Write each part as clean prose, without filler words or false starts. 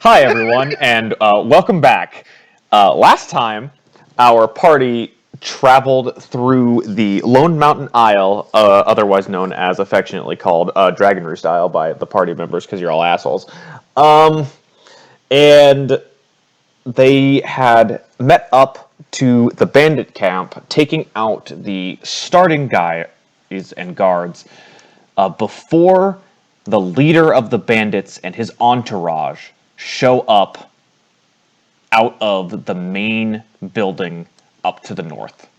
Hi, everyone, and welcome back. Last time, our party traveled through the Lone Mountain Isle, otherwise known as affectionately called Dragon Roost Isle by the party members, because you're all assholes. And they had met up to the bandit camp, taking out the starting guys and guards before the leader of the bandits and his entourage show up out of the main building up to the north.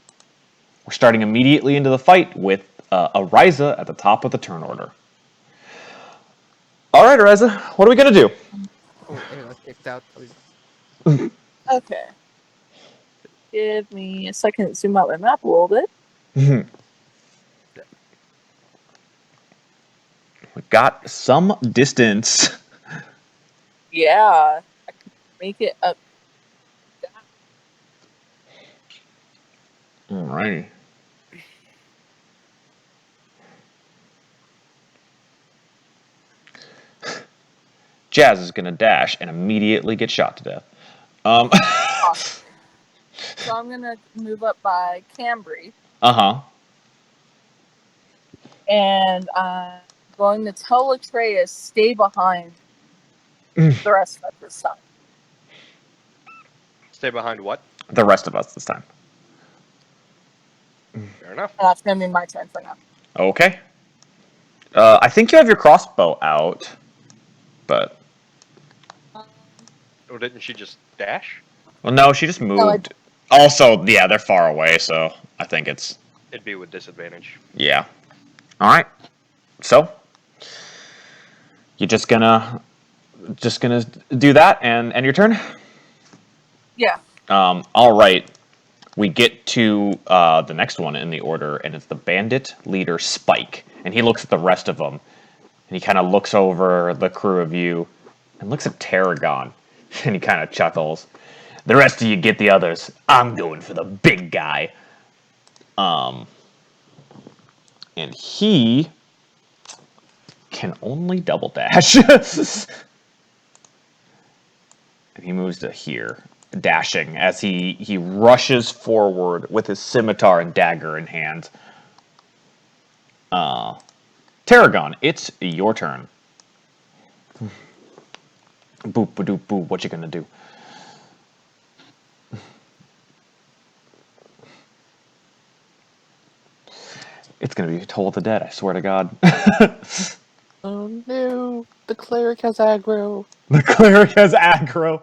We're starting immediately into the fight with Ariza at the top of the turn order. All right, Ariza, what are we going to do? Oh, I got kicked out. Okay. Give me a second to zoom out my map a little bit. We got some distance. Yeah. I can make it up. Alrighty. Jazz is going to dash and immediately get shot to death. Awesome. So I'm going to move up by Cambri. Uh-huh. And I'm going to tell Atreus stay behind the rest of us this time. Stay behind what? The rest of us this time. Fair enough. And that's going to be my turn for now. Okay. I think you have your crossbow out, but... Oh, didn't she just dash? Well, no, she just moved. No, Also, yeah, they're far away, so I think it's... It'd be with disadvantage. Yeah. Alright. So, you're just gonna do that and end your turn? Yeah. Alright. We get to the next one in the order, and it's the bandit leader, Spike. And he looks at the rest of them, and he kind of looks over the crew of you, and looks at Tarragon, and he kind of chuckles. The rest of you get the others. I'm going for the big guy. And he can only double dash. And he moves to here, dashing as he rushes forward with his scimitar and dagger in hand. Tarragon, it's your turn. Boop, ba doop, boo. What you gonna do? It's gonna be Toll of the Dead, I swear to God. Oh no, the cleric has aggro. The cleric has aggro.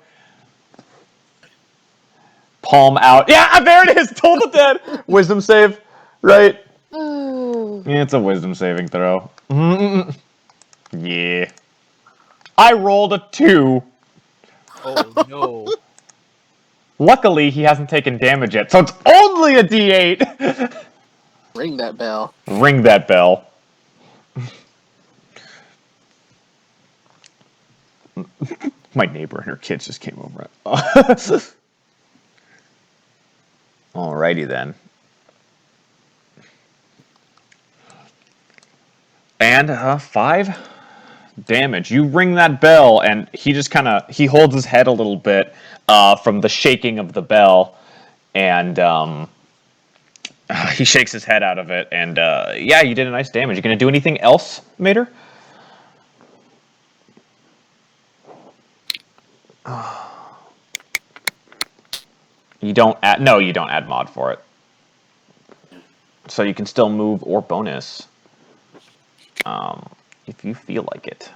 Palm out. Yeah, there it is! Toll the Dead! Wisdom save, right? Yeah, it's a wisdom saving throw. Yeah. I rolled a 2. Oh no. Luckily, he hasn't taken damage yet, so it's only a D8! Ring that bell. Ring that bell. My neighbor and her kids just came over. Alrighty then. And 5 damage. You ring that bell, and he just he holds his head a little bit from the shaking of the bell, and he shakes his head out of it, and yeah, you did a nice damage. You gonna do anything else, Mater? You don't add... No, you don't add mod for it. So you can still move or bonus. If you feel like it.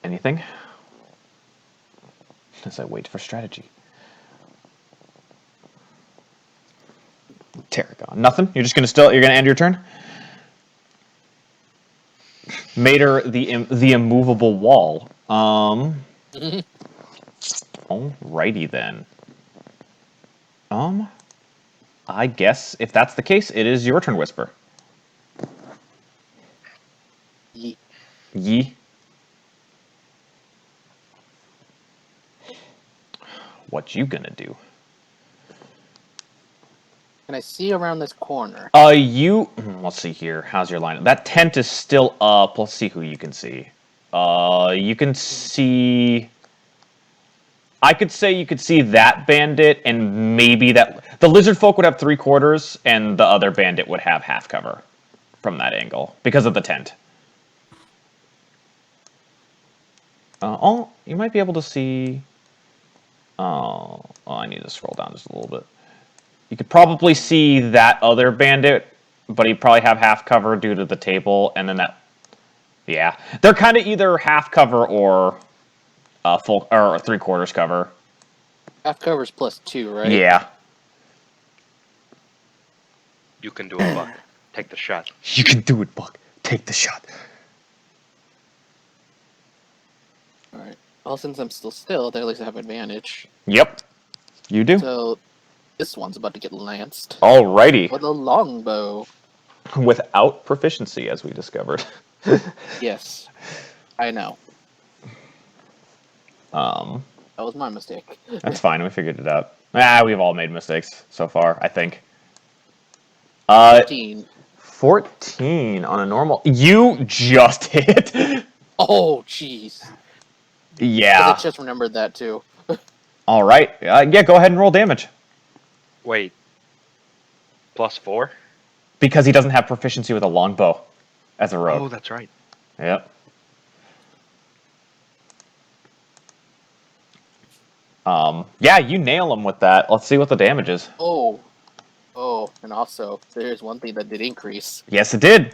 Anything? As I wait for strategy. Tarragon. Nothing? You're just you're gonna end your turn? Mater, the immovable wall. Alrighty then. I guess if that's the case, it is your turn, Whisper. Ye. What you gonna do? Can I see around this corner? Let's see here. How's your line? That tent is still up. Let's see who you can see. You can see. I could say you could see that bandit, and maybe that the lizard folk would have 3/4, and the other bandit would have half cover from that angle because of the tent. You might be able to see. I need to scroll down just a little bit. You could probably see that other bandit, but he'd probably have half cover due to the table, and then that. Yeah, they're kind of either half cover or full or 3/4 cover. Half cover's +2, right? Yeah. You can do it, Buck. Take the shot. You can do it, Buck. Take the shot. Alright. Well, since I'm still, they at least have advantage. Yep. You do. So, this one's about to get lanced. Alrighty. With a longbow. Without proficiency, as we discovered. Yes. I know. That was my mistake. That's fine. We figured it out. We've all made mistakes so far, I think. 14. 14 on a normal. You just hit. Oh, jeez. Yeah. I just remembered that, too. All right. Yeah, go ahead and roll damage. Wait. +4? Because he doesn't have proficiency with a longbow as a rogue. Oh, that's right. Yep. Yeah, you nail him with that. Let's see what the damage is. Oh. Oh, and also, there's one thing that did increase. Yes, it did.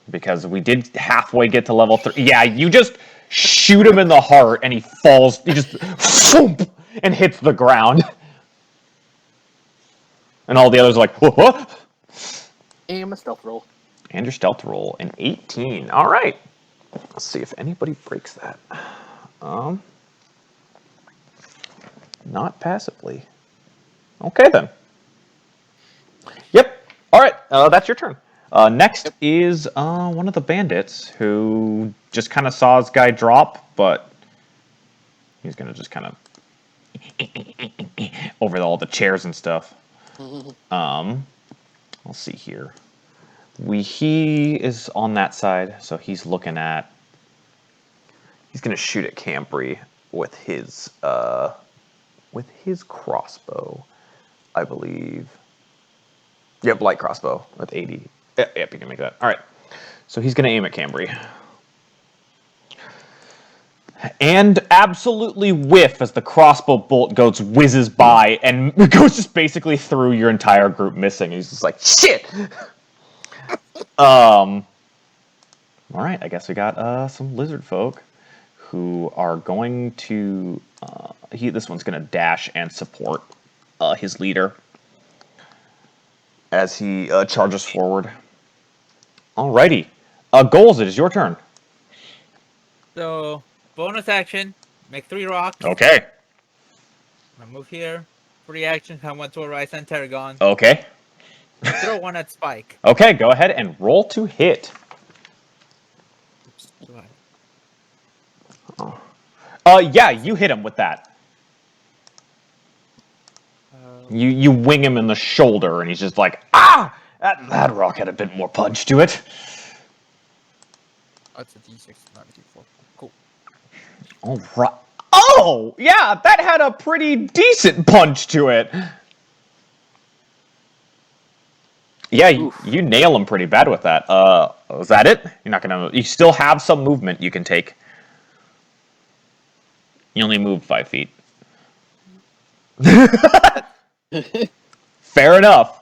Because we did halfway get to level 3. Yeah, you just shoot him in the heart, and he falls. He just thump, and hits the ground. And all the others are like, what? Aim a stealth roll. And your stealth roll, an 18. All right. Let's see if anybody breaks that. Not passively. Okay, then. Yep. All right. That's your turn. Next is one of the bandits who just kind of saw his guy drop, but he's going to just kind of over all the chairs and stuff. Let's see here. He is on that side, so he's looking at. He's going to shoot at Cambri with his crossbow, I believe. Yep, light crossbow with 80. Yep, you can make that. All right. So he's going to aim at Cambri. And absolutely whiff as the crossbow bolt whizzes by and goes just basically through your entire group, missing. He's just like, shit! All right, I guess we got some lizard folk who are going to... this one's going to dash and support his leader as he charges forward. Alrighty. Goals, it is your turn. So, bonus action, make 3 rocks. Okay. I move here. Free action, come one to a rise and Tarragon. Okay. Throw one at Spike. Okay, go ahead and roll to hit. Oops, do Yeah, you hit him with that. I? You wing him in the shoulder, and he's just like, ah! That rock had a bit more punch to it. That's a D6, not a D4. Cool. All right. Oh, yeah, that had a pretty decent punch to it. Yeah, you nail him pretty bad with that. Is that it? You're not gonna. You still have some movement you can take. You only moved 5 feet. Fair enough.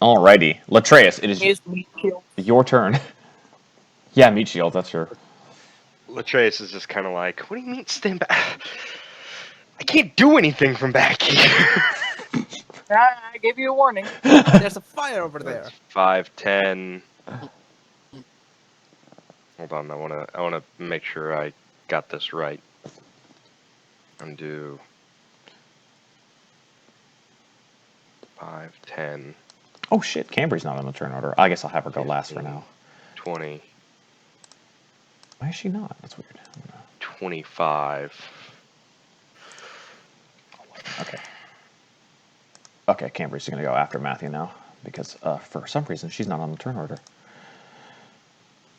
Alrighty, Latreus, it is your turn. Yeah, meat shield. That's your. Latreus is just kind of like, what do you mean stand back? I can't do anything from back here. I gave you a warning. There's a fire over there. 5, 10. Hold on, I wanna make sure I got this right. Undo. 5, 10. Oh shit, Cambri's not on the turn order. I guess I'll have her go last for now. 20. Why is she not? That's weird. 25. Okay. Okay, Cambri's going to go after Matthew now because for some reason she's not on the turn order.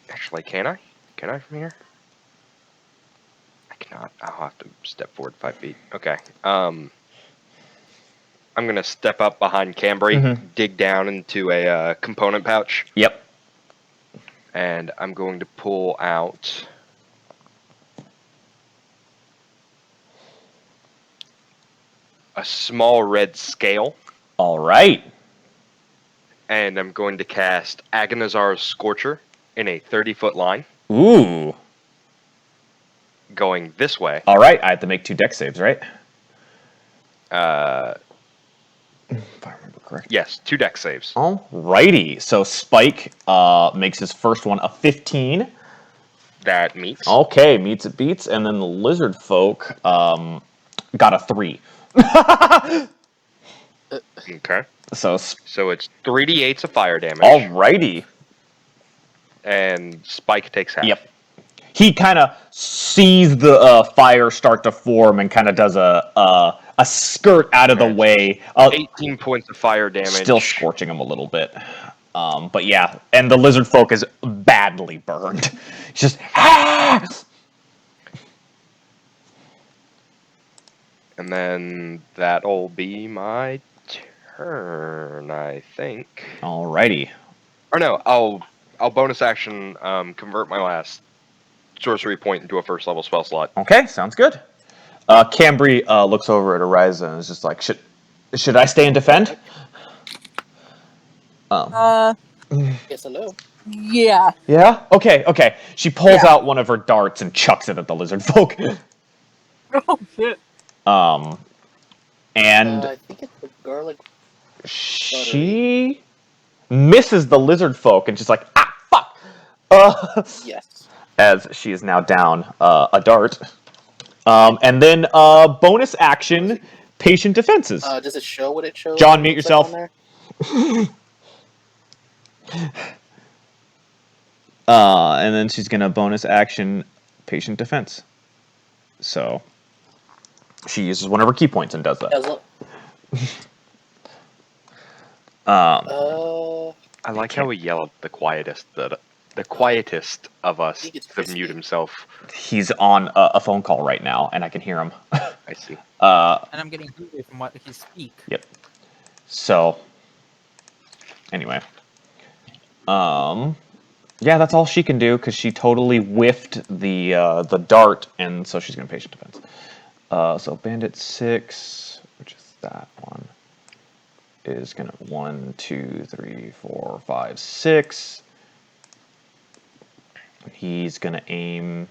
Actually, can I? Can I from here? I cannot. I'll have to step forward 5 feet. Okay. I'm gonna step up behind Cambri, dig down into a component pouch. Yep. And I'm going to pull out a small red scale. All right. And I'm going to cast Agonizar's Scorcher in a 30-foot line. Ooh. Going this way. All right. I have to make 2 dex saves, right? If I remember correctly. Yes, 2 dex saves. All righty. So Spike makes his first one a 15. That meets. Okay, meets it beats, and then the lizard folk got a 3. Okay. So it's 3d8s of fire damage. alrighty. And Spike takes half. Yep. He kind of sees the fire start to form and kind of does a skirt out of the way. 18 points of fire damage. Still scorching him a little bit. But yeah, and the lizard folk is badly burned. It's just ah! And then that'll be my turn, I think. Alrighty. Or no, I'll bonus action convert my last sorcery point into a first level spell slot. Okay, sounds good. Cambri looks over at Ariza and is just like, should I stay and defend? Yes, hello. Yeah. Yeah? Okay. She pulls out one of her darts and chucks it at the lizard folk. Oh shit. And I think it's the garlic. she misses the lizard folk and she's like, ah, fuck! Yes. As she is now down a dart. And then bonus action, patient defenses. Does it show what it shows? John, mute yourself. And then she's gonna bonus action patient defense. So she uses one of her key points and does that. I like how we yell at the quietest of us to mute himself. He's on a phone call right now, and I can hear him. I see. And I'm getting hungry from what he speak. Yep. So, anyway. Yeah, that's all she can do, because she totally whiffed the dart, and so she's going to patient defense. So bandit 6, which is that one, is going to 1, 2, 3, 4, 5, 6. He's going to aim...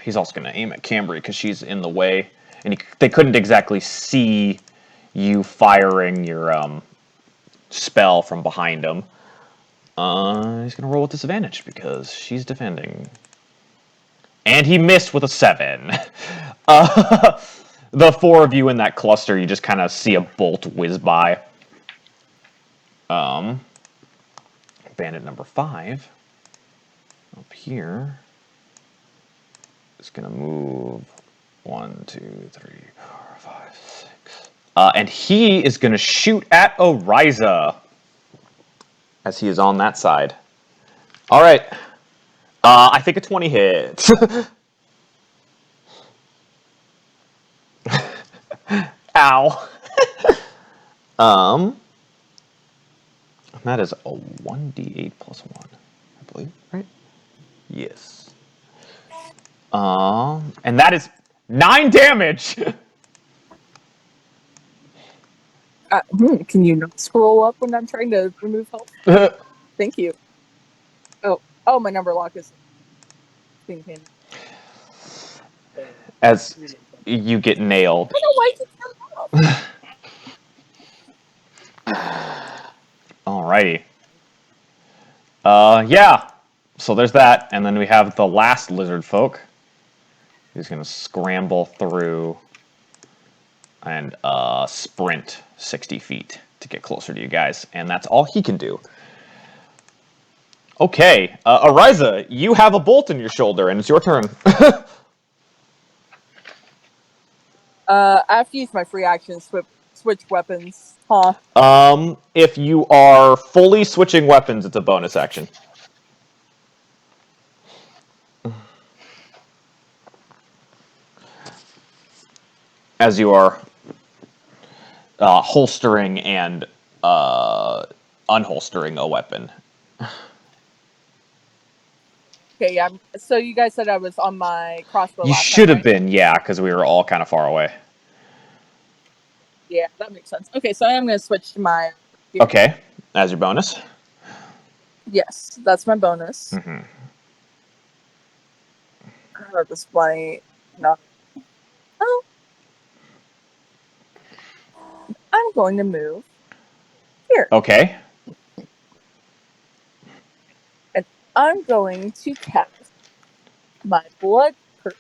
he's also going to aim at Cambri, because she's in the way, and they couldn't exactly see you firing your spell from behind him. He's going to roll with disadvantage, because she's defending. And he missed with a 7. The 4 of you in that cluster, you just kind of see a bolt whiz by. Bandit number 5, up here, is going to move 1, 2, 3, 4, 5, 6. And he is going to shoot at Oriza, as he is on that side. All right. I think a 20 hits. Ow. That is a 1d8 plus 1, I believe, right? Yes. And that is 9 damage. Can you not scroll up when I'm trying to remove health? Thank you. Oh, my number lock is being pinned. As you get nailed. I don't like it. Alrighty. Yeah. So there's that, and then we have the last lizard folk, who's gonna scramble through and sprint 60 feet to get closer to you guys, and that's all he can do. Okay, Ariza, you have a bolt in your shoulder, and it's your turn. I have to use my free action switch weapons, huh? If you are fully switching weapons, it's a bonus action. As you are holstering and unholstering a weapon. Okay, yeah. So you guys said I was on my crossbow. You last should time, have right? been, yeah, because we were all kind of far away. Yeah, that makes sense. Okay, so I am going to switch to my. Okay, as your bonus. Yes, that's my bonus. Mm-hmm. This might not. Oh, I'm going to move here. Okay. And I'm going to cast my blood curse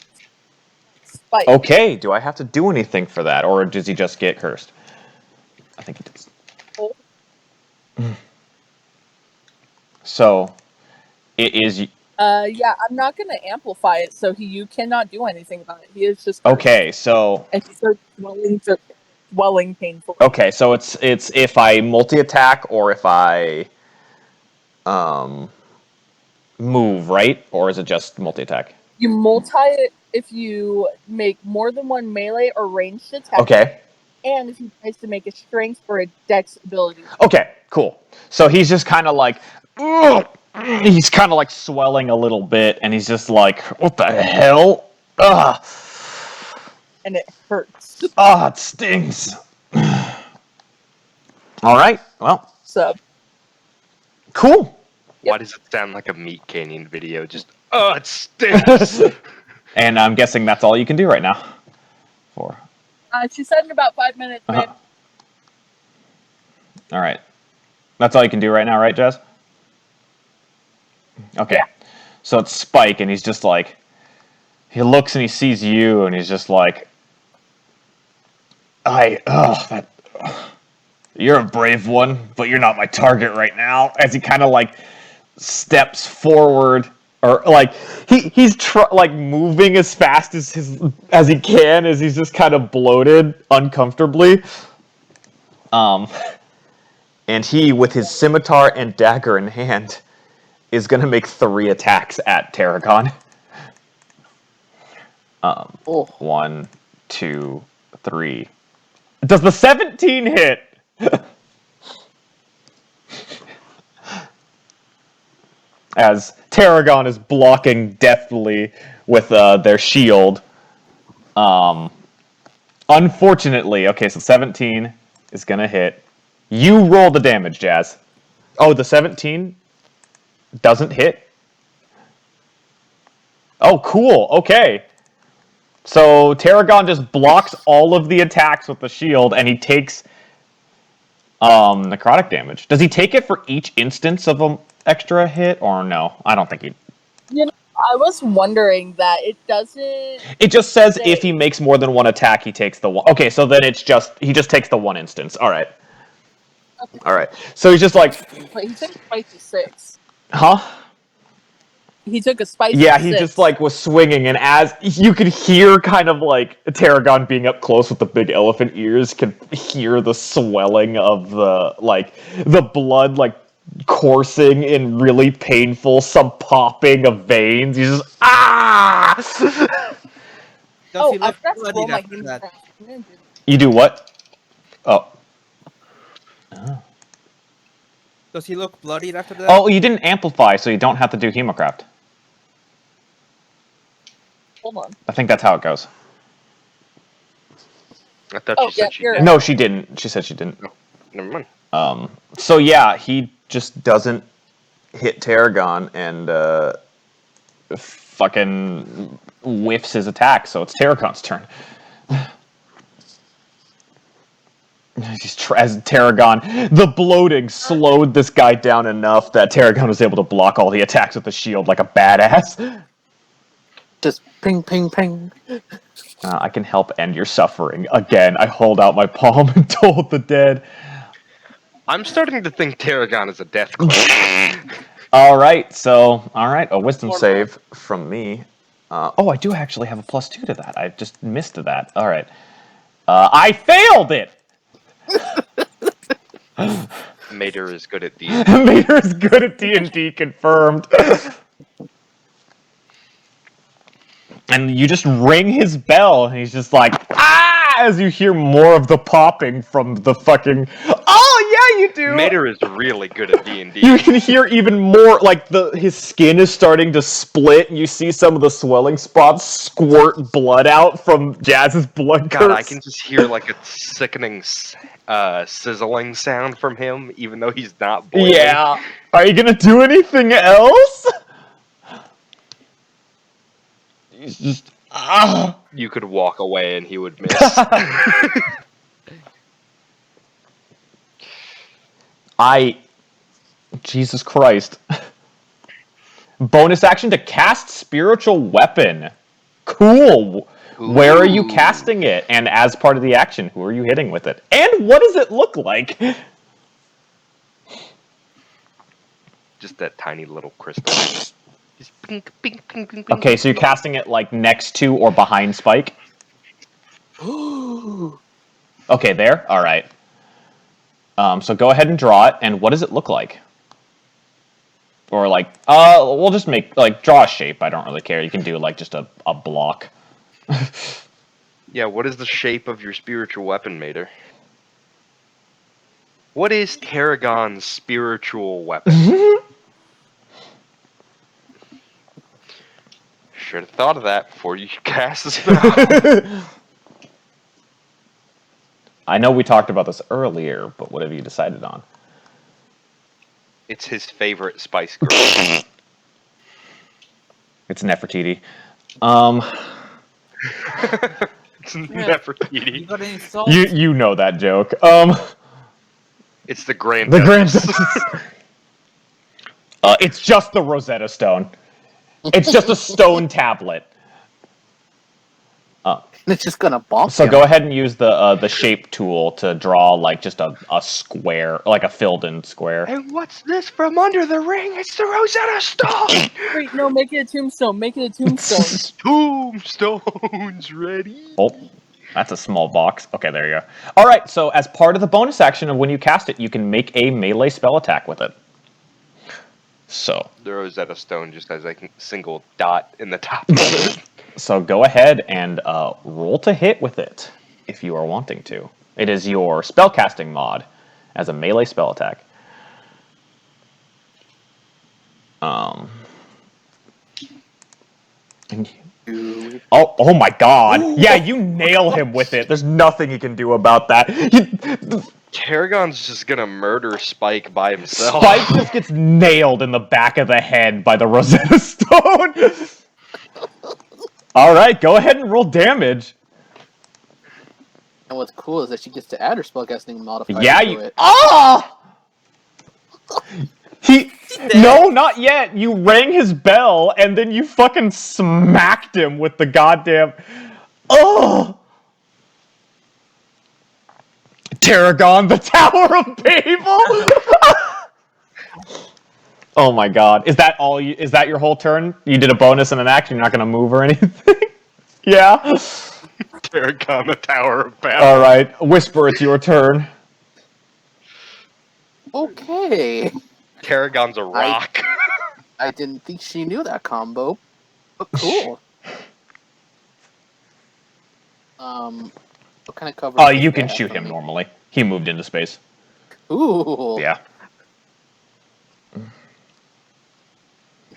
spike. Okay, do I have to do anything for that, or does he just get cursed? I think he does. So, it is... Yeah, I'm not going to amplify it, so you cannot do anything about it. He is just cursed. Okay, so... And he starts swelling painfully. Okay, so it's if I multi-attack or if I move, right? Or is it just multi-attack? You multi it if you make more than one melee or ranged attack. Okay. And if you tries to make a strength or a dex ability. Okay, cool. So he's just kind of like... Ugh! He's kind of like swelling a little bit, and he's just like, what the hell? Ugh! And it hurts. Ah, it stings. All right, well, So, cool. Why does it sound like a Meat Canyon video? Just, oh, it stinks. And I'm guessing that's all you can do right now. she said in about 5 minutes, babe. All right. That's all you can do right now, right, Jazz? Okay. Yeah. So it's Spike, and he's just like... He looks and he sees you, and he's just like... You're a brave one, but you're not my target right now. As he kind of like steps forward, or like he's like moving as fast as he can, as he's just kind of bloated uncomfortably. And he, with his scimitar and dagger in hand, is gonna make 3 attacks at Tarragon. 1, 2, 3. Does the 17 hit? As Tarragon is blocking deftly with their shield. Unfortunately, okay, so 17 is gonna hit. You roll the damage, Jazz. Oh, the 17 doesn't hit? Oh, cool, okay. So Tarragon just blocks all of the attacks with the shield, and he takes necrotic damage. Does he take it for each instance of an extra hit, or no? I don't think he... You know, I was wondering that. It doesn't... It just says if he makes more than 1 attack, he takes the 1... Okay, so then it's just... He just takes the 1 instance. Alright. Okay. Alright. So he's just like... But he took spicy 6. Huh? He took a spicy 6. Yeah, he just like was swinging, and as you could hear kind of like Tarragon being up close with the big elephant ears, could hear the swelling of the blood like coursing in really painful, some popping of veins. He's just Does he I look forgot to roll bloodied my after healing that? craft. You do what? Oh. Does he look bloodied after that? Oh, you didn't amplify, so you don't have to do Hemocraft. Hold on. I think that's how it goes. I thought Oh, she said yeah, she you're did. right. No, she didn't. She said she didn't. Never mind. So yeah, he just doesn't hit Tarragon and fucking whiffs his attack, so it's Tarragon's turn. As Tarragon, the bloating slowed this guy down enough that Tarragon was able to block all the attacks with the shield like a badass. Just ping, ping, ping. I can help end your suffering. Again, I hold out my palm and told the dead. I'm starting to think Tarragon is a death cleric. Alright, a wisdom save from me. I do actually have a +2 to that. I just missed that. Alright. I failed it! Mater is good at D&D. Mater is good at D&D, confirmed. And you just ring his bell, and he's just like, ah! As you hear more of the popping from the fucking... Oh, yeah, you do! Mater is really good at D&D. You can hear even more, like, his skin is starting to split, and you see some of the swelling spots squirt blood out from Jazz's blood God, I curse. can just hear, like, a sickening sizzling sound from him, even though he's not boiling. Yeah. Are you gonna do anything else? He's just... Ah! You could walk away and he would miss. Jesus Christ. Bonus action to cast spiritual weapon. Cool. Where are you Ooh. casting it? And as part of the action, who are you hitting with it? And what does it look like? Just that tiny little crystal. Just pink, pink, pink, pink, pink. Okay, so you're casting it like next to or behind Spike? Okay, there? Alright. So go ahead and draw it, and what does it look like? Or like, we'll just make, like, draw a shape, I don't really care. You can do, like, just a block. Yeah, what is the shape of your spiritual weapon, Mater? What is Tarragon's spiritual weapon? Should have thought of that before you cast the spell. I know we talked about this earlier, but what have you decided on? It's his favorite Spice Girl. It's Nefertiti. It's You Nefertiti. got any salt? You know that joke. It's the Grand The Grand Duchess. It's just the Rosetta Stone. It's just a stone tablet. It's just gonna bonk So him. go ahead and use the shape tool to draw like just a square, like a filled-in square. And what's this from under the ring? It's the Rosetta Stone! Wait, no, make it a tombstone. Make it a tombstone. Tombstone's ready. Oh, that's a small box. Okay, there you go. All right, so as part of the bonus action of when you cast it, you can make a melee spell attack with it. So, The Rosetta Stone just has a single dot in the top of it. so go ahead and roll to hit with it if you are wanting to. It is your spellcasting mod as a melee spell attack. Oh my god. Yeah, you nail him with it. There's nothing you can do about that. Tarragon's just gonna murder Spike by himself. Spike just gets nailed in the back of the head by the Rosetta Stone. Alright, go ahead and roll damage. And what's cool is that she gets to add her spellcasting modifier Yeah, to you... it. Ah! No, not yet. You rang his bell, and then you fucking smacked him with the goddamn... Oh! Tarragon, the Tower of Babel! Oh my god. Is that all you... Is that your whole turn? You did a bonus and an action, you're not gonna move or anything? Yeah? Tarragon, the Tower of Babel. Alright. Whisper, it's your turn. Okay. Tarragon's a rock. I didn't think she knew that combo, but cool. What kind of cover? Oh, does you that can have shoot for him me? normally. He moved into space. Ooh. Yeah. I'm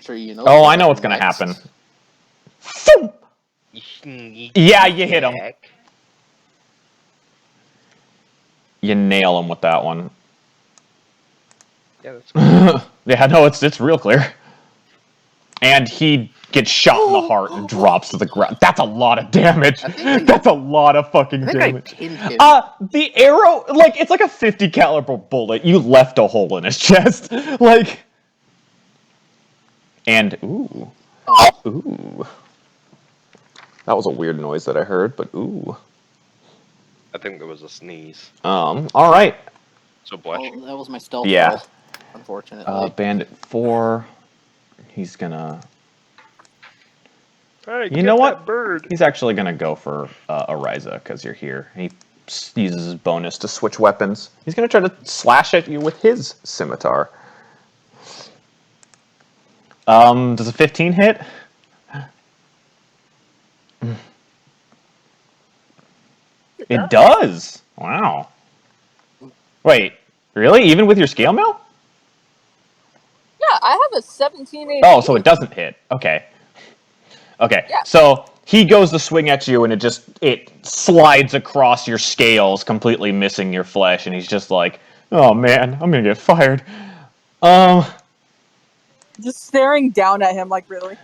sure you know. Oh, I know what's gonna happen. Yeah, you hit him. You nail him with that one. Yeah, that's cool. Yeah, no, it's real clear. And he gets shot in the heart and drops to the ground. That's a lot of damage. That's a lot of fucking I think damage. I pinned him. The arrow, like, it's like a 50 caliber bullet. You left a hole in his chest. Like, and, ooh. Ooh. That was a weird noise that I heard, but ooh. I think there was a sneeze. Alright. So bless you. Oh, that was my stealth Yeah. roll, unfortunately. Bandit 4. He's gonna... Hey, You know what? Bird. He's actually gonna go for Ariza, because you're here. He uses his bonus to switch weapons. He's going to try to slash at you with his scimitar. Does a 15 hit? It does. Wow. Wait, really? Even with your scale mail? Yeah, I have a 17 AC. Oh, so it doesn't hit. Okay. Okay. Yeah. So he goes to swing at you, and it slides across your scales, completely missing your flesh, and he's just like, "Oh man, I'm gonna get fired." Just staring down at him like, really?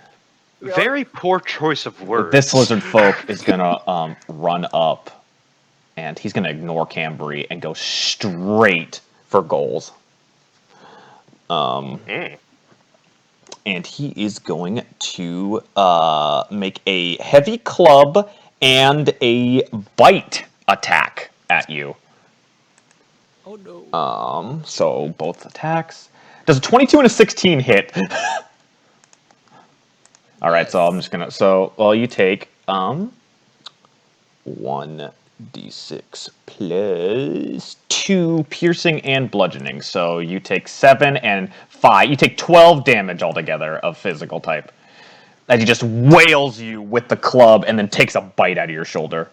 Very poor choice of words. This lizard folk is gonna run up, and he's gonna ignore Cambri and go straight for goals. And he is going to make a heavy club and a bite attack at you. Oh no. So both attacks. Does a 22 and a 16 hit? All right, so I'm just gonna. So well, you take 1d6 plus 2 piercing and bludgeoning. So you take 7 and 5. You take 12 damage altogether of physical type. As he just wails you with the club and then takes a bite out of your shoulder.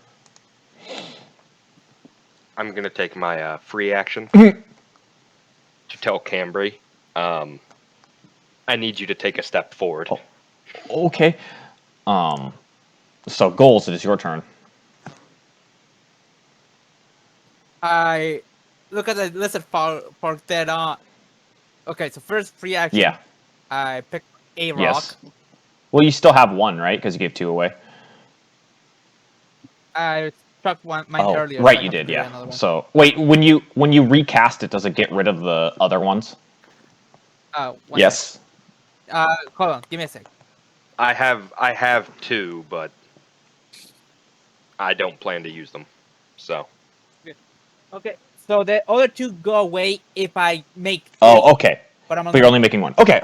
I'm gonna take my free action to tell Cambri, I need you to take a step forward. Oh. Okay. So goals, it is your turn. I look at the lizard folk dead on. Okay, so first free action. Yeah. I pick a rock. Yes. Well, you still have one, right? Because you gave 2 away. I struck mine earlier. Right, so I you have to did, do yeah. another one. So wait, when you recast it, does it get rid of the other ones? One Yes. second. Hold on, give me a sec. I have 2, but I don't plan to use them. So Okay, so the other 2 go away if I make. 3, Oh, okay. But But you're only making 1. Okay.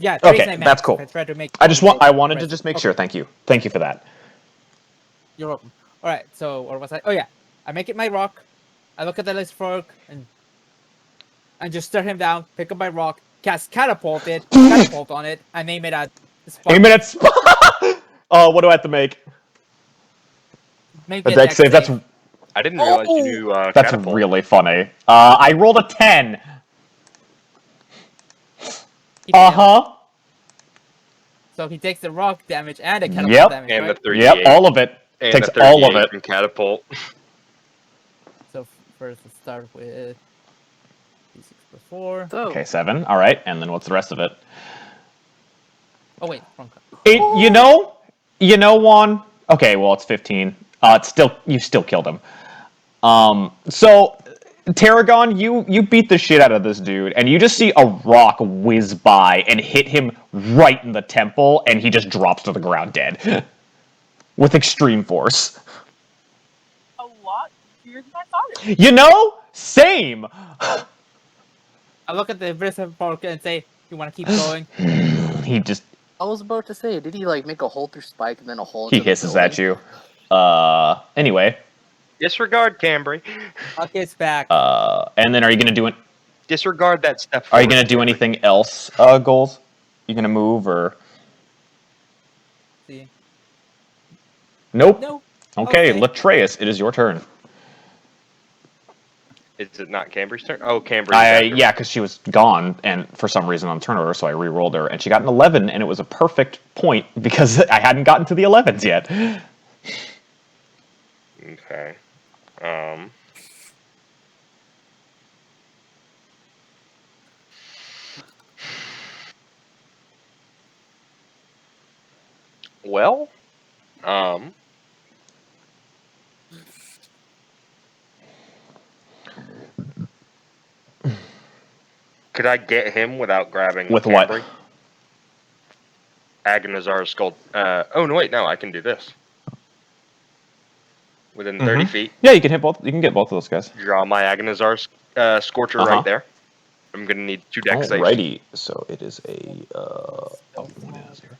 Yeah. Okay, that's cool. I tried to make. I wanted to just make sure. Thank you for that. You're welcome. All right. So, or was I? Oh yeah. I make it my rock. I look at the lizard folk and just stare him down. Pick up my rock. Cast catapult on it. And aim it at. Aim it at spot. Oh, what do I have to make? Make A me dex save. That's I didn't realize you knew that's catapult. really funny. I rolled a 10. So he takes the rock damage and the catapult Yep. damage, And right? the 38. Yep, all of it. And Takes the all of 38 it. from catapult. So first, let's start with d6 plus 4. So, Okay, 7. All right, and then what's the rest of it? Oh wait, wrong card. You know, Juan. Okay, well it's 15. You still killed him. So Tarragon, you beat the shit out of this dude, and you just see a rock whiz by and hit him right in the temple, and he just drops to the ground dead with extreme force. A lot easier than I thought it. You know, same. I look at the lizard folk and say, "You want to keep going?" He just I was about to say, did he like make a hole through Spike and then a hole? he into the hisses at building? you. Anyway, Disregard Cambri. Okay, it's back. and then are you gonna do it? Disregard that step Are forward. you gonna do Cambri. anything else? Goals? You gonna move or? See. Nope. No. Okay, Okay. Latreus, it is your turn. Is it not Cambri's turn? Oh, Cambri. Yeah, because she was gone, and for some reason on turn order, so I re-rolled her, and she got an 11, and it was a perfect point because I hadn't gotten to the 11s yet. Okay. Well, could I get him without grabbing With Cambri? what? Agonizar's skull. Oh no, wait, no, I can do this. Within 30 feet, Yeah, you can hit both. You can get both of those guys. draw my Agonizar's Scorcher Uh-huh. right there. I'm gonna need 2 dex saves. Alrighty, so it is a 1 and a 0.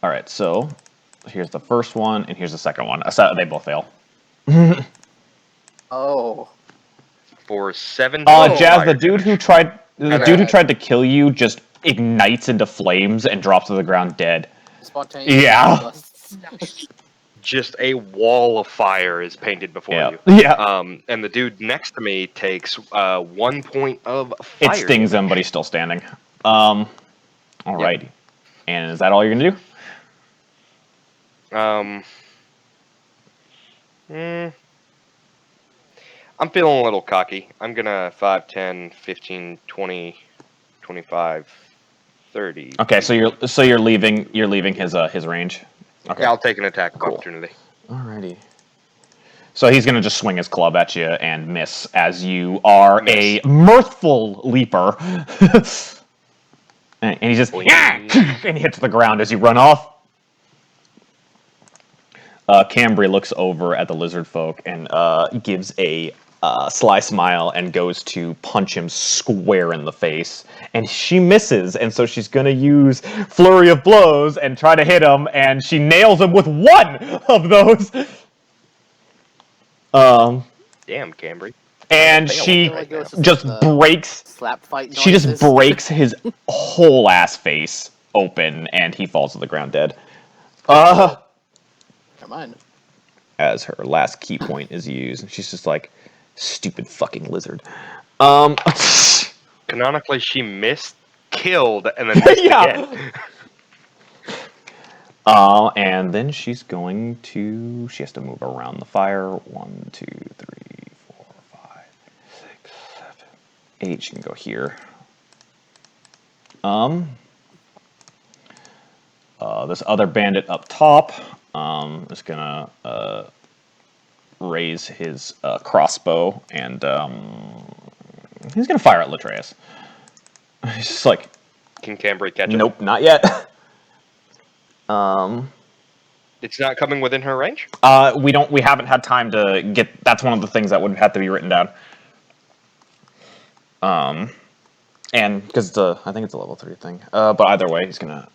All right, so here's the first one, and here's the second one. So they both fail. Oh. For 7 Jazz, fire the dude who damage. tried the Okay. dude who tried to kill you just ignites into flames and drops to the ground dead. Spontaneous. Yeah. Busts. Just a wall of fire is painted before Yeah. you. Yeah. And the dude next to me takes 1 point of fire. It stings him, but he's still standing. Alrighty. Yep. And is that all you're gonna do? I'm feeling a little cocky. I'm gonna 5, 10, 15, 20, 25, 30. Okay, so you're leaving his range. Okay. Yeah, I'll take an attack of Cool. opportunity. Alrighty. So he's gonna just swing his club at you and miss, as you are a mirthful leaper. and he just and he hits the ground as you run off. Cambri looks over at the lizard folk and gives a sly smile and goes to punch him square in the face. And she misses, and so she's going to use Flurry of Blows and try to hit him, and she nails him with one of those. Damn, Cambri. And Failing she right now. just breaks... Slap fight noises. She just breaks his whole ass face open, and he falls to the ground dead. Come on. As her last key point is used, and she's just like, stupid fucking lizard. Canonically, she missed, killed, and then missed again. And then she's going to... She has to move around the fire. 1, 2, 3, 4, 5, 6, 7, 8. She can go here. This other bandit up top is gonna raise his crossbow, and he's gonna fire at Latreus. He's just like, Can Cambri catch it? nope, not yet. It's not coming within her range? We haven't had time to get... That's one of the things that would have to be written down. And because I think it's a level 3 thing. But either way, he's gonna...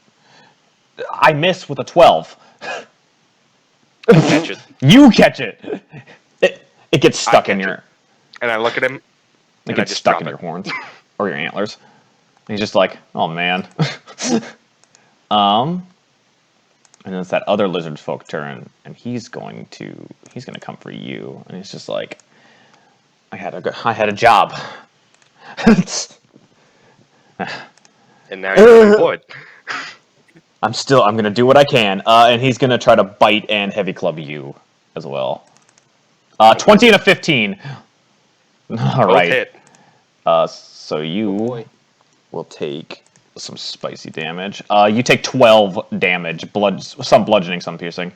I miss with a 12. Catch it. You catch it. It gets stuck in your... And I look at him, It and I gets just stuck drop in it. your horns. Or your antlers. And he's just like, oh man. And it's that other lizard folk turn, and he's gonna come for you. And he's just like, I had a job. And now you're unemployed. I'm gonna do what I can. And he's gonna try to bite and heavy club you as well. 20 and a 15. All Both right. hit. So you Boy. will take some spicy damage. You take 12 damage, some bludgeoning, some piercing.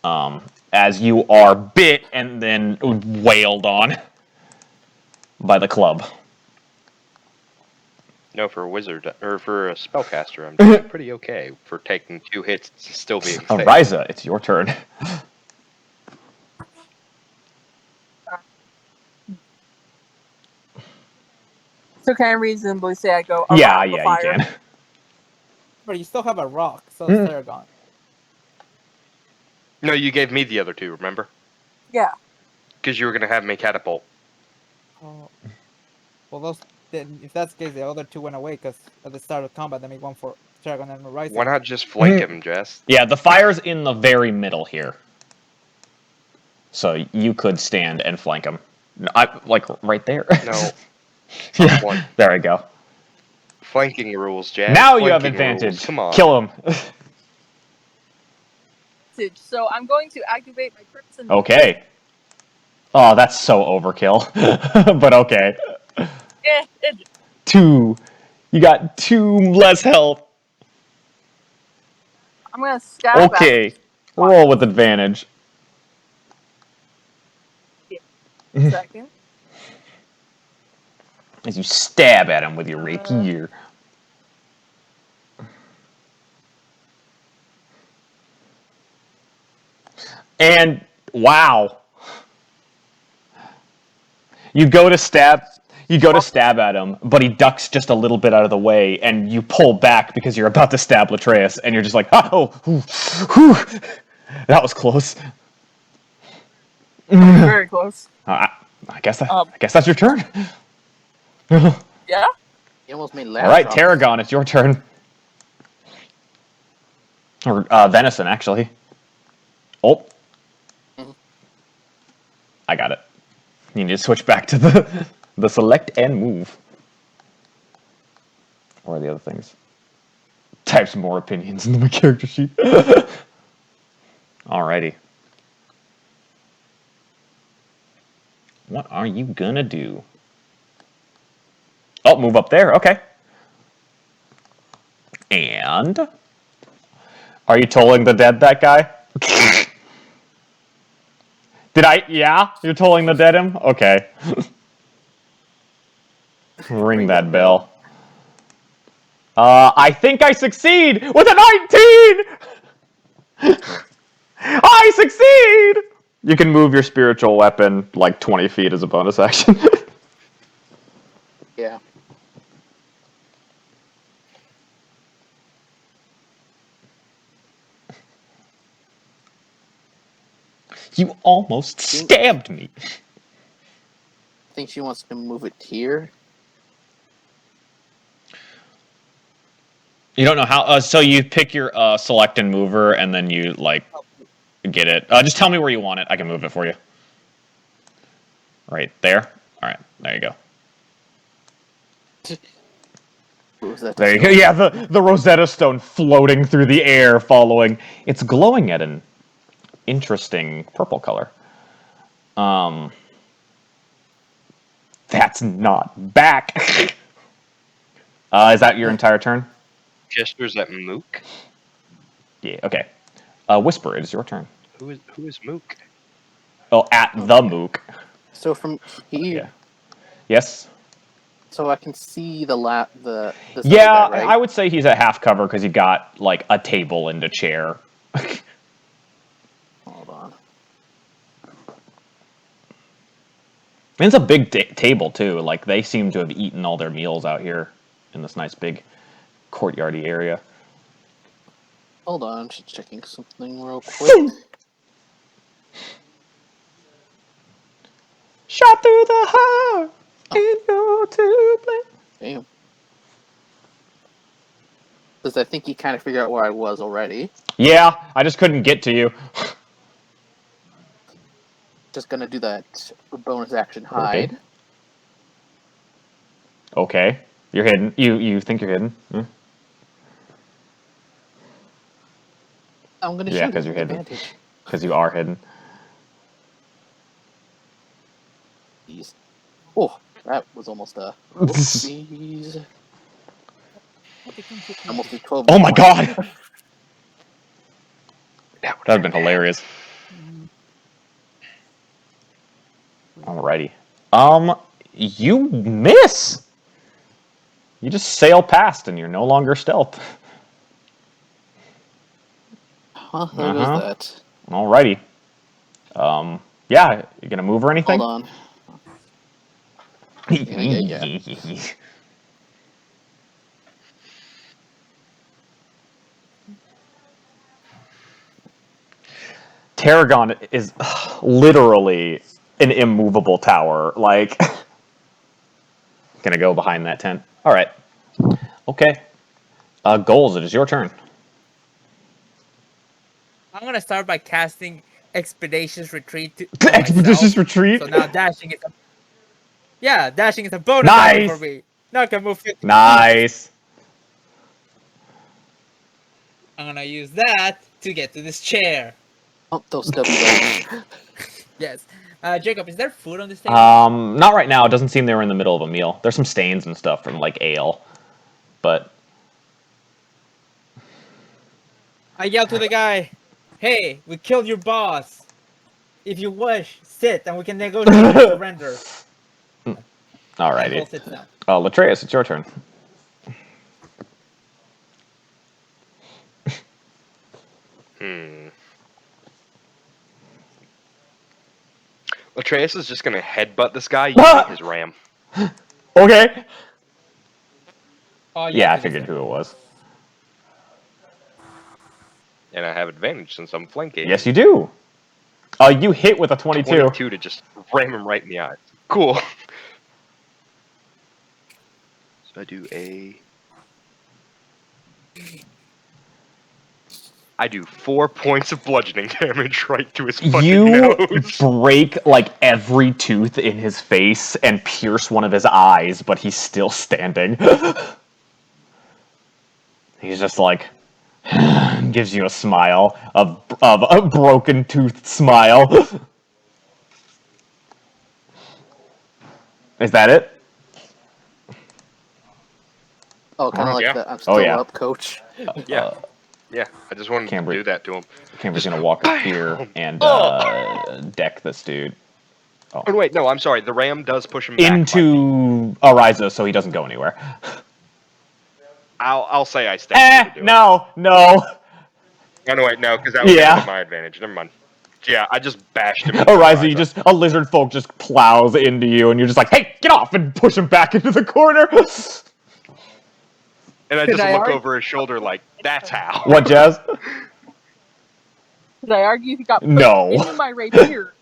As you are bit and then wailed on by the club. No, for a wizard, or for a spellcaster, I'm doing pretty okay for taking 2 hits to still being safe. Ryza, it's your turn. So can I reasonably say I go around Yeah, the you fire? can. But you still have a rock, so they're gone. No, you gave me the other 2, remember? Yeah. Because you were going to have me catapult. Oh. Well, those then, if that's the case, the other 2 went away because at the start of combat, they made one for Dragon and Rising. Why not just flank him, Jess? Yeah, the fire's in the very middle here. So you could stand and flank him. Like, right there. No. Yeah, there we go. Flanking rules, Jess. Now you have Flanking advantage. rules. Come on. Kill him. So I'm going to activate my crimson. Okay. Oh, that's so overkill. But okay. 2. You got 2 less health. I'm gonna stab at Okay. Roll with advantage. him. Second. As you stab at him with your rapier. And wow. You go to stab at him, but he ducks just a little bit out of the way, and you pull back because you're about to stab Latreus, and you're just like, oh, whew, that was close. Very close. I guess I Um, guess that's your turn. Yeah. You almost made All last right, drop. Tarragon, it's your turn. Or Venison, actually. Oh, Mhm. I got it. You need to switch back to the select and move. Or are the other things? Type some more opinions into my character sheet. Alrighty. What are you gonna do? Oh, move up there. Okay. And are you tolling the dead, that guy? Did I? Yeah? You're tolling the dead him? Okay. Ring that bell. I think I succeed with a 19! I succeed! You can move your spiritual weapon like 20 feet as a bonus action. Yeah. You almost stabbed me. I think she wants to move it here. You don't know how. So you pick your select and mover, and then you like get it. Just tell me where you want it. I can move it for you. Right there. All right, there you go. What was that? There you go. Yeah, the Rosetta Stone floating through the air, following. It's glowing at an interesting purple color. That's not back. Is that your entire turn? Gestures at Mook. Yeah. Okay. Whisper, it is your turn. Who is Mook? Oh, at the Mook. So from here, Yeah. Yes. so I can see this other Yeah, guy, right? I would say he's at half cover because he got like a table and a chair. Hold on. And it's a big table too. Like they seem to have eaten all their meals out here in this nice big courtyardy area. Hold on, I'm just checking something real quick. Shot through the heart and go to blame. Damn. Because I think he kind of figured out where I was already. Yeah, I just couldn't get to you. Just gonna do that bonus action hide. Okay. You're hidden. You think you're hidden? Hmm? I'm gonna Yeah, shoot because him you're with hidden. advantage. Because you are hidden. Jeez. Oh, that was almost a whoopsies. Almost a 12. Oh my god! That That would have been hilarious. Alrighty. You miss! You just sail past and you're no longer stealth. Huh, there goes that. Alrighty. Yeah, you gonna move or anything? Hold on. Yeah. Tarragon is literally an immovable tower. Like, gonna go behind that tent. Alright. Okay. Goals, it is your turn. I'm gonna start by casting Expeditious Retreat. Expeditious Retreat? So now dashing is dashing is a bonus action for Nice! me. Now I can move 50 feet. Nice! I'm gonna use that to get to this chair. Pump those stubby legs. Yes. Jacob, is there food on this table? Not right now. It doesn't seem they were in the middle of a meal. There's some stains and stuff from, like, ale. But, I yell to the guy, "Hey, we killed your boss. If you wish, sit and we can negotiate your surrender." alrighty. Michael sits down. Latreus, it's your turn. Atreus is just gonna headbutt this guy using his ram. Okay. Oh, Yeah, I yes, figured who it was. And I have advantage since I'm flanking. Yes, you do. You hit with a 22. 22 to just ram him right in the eyes. Cool. So I do I do 4 points of bludgeoning damage right to his fucking You nose. break like every tooth in his face and pierce one of his eyes, but he's still standing. He's just like gives you a smile, of a broken tooth smile. Is that it? Oh, kind of like Yeah. the I'm still yeah. up, coach. Yeah. Yeah, I just wanted Cambri. to do that to him. Cambry's gonna walk up here and deck this dude. Oh wait, no, I'm sorry. The ram does push him back 5 feet. Into Ariza, so he doesn't go anywhere. I'll say I stepped to do it. No. Oh no, wait, no, because that was Yeah. gonna be my advantage. Never mind. Yeah, I just bashed him. Ariza, a lizard folk just plows into you, and you're just like, hey, get off, and push him back into the corner. And I Could just I look argue- over his shoulder like, that's how. What, Jazz? Did I argue he got put No. into my rapier?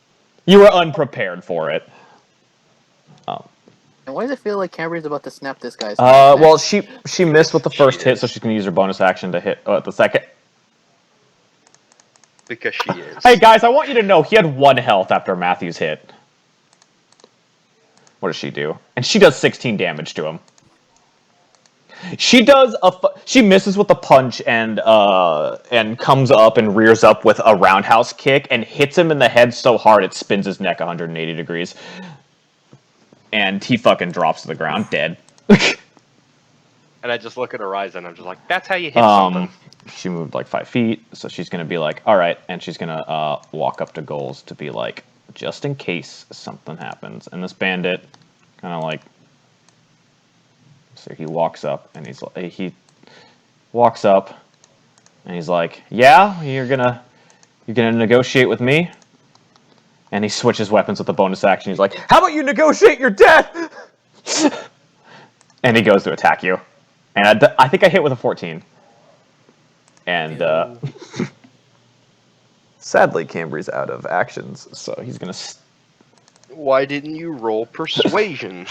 You were unprepared for it. And why does it feel like Cambri's about to snap this guy's? Well, she missed with the first hit, is. so she's gonna use her bonus action to hit the second. Because she is. Hey guys, I want you to know he had 1 health after Matthew's hit. What does she do? And she does 16 damage to him. She does she misses with a punch and comes up and rears up with a roundhouse kick and hits him in the head so hard it spins his neck 180 degrees. And he fucking drops to the ground dead. And I just look at Ariza and I'm just like, that's how you hit something. She moved like 5 feet, so she's gonna be like, all right, and she's gonna walk up to Goals to be like, just in case something happens. And this bandit kind of like, so he walks up and he's like, yeah, you're gonna negotiate with me. And he switches weapons with the bonus action. He's like, how about you negotiate your death? And he goes to attack you. And I think I hit with a 14. And sadly, Cambry's out of actions, so he's gonna. Why didn't you roll persuasion?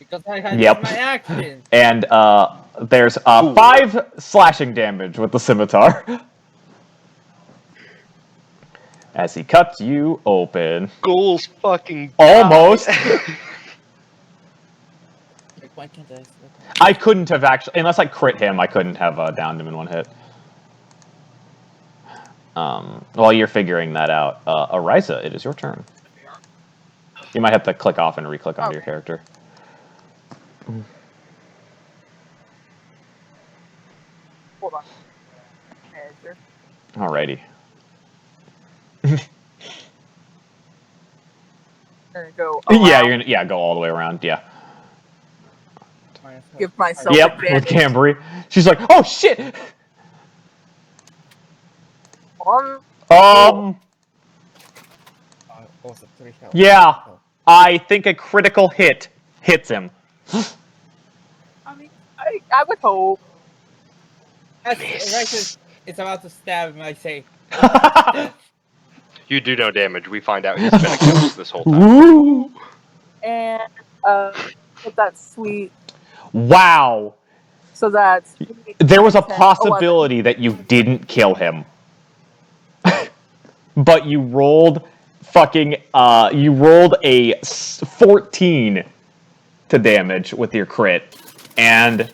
Because I had Yep. my action. And there's 5 slashing damage with the scimitar. As he cuts you open. Ghouls fucking Almost. Like, why can't I? I couldn't have actually, unless I crit him, I couldn't have downed him in 1 hit. While you're figuring that out, Ariza, it is your turn. You might have to click off and re-click onto your character. Hold on. Manager. Alrighty. Gonna go. Yeah, around, you're gonna go all the way around. Yeah. give myself Yep, advantage. with Cambri. She's like, oh shit. Also 3 health. Yeah. I think a critical hit hits him. I mean, I would hope. As Righteous is about to stab him, I say, You do no damage. We find out he's been a ghost this whole time. Woo! And but that's sweet. Wow. So that's There was a 10, possibility that you didn't kill him. But you rolled a 14 to damage with your crit. And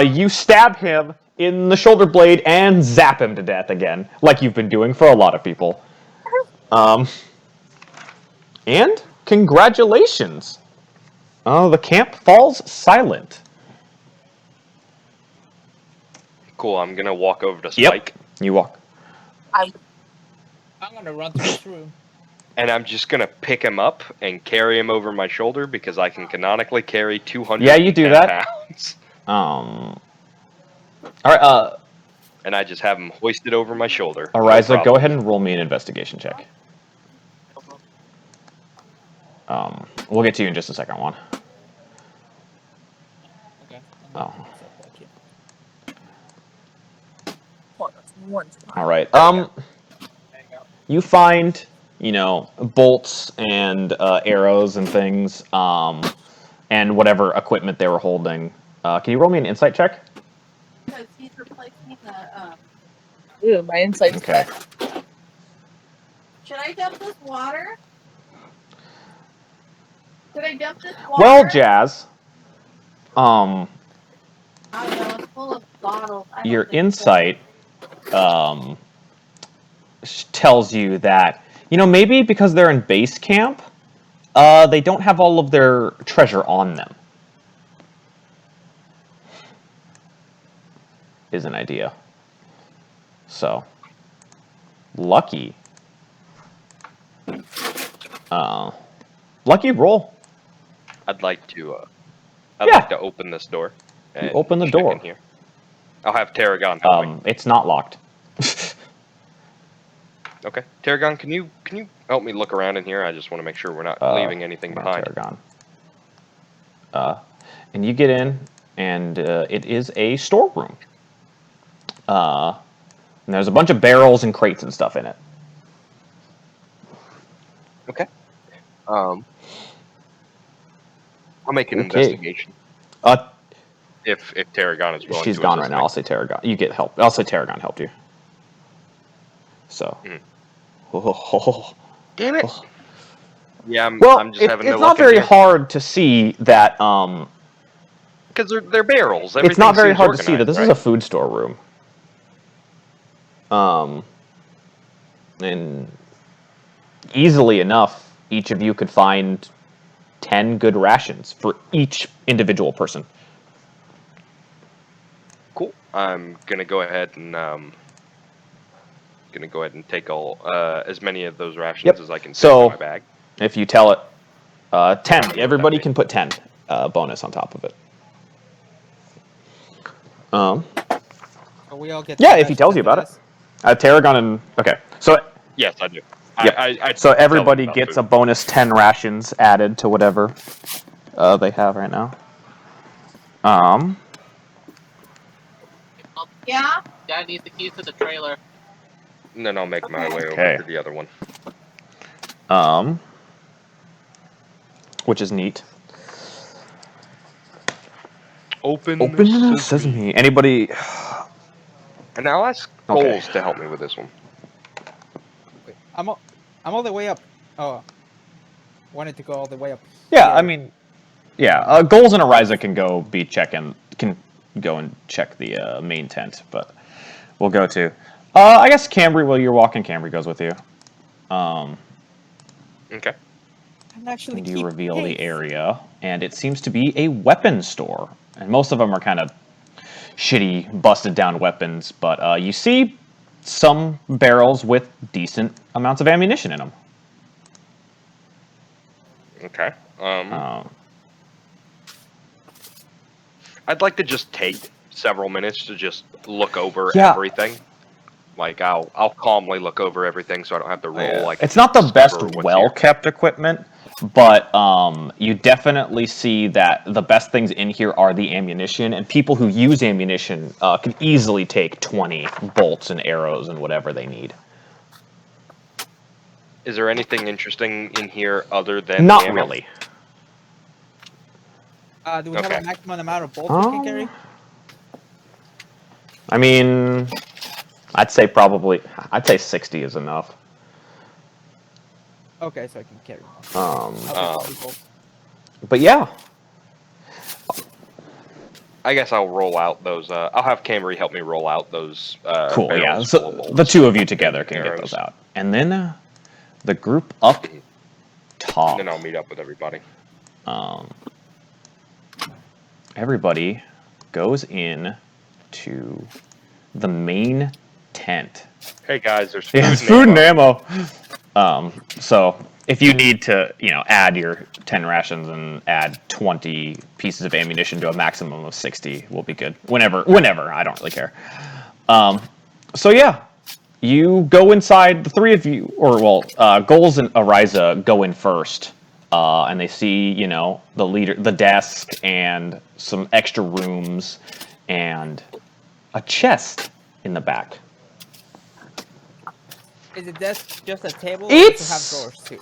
you stab him in the shoulder blade and zap him to death again, like you've been doing for a lot of people. And congratulations. The camp falls silent. Cool, I'm gonna walk over to Yep. Spike. You walk. I'm gonna run through this room. And I'm just gonna pick him up and carry him over my shoulder because I can canonically carry 200 Yeah, you do that. pounds. All right. And I just have him hoisted over my shoulder. Ariza, No go problem. ahead and roll me an investigation check. We'll get to you in just a second, Juan. Okay. Oh. Hold on, one. All right. You find you know, bolts and arrows and things, and whatever equipment they were holding. Can you roll me an insight check? Because he's replacing the. Ooh, my insight's Okay. bad. Should I dump this water? Should I dump this water? Well, Jazz, I don't know. It's full of bottles. I don't your think so. insight tells you that, you know, maybe because they're in base camp, they don't have all of their treasure on them. Is an idea. So, lucky. Lucky roll. I'd like to. Yeah. Like to open this door. You open the check door. in here. I'll have Tarragon help me. It's not locked. Okay, Tarragon, can you help me look around in here? I just want to make sure we're not leaving anything Not behind. Tarragon. And you get in, and it is a storeroom. And there's a bunch of barrels and crates and stuff in it. Okay. I'll make an Okay. investigation Uh, if Tarragon is willing. she's to gone assist right now. me. I'll say Tarragon. You get help. I'll say Tarragon helped you. So. Mhm. Oh. Damn it! Yeah, Well, I'm just having to it's look not very in here. hard to see that. Because they're barrels. It's not Everything very seems hard to see that organized, this is a food store room. And easily enough, each of you could find 10 good rations for each individual person. Cool. I'm gonna go ahead and take all as many of those rations Yep. as I can fit So- in my bag. If you tell it, 10. What would Everybody that be? can put 10 bonus on top of it. So we all get. Yeah, the if he tells you rations about it. after Tarragon and... Okay, so... Yes, I do. Yep. I So tell them everybody about gets food. a bonus 10 rations added to whatever they have right now. Yeah? Dad needs the keys to the trailer. And then I'll make my way Okay. over to the other one. Which is neat. Open Open sesame. sesame. Anybody... And I'll ask Okay. Coles to help me with this one. Wait, I'm all the way up. Oh, wanted to go all the way up. Yeah, here. I mean... Yeah, Goals and Ariza can go and check the main tent, but we'll go to... I guess Cambri, while you're walking, Cambri goes with you. Okay. I'm actually And you keep reveal the pace. area, and it seems to be a weapons store. And most of them are kind of shitty, busted down weapons, but you see some barrels with decent amounts of ammunition in them. Okay. I'd like to just take several minutes to just look over Yeah. everything. Like I'll calmly look over everything so I don't have to roll. Like It's not the best discover what's well-kept equipment, but you definitely see that the best things in here are the ammunition, and people who use ammunition can easily take 20 bolts and arrows and whatever they need. here. Is there anything interesting in here other than Not ammo? really. Do we have Okay. a maximum amount of bolts we can carry? I mean, I'd say 60 is enough. Okay, so I can carry more. I'll take 20 bolts. But yeah, I guess I'll roll out those. I'll have Cambri help me roll out those. cool. Yeah, barrels full so of bolts. the two of you together can get Arrows. those out, and then the group up top. And then I'll meet up with everybody. Everybody goes in to the main tent. Hey guys, there's food. Yeah, it's and food and ammo. ammo. So if you need to, add your 10 rations and add 20 pieces of ammunition to a maximum of 60, will be good. Whenever, I don't really care. So yeah, you go inside. The three of you, Goals and Ariza go in first, and they see, the leader, the desk, and some extra rooms, and a chest in the back. Is it just a table? Or does it have drawers too?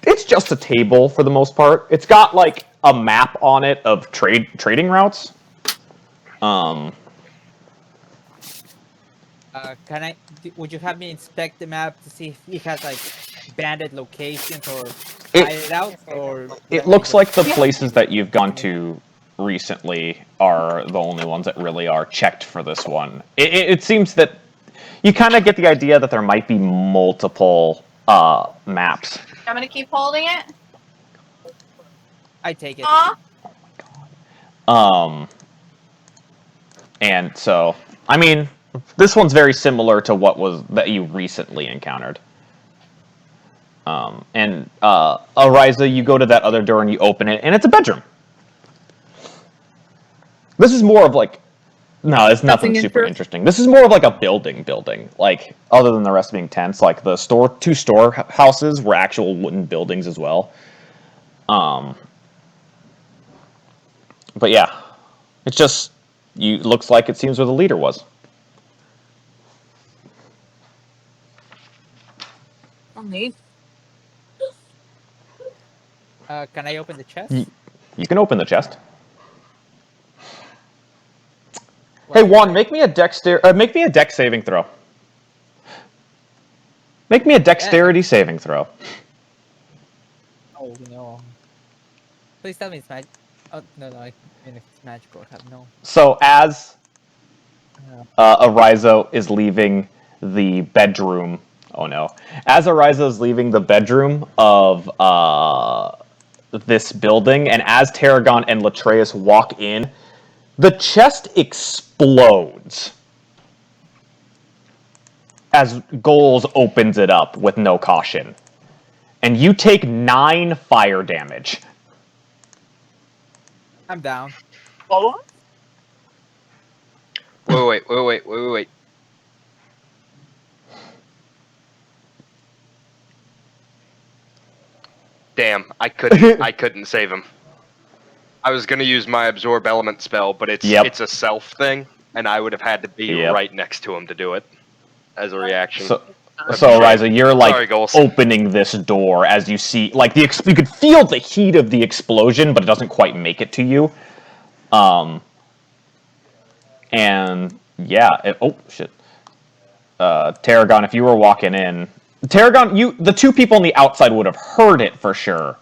It's just a table for the most part. It's got like a map on it of trading routes. Would you have me inspect the map to see if it has like banded locations or It- hideouts, or It looks like the places that you've gone to recently are the only ones that really are checked for this one. It seems that you kind of get the idea that there might be multiple maps. I'm gonna keep holding it. I take it. Aw. And so, I mean, this one's very similar to what was that you recently encountered. Ariza, you go to that other door and you open it, and it's a bedroom. This is more of like, no, it's nothing super interesting. This is more of like a building. Like, other than the rest being tents, like the two storehouses were actual wooden buildings as well. But yeah, it's just looks like it seems where the leader was. Neat. Can I open the chest? You can open the chest. Hey Juan, make me a dex saving throw. Make me a dexterity saving throw. Oh no! Please tell me it's magic. Oh no, I mean if it's magical, I have no. So as Arizo is leaving the bedroom. Oh no! As Arizo is leaving the bedroom of this building, and as Tarragon and Latreus walk in, the chest explodes as Goals opens it up with no caution. And you take 9 fire damage. I'm down. Follow? Wait. Damn, I couldn't save him. I was gonna use my absorb element spell, but it's a self thing, and I would have had to be right next to him to do it as a reaction. So Ariza, you're like opening this door as you see, like you could feel the heat of the explosion, but it doesn't quite make it to you. And yeah, oh shit. Tarragon, if you were walking in, Tarragon, the two people on the outside would have heard it for sure.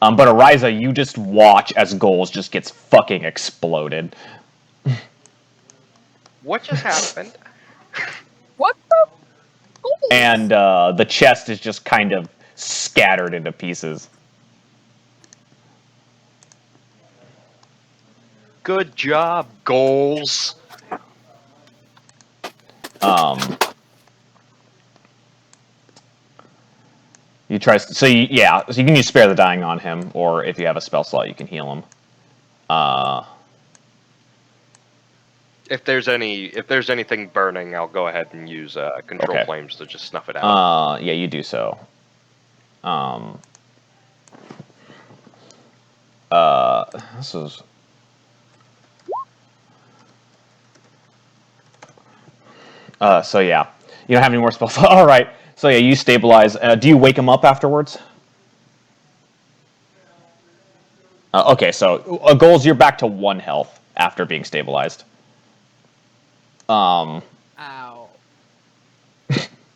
But Ariza, you just watch as Goals just gets fucking exploded. What just happened? What the? And the chest is just kind of scattered into pieces. Good job, Goals. You try, so you can use Spare the Dying on him, or if you have a spell slot, you can heal him. If there's anything burning, I'll go ahead and use control flames to just snuff it out. Yeah, you do so. This is. So yeah, you don't have any more spells. All right. So yeah, you stabilize. Do you wake him up afterwards? Okay, so Goals, you're back to 1 health after being stabilized. Ow.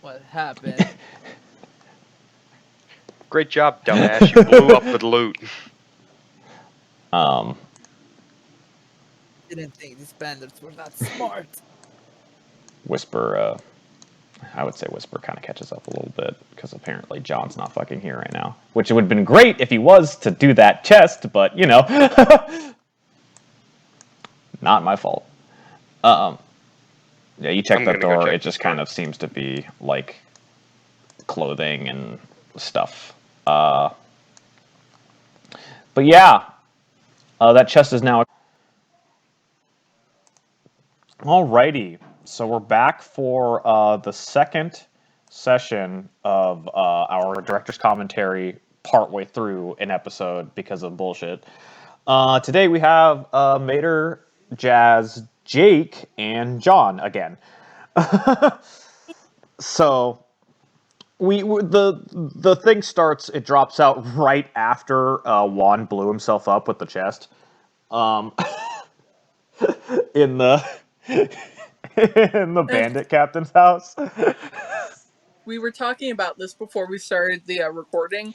What happened? Great job, dumbass. You blew up the loot. Didn't think these bandits were that smart. Whisper, I would say Whisper kind of catches up a little bit, because apparently John's not fucking here right now. Which it would have been great if he was to do that chest, but, you know. Not my fault. Yeah, you check that door, it just kind of seems to be, like, clothing and stuff. But yeah, that chest is now... Alrighty, so we're back for the second session of our director's commentary partway through an episode because of bullshit. Today we have Mater, Jazz, Jake, and John again. So the thing starts. It drops out right after Juan blew himself up with the chest. In the in the bandit captain's house. We were talking about this before we started the recording,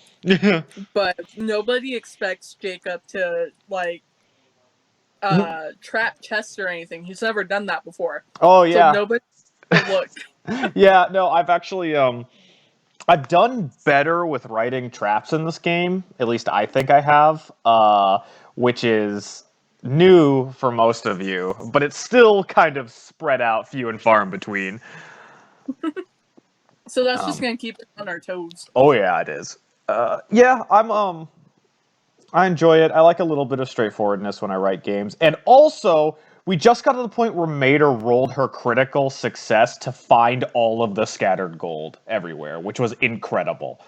but nobody expects Jacob to like trap chests or anything. He's never done that before. Oh So yeah. nobody will look. Yeah, no, I've actually I've done better with writing traps in this game. At least I think I have, which is new for most of you, but it's still kind of spread out, few and far in between. So that's just gonna keep us on our toes. Oh yeah, it is. Yeah, I enjoy it. I like a little bit of straightforwardness when I write games. And also, we just got to the point where Mater rolled her critical success to find all of the scattered gold everywhere, which was incredible.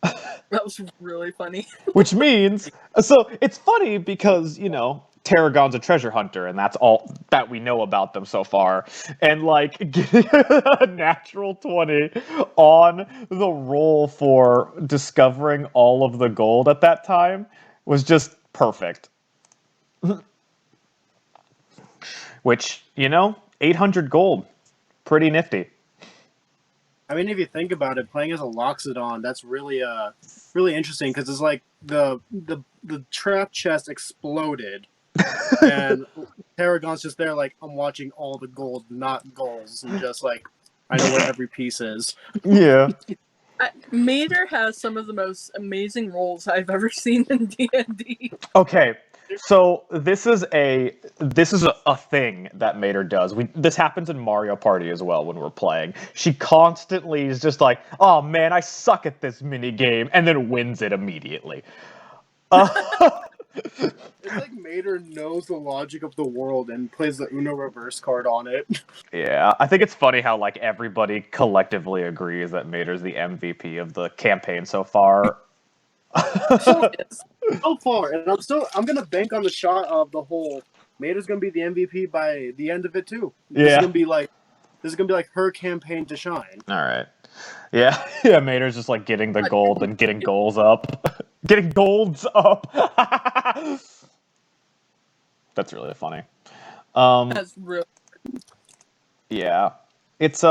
That was really funny. Which means, so it's funny because, you know, Tarragon's a treasure hunter, and that's all that we know about them so far. And, like, getting a natural 20 on the roll for discovering all of the gold at that time was just perfect. Which, you know, 800 gold. Pretty nifty. I mean, if you think about it, playing as a Loxodon, that's really really interesting because it's like the trap chest exploded, and Tarragon's just there like, I'm watching all the gold, not goals, and just like, I know where every piece is. Yeah. Mater has some of the most amazing rolls I've ever seen in D&D. Okay, so this is a thing that Mater does. This happens in Mario Party as well when we're playing. She constantly is just like, "Oh man, I suck at this mini game," and then wins it immediately. It's like Mater knows the logic of the world and plays the Uno reverse card on it. Yeah, I think it's funny how like everybody collectively agrees that Mater's the MVP of the campaign so far. So far, and I'm gonna bank on the shot of the whole. Mater's gonna be the MVP by the end of it too. This is gonna be like her campaign to shine. All right. Yeah, yeah. Mater's just like getting the gold and getting goals up, getting golds up. That's really funny. That's really. Yeah, it's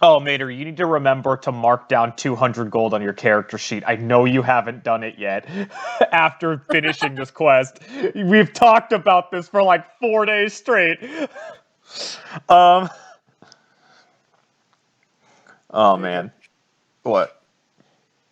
Oh, Mater, you need to remember to mark down 200 gold on your character sheet. I know you haven't done it yet. After finishing this quest, we've talked about this for like 4 days straight. Oh man, what?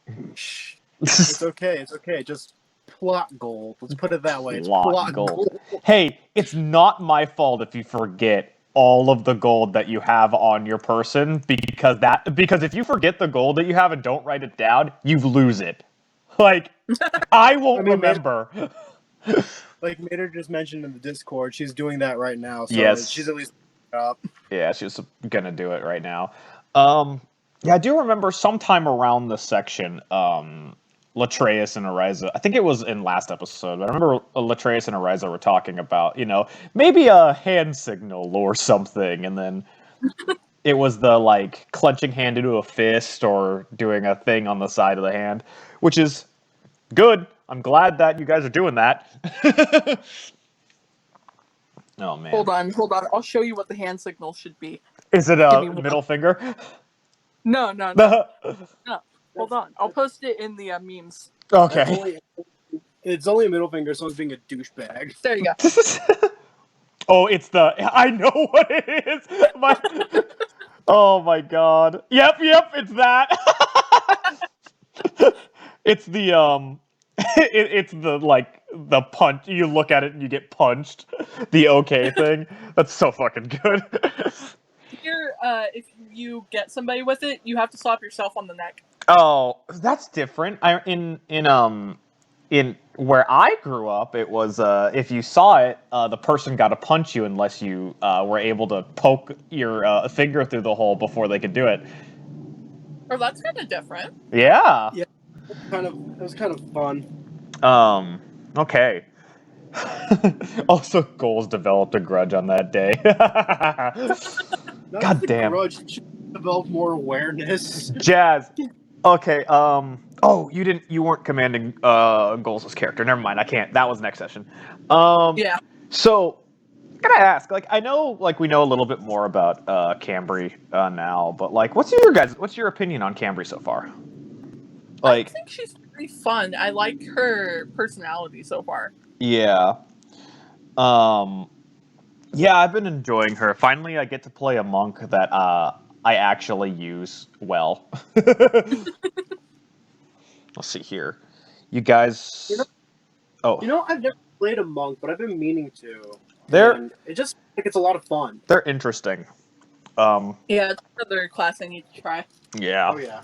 It's okay. It's okay. Just plot gold. Let's put it that way. It's plot gold. Hey, it's not my fault if you forget all of the gold that you have on your person because if you forget the gold that you have and don't write it down, you lose it. Like, I won't remember. Like Mater just mentioned in the Discord, she's doing that right now. So yes. She's at least up. Yeah, she's gonna do it right now. Yeah, I do remember sometime around this section, Latreus and Ariza, I think it was in last episode, but I remember Latreus and Ariza were talking about, you know, maybe a hand signal or something, and then it was the, like, clenching hand into a fist or doing a thing on the side of the hand, which is good. I'm glad that you guys are doing that. Oh, man. Hold on. I'll show you what the hand signal should be. Is it a middle finger? No. Hold on. I'll post it in the memes. Okay. It's only a middle finger, so it's being a douchebag. There you go. Oh, it's the... I know what it is! Oh my god. Yep, it's that! It's the, it's the, like, the punch. You look at it and you get punched. The okay thing. That's so fucking good. Here, if you get somebody with it, you have to slap yourself on the neck. Oh, that's different. In where I grew up, it was if you saw it, the person got to punch you unless you were able to poke your finger through the hole before they could do it. Oh, that's kind of different. Yeah. Yeah, it was kind of fun. Okay. Also, Goals developed a grudge on that day. Not God the damn. grudge. Just develop more awareness. Jazz. Okay, oh, you weren't commanding Goals' character. Never mind, I can't. That was next session. Yeah. So I gotta ask, like, I know, like, we know a little bit more about Cambri now, but like, what's your opinion on Cambri so far? I Like, think she's pretty fun. I like her personality so far. yeah, yeah, I've been enjoying her. Finally, I get to play a monk that I actually use well. Let's see here, you guys. You know, I've never played a monk, but I've been meaning to. They're And it just like it's a lot of fun. they're interesting. Yeah, it's another class I need to try. Yeah. Oh yeah.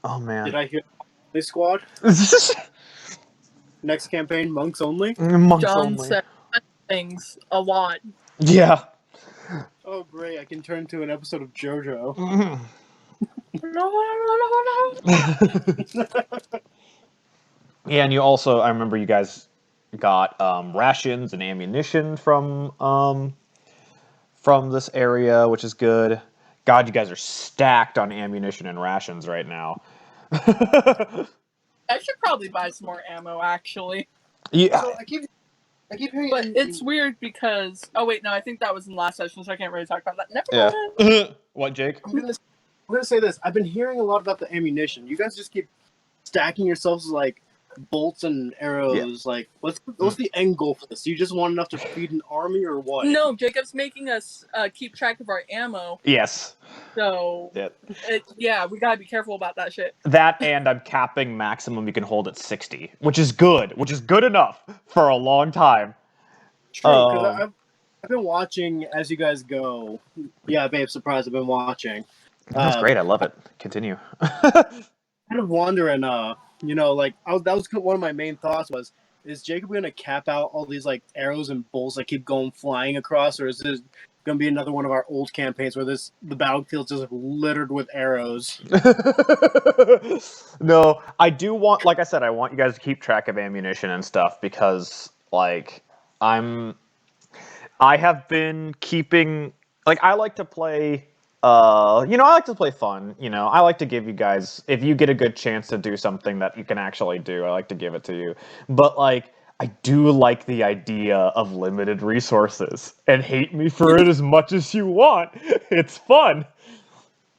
Oh man. Did I hear this squad? Next campaign, monks only? Monks John only. said things a lot. Yeah. Oh great, I can turn to an episode of JoJo. No. Yeah, and you also, I remember you guys got rations and ammunition from this area, which is good. God, you guys are stacked on ammunition and rations right now. I should probably buy some more ammo, actually. Yeah. So I keep hearing. But it's weird because... Oh, wait, no, I think that was in the last session, so I can't really talk about that. Never mind. What, Jake? I'm gonna say this. I've been hearing a lot about the ammunition. You guys just keep stacking yourselves like bolts and arrows. Like, what's the end goal for this? You just want enough to feed an army, or what? No, Jacob's making us keep track of our ammo. Yes. So, Yeah. we gotta be careful about that shit. That, and I'm capping maximum you can hold at 60, which is good enough for a long time. True, because I've been watching as you guys go. Yeah, babe, surprise! I've been watching. That's great. I love it. Continue. Kind of wondering, you know, like that was one of my main thoughts was, is Jacob going to cap out all these like arrows and bolts that keep going flying across, or is this going to be another one of our old campaigns where the battlefield's just littered with arrows? No, I do want, like I said, I want you guys to keep track of ammunition and stuff because, like, I have been keeping, like, I like to play. I like to play fun. I like to give you guys, if you get a good chance to do something that you can actually do, I like to give it to you. But, like, I do like the idea of limited resources. And hate me for it as much as you want. It's fun.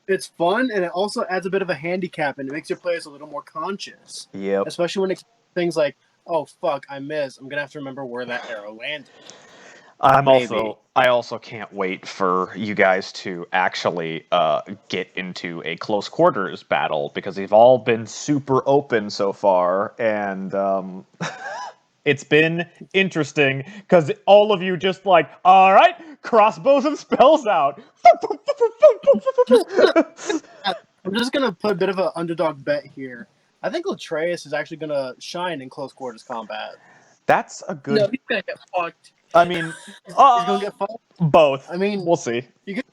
It's fun, and it also adds a bit of a handicap, and it makes your players a little more conscious. Yep. Especially when it's things like, oh, fuck, I missed. I'm going to have to remember where that arrow landed. I also can't wait for you guys to actually get into a close quarters battle because they've all been super open so far, and it's been interesting because all of you just like, all right, crossbows and spells out. I'm just going to put a bit of an underdog bet here. I think Latreus is actually going to shine in close quarters combat. That's a good. No, he's gonna get fucked. I mean, He's gonna get fucked. Both. I mean, we'll see. You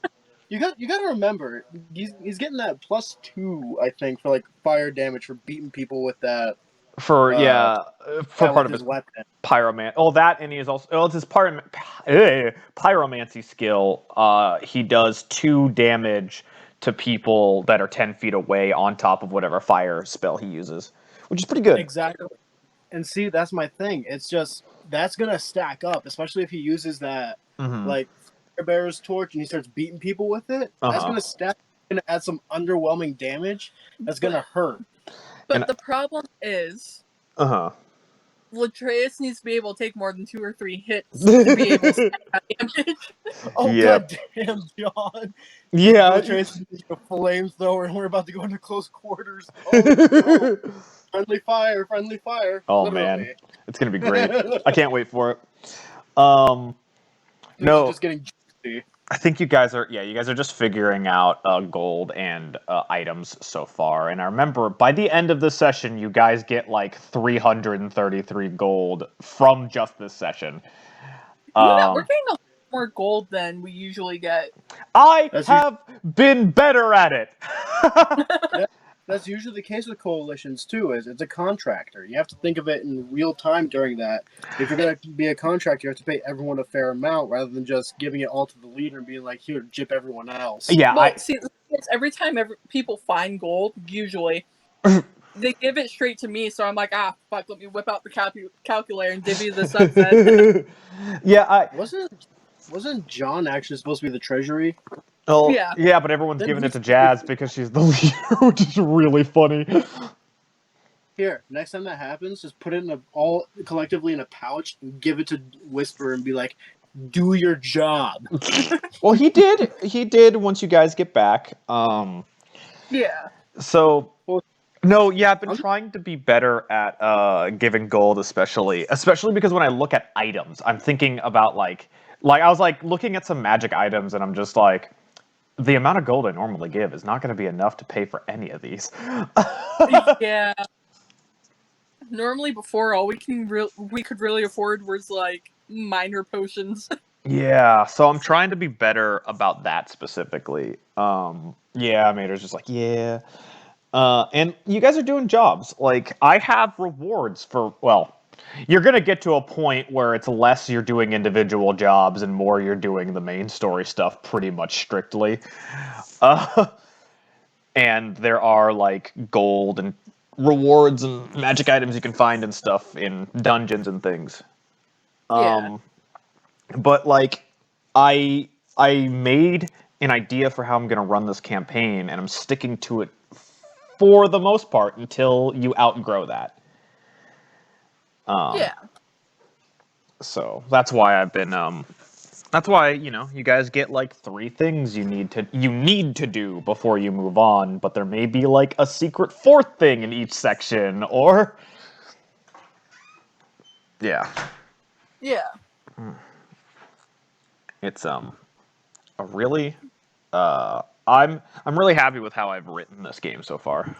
got to remember, he's getting that +2, I think, for like fire damage for beating people with that. For part of his weapon. Pyromancy. Oh, that, and he is also. It's his pyromancy skill. He does 2 damage to people that are 10 feet away on top of whatever fire spell he uses, which is pretty good. Exactly. And see, that's my thing. It's just that's gonna stack up, especially if he uses that like Firebearer's torch and he starts beating people with it. That's gonna stack. Gonna add some underwhelming damage. That's gonna hurt. But the problem is, Latreus needs to be able to take more than 2 or 3 hits to be able to stack that damage. Oh goddamn, John! Yeah, Latreus is a flamethrower, and we're about to go into close quarters. Oh, no. Friendly fire. Oh literally. Man, it's gonna be great. I can't wait for it. No, just getting juicy. I think you guys are just figuring out gold and items so far. And I remember by the end of the session, you guys get like 333 gold from just this session. We're getting a lot more gold than we usually get. I have been better at it. that's usually the case with coalitions too. Is it's a contractor. You have to think of it in real time during that. If you're gonna be a contractor, you have to pay everyone a fair amount rather than just giving it all to the leader and being like, "Here, jip everyone else." Yeah, Well, see, every time people find gold, usually they give it straight to me. So I'm like, fuck, let me whip out the calculator and divvy this up. yeah, Wasn't John actually supposed to be the treasury? Oh, Yeah. yeah, but everyone's Then giving it to he's- Jazz because she's the leader, which is really funny. Here, next time that happens, just put it all collectively in a pouch and give it to Whisper and be like, "Do your job." Well, he did once you guys get back. Yeah. So, no, yeah, I've been I'm- trying to be better at giving gold, especially because when I look at items, I'm thinking about like I was like looking at some magic items, and I'm just like, the amount of gold I normally give is not going to be enough to pay for any of these. Yeah. Normally, before all we could really afford was like minor potions. Yeah, so I'm trying to be better about that specifically. Yeah, Mater's just like, yeah. And you guys are doing jobs. Like, I have rewards for, well, you're going to get to a point where it's less you're doing individual jobs and more you're doing the main story stuff pretty much strictly. And there are, like, gold and rewards and magic items you can find and stuff in dungeons and things. Yeah. But like, I made an idea for how I'm gonna run this campaign, and I'm sticking to it for the most part until you outgrow that. Yeah. So that's why I've been that's why, you guys get like 3 things you need to do before you move on, but there may be like a secret 4th thing in each section, or yeah. Yeah. It's a really I'm really happy with how I've written this game so far.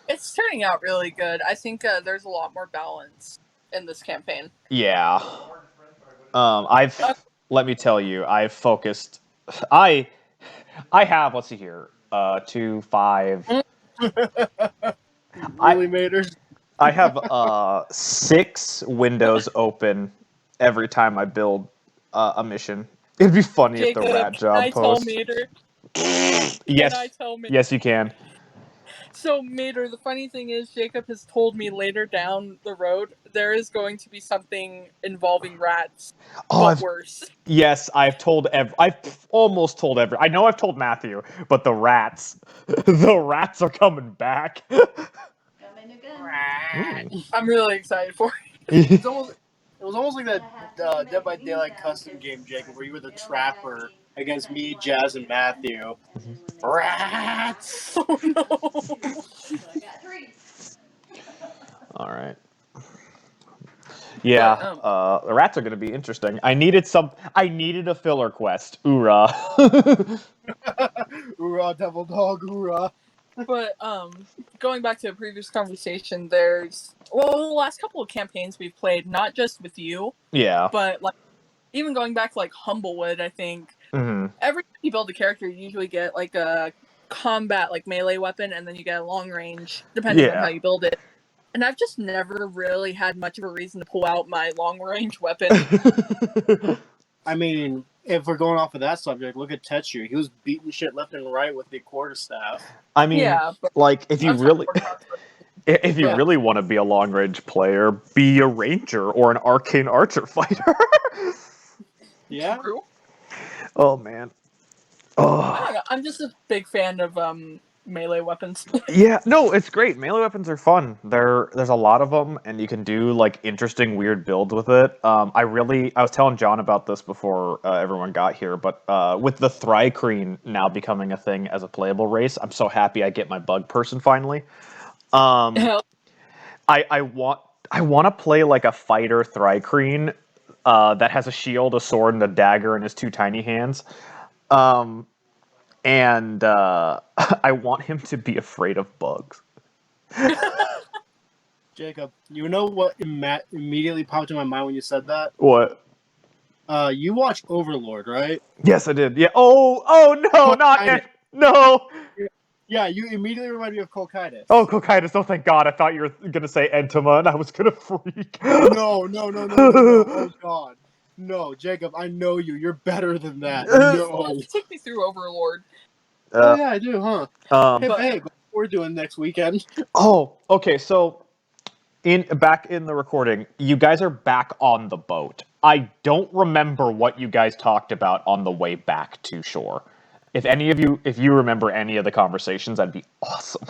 It's turning out really good. I think there's a lot more balance in this campaign. Yeah. Let me tell you, I've focused. I have, let's see here, 2, 5. Really, Mater? I have 6 windows open every time I build a mission. It'd be funny if Jacob, the rat job can I tell post. Mater? Yes. Can I tell Mater? Yes, you can. So, Mater, the funny thing is, Jacob has told me later down the road there is going to be something involving rats, but worse. Yes, I've almost told every. I know I've told Matthew, but the rats are coming back. Coming again. I'm really excited for it. It was almost like that Dead by Daylight custom game, Jacob, where you were the trapper against me, Jazz, and Matthew. Rats! Oh no! All right. Yeah, But, the rats are going to be interesting. I needed a filler quest. Oorah. Hoorah, devil dog, hoorah. But going back to a previous conversation, there's the last couple of campaigns we've played, not just with you, Yeah. but like even going back to like Humblewood, I think every time you build a character, you usually get like a combat like melee weapon, and then you get a long range, depending on how you build it. And I've just never really had much of a reason to pull out my long range weapon. I mean, if we're going off of that subject, look at Tetsu. He was beating shit left and right with the quarterstaff. I mean, Yeah, but like if you I'm really Yeah. really want to be a long range player, be a ranger or an arcane archer fighter. Yeah. True. Oh man. I Oh. don't know. I'm just a big fan of melee weapons. Yeah, no, it's great. Melee weapons are fun. There's a lot of them, and you can do like interesting, weird builds with it. I was telling John about this before everyone got here, but with the Thrycreen now becoming a thing as a playable race, I'm so happy I get my bug person finally. Hell, I want to play like a fighter Thrycreen that has a shield, a sword, and a dagger in his 2 tiny hands. And I want him to be afraid of bugs. Jacob, you know what immediately popped in my mind when you said that? What? You watch Overlord, right? Yes, I did. Yeah. Oh no, not I- no. Yeah, you immediately remind me of Colchitis. Oh, Cocytus! Oh, thank God! I thought you were gonna say Entoma, and I was gonna freak. No. Oh God. No, Jacob, I know you. You're better than that. No. Take me through Overlord. Oh yeah, I do, huh? Hey, But- babe, what we're doing next weekend? Oh, okay. So, back in the recording, you guys are back on the boat. I don't remember what you guys talked about on the way back to shore. If you remember any of the conversations, that'd be awesome.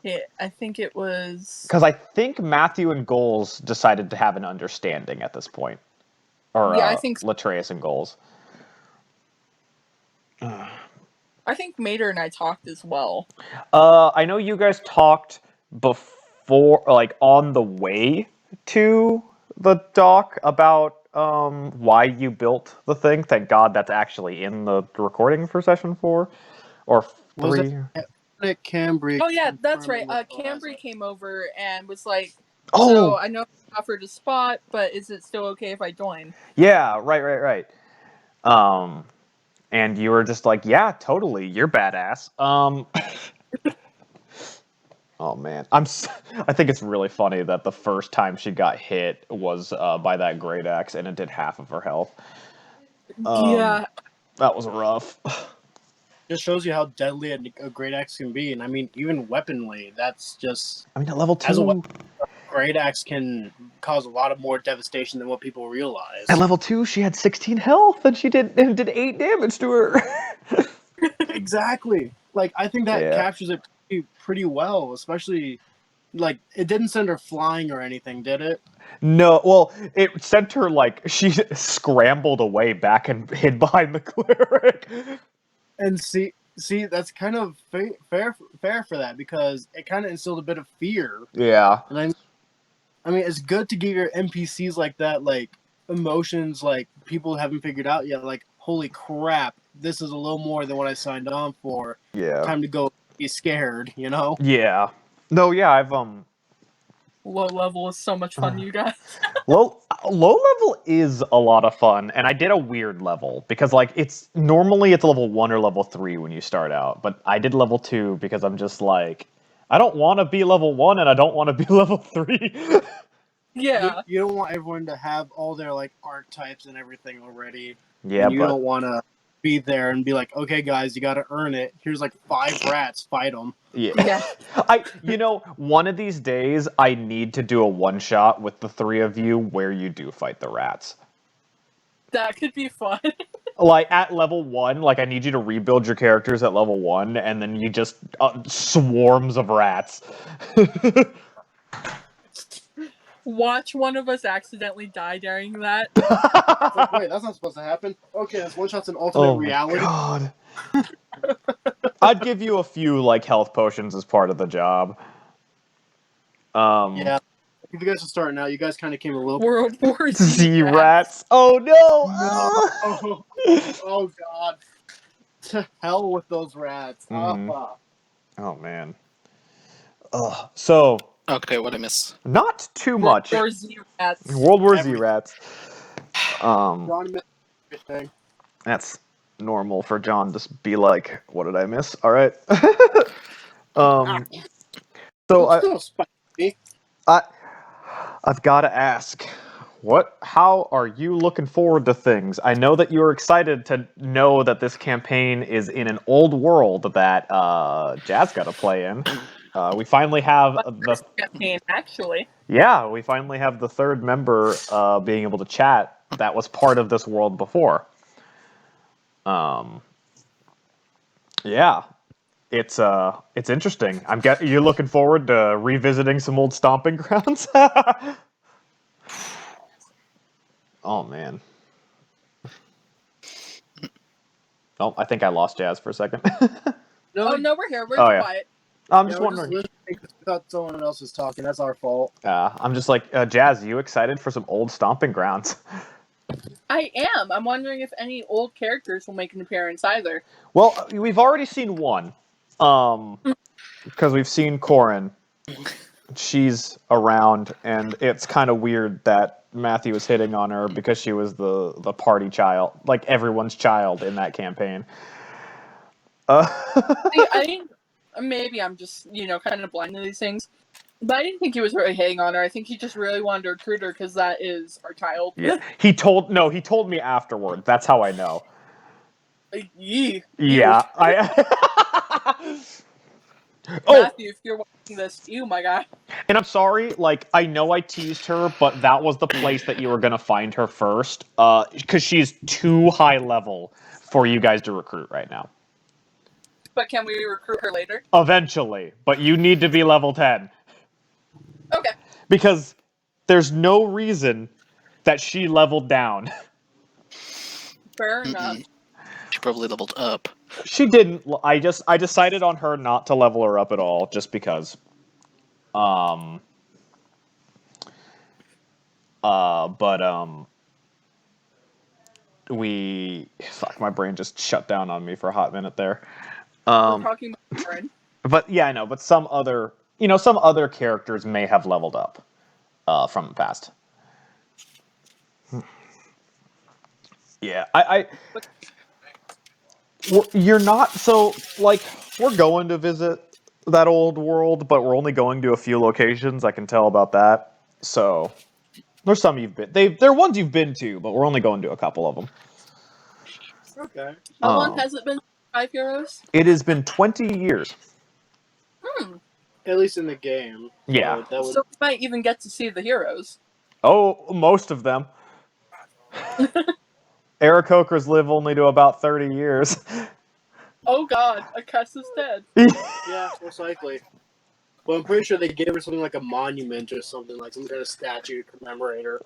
Yeah, I think it was. Because I think Matthew and Goals decided to have an understanding at this point. Or, Yeah, I think so. Latreus and Goals. I think Mater and I talked as well. I know you guys talked before, like, on the way to the dock about why you built the thing. Thank God that's actually in the recording for session 4 or 3. Cambri. Oh yeah, that's right. Cambri came over and was like, Oh, "So I know I offered a spot, but is it still okay if I join?" yeah, right. And you were just like, yeah, totally, you're badass. Oh man, I think it's really funny that the first time she got hit was by that great axe, and it did half of her health. Yeah, That was rough. Just shows you how deadly a great axe can be, and I mean, even weaponly, that's just. I mean, at level 2, As a weapon, great axe can cause a lot of more devastation than what people realize. at level 2, she had 16 health, and she did 8 damage to her. Exactly. Like, I think that captures it pretty well, especially, like, it didn't send her flying or anything, did it? No, well, it sent her, like, she scrambled away back and hid behind the cleric. And see, that's kind of fair for that, because it kind of instilled a bit of fear. Yeah. And I mean, it's good to give your NPCs like that, like, emotions, like, people haven't figured out yet, like, holy crap, this is a little more than what I signed on for. Yeah. Time to go be scared, you know? Yeah. No, yeah, I've, low level is so much fun, you guys. Low level is a lot of fun, and I did a weird level, because, like, normally it's level 1 or level 3 when you start out, but I did level 2 because I'm just like, I don't want to be level 1 and I don't want to be level 3. Yeah. You don't want everyone to have all their, like, archetypes and everything already. Yeah, and you don't want to be there and be like, okay, guys, you got to earn it. Here's, like, 5 rats, fight them. Yeah. One of these days, I need to do a one-shot with the 3 of you where you do fight the rats. That could be fun. Like, at level 1, like, I need you to rebuild your characters at level 1, and then you just, swarms of rats. Watch one of us accidentally die during that. Like, wait, that's not supposed to happen. Okay, this one-shot's an alternate reality. God. I'd give you a few, like, health potions as part of the job. Yeah. If you guys are starting out, you guys kind of came a little... World War Z rats. Oh, no! No! Oh, God. To hell with those rats. Oh, man. So... Okay, what I miss? Not too much. World War Z rats. World War Z rats. That's normal for John to be like, what did I miss? All right. So I've got to ask, how are you looking forward to things? I know that you're excited to know that this campaign is in an old world that Jazz got to play in. We finally have the campaign, actually. Yeah, we finally have the 3rd member being able to chat that was part of this world before. Yeah, it's interesting. You're looking forward to revisiting some old stomping grounds. Oh man. Oh, I think I lost Jazz for a second. No, we're here. We're quiet. I'm just wondering. We thought someone else was talking. That's our fault. I'm just like, Jazz, you excited for some old stomping grounds? I am. I'm wondering if any old characters will make an appearance either. Well, we've already seen one. Because we've seen Corin. She's around, and it's kind of weird that Matthew was hitting on her because she was the party child, like everyone's child in that campaign. See, I think maybe I'm just, kind of blind to these things. But I didn't think he was really hating on her. I think he just really wanted to recruit her because that is our child. Yeah. He told me afterward. That's how I know. Yee. Yeah. Matthew, if you're watching this, my guy. And I'm sorry, I know I teased her, but that was the place that you were gonna find her first. Because she's too high level for you guys to recruit right now. But can we recruit her later? Eventually. But you need to be level 10. Okay. Because there's no reason that she leveled down. Fair enough. She probably leveled up. She didn't. I decided on her not to level her up at all, just because. My brain just shut down on me for a hot minute there. We're talking about Karen. But yeah, I know. But some other characters may have leveled up from the past. Yeah, you're not so we're going to visit that old world, but we're only going to a few locations. I can tell about that. So there's some you've been. They're ones you've been to, but we're only going to a couple of them. Okay. How long has it been? 5 heroes? It has been 20 years. At least in the game. Yeah. So we might even get to see the heroes. Oh, most of them. Aarakocras live only to about 30 years. Oh god, Akess is dead. Yeah, most likely. Well, I'm pretty sure they gave her something like a monument or something, like some kind of statue to commemorate her.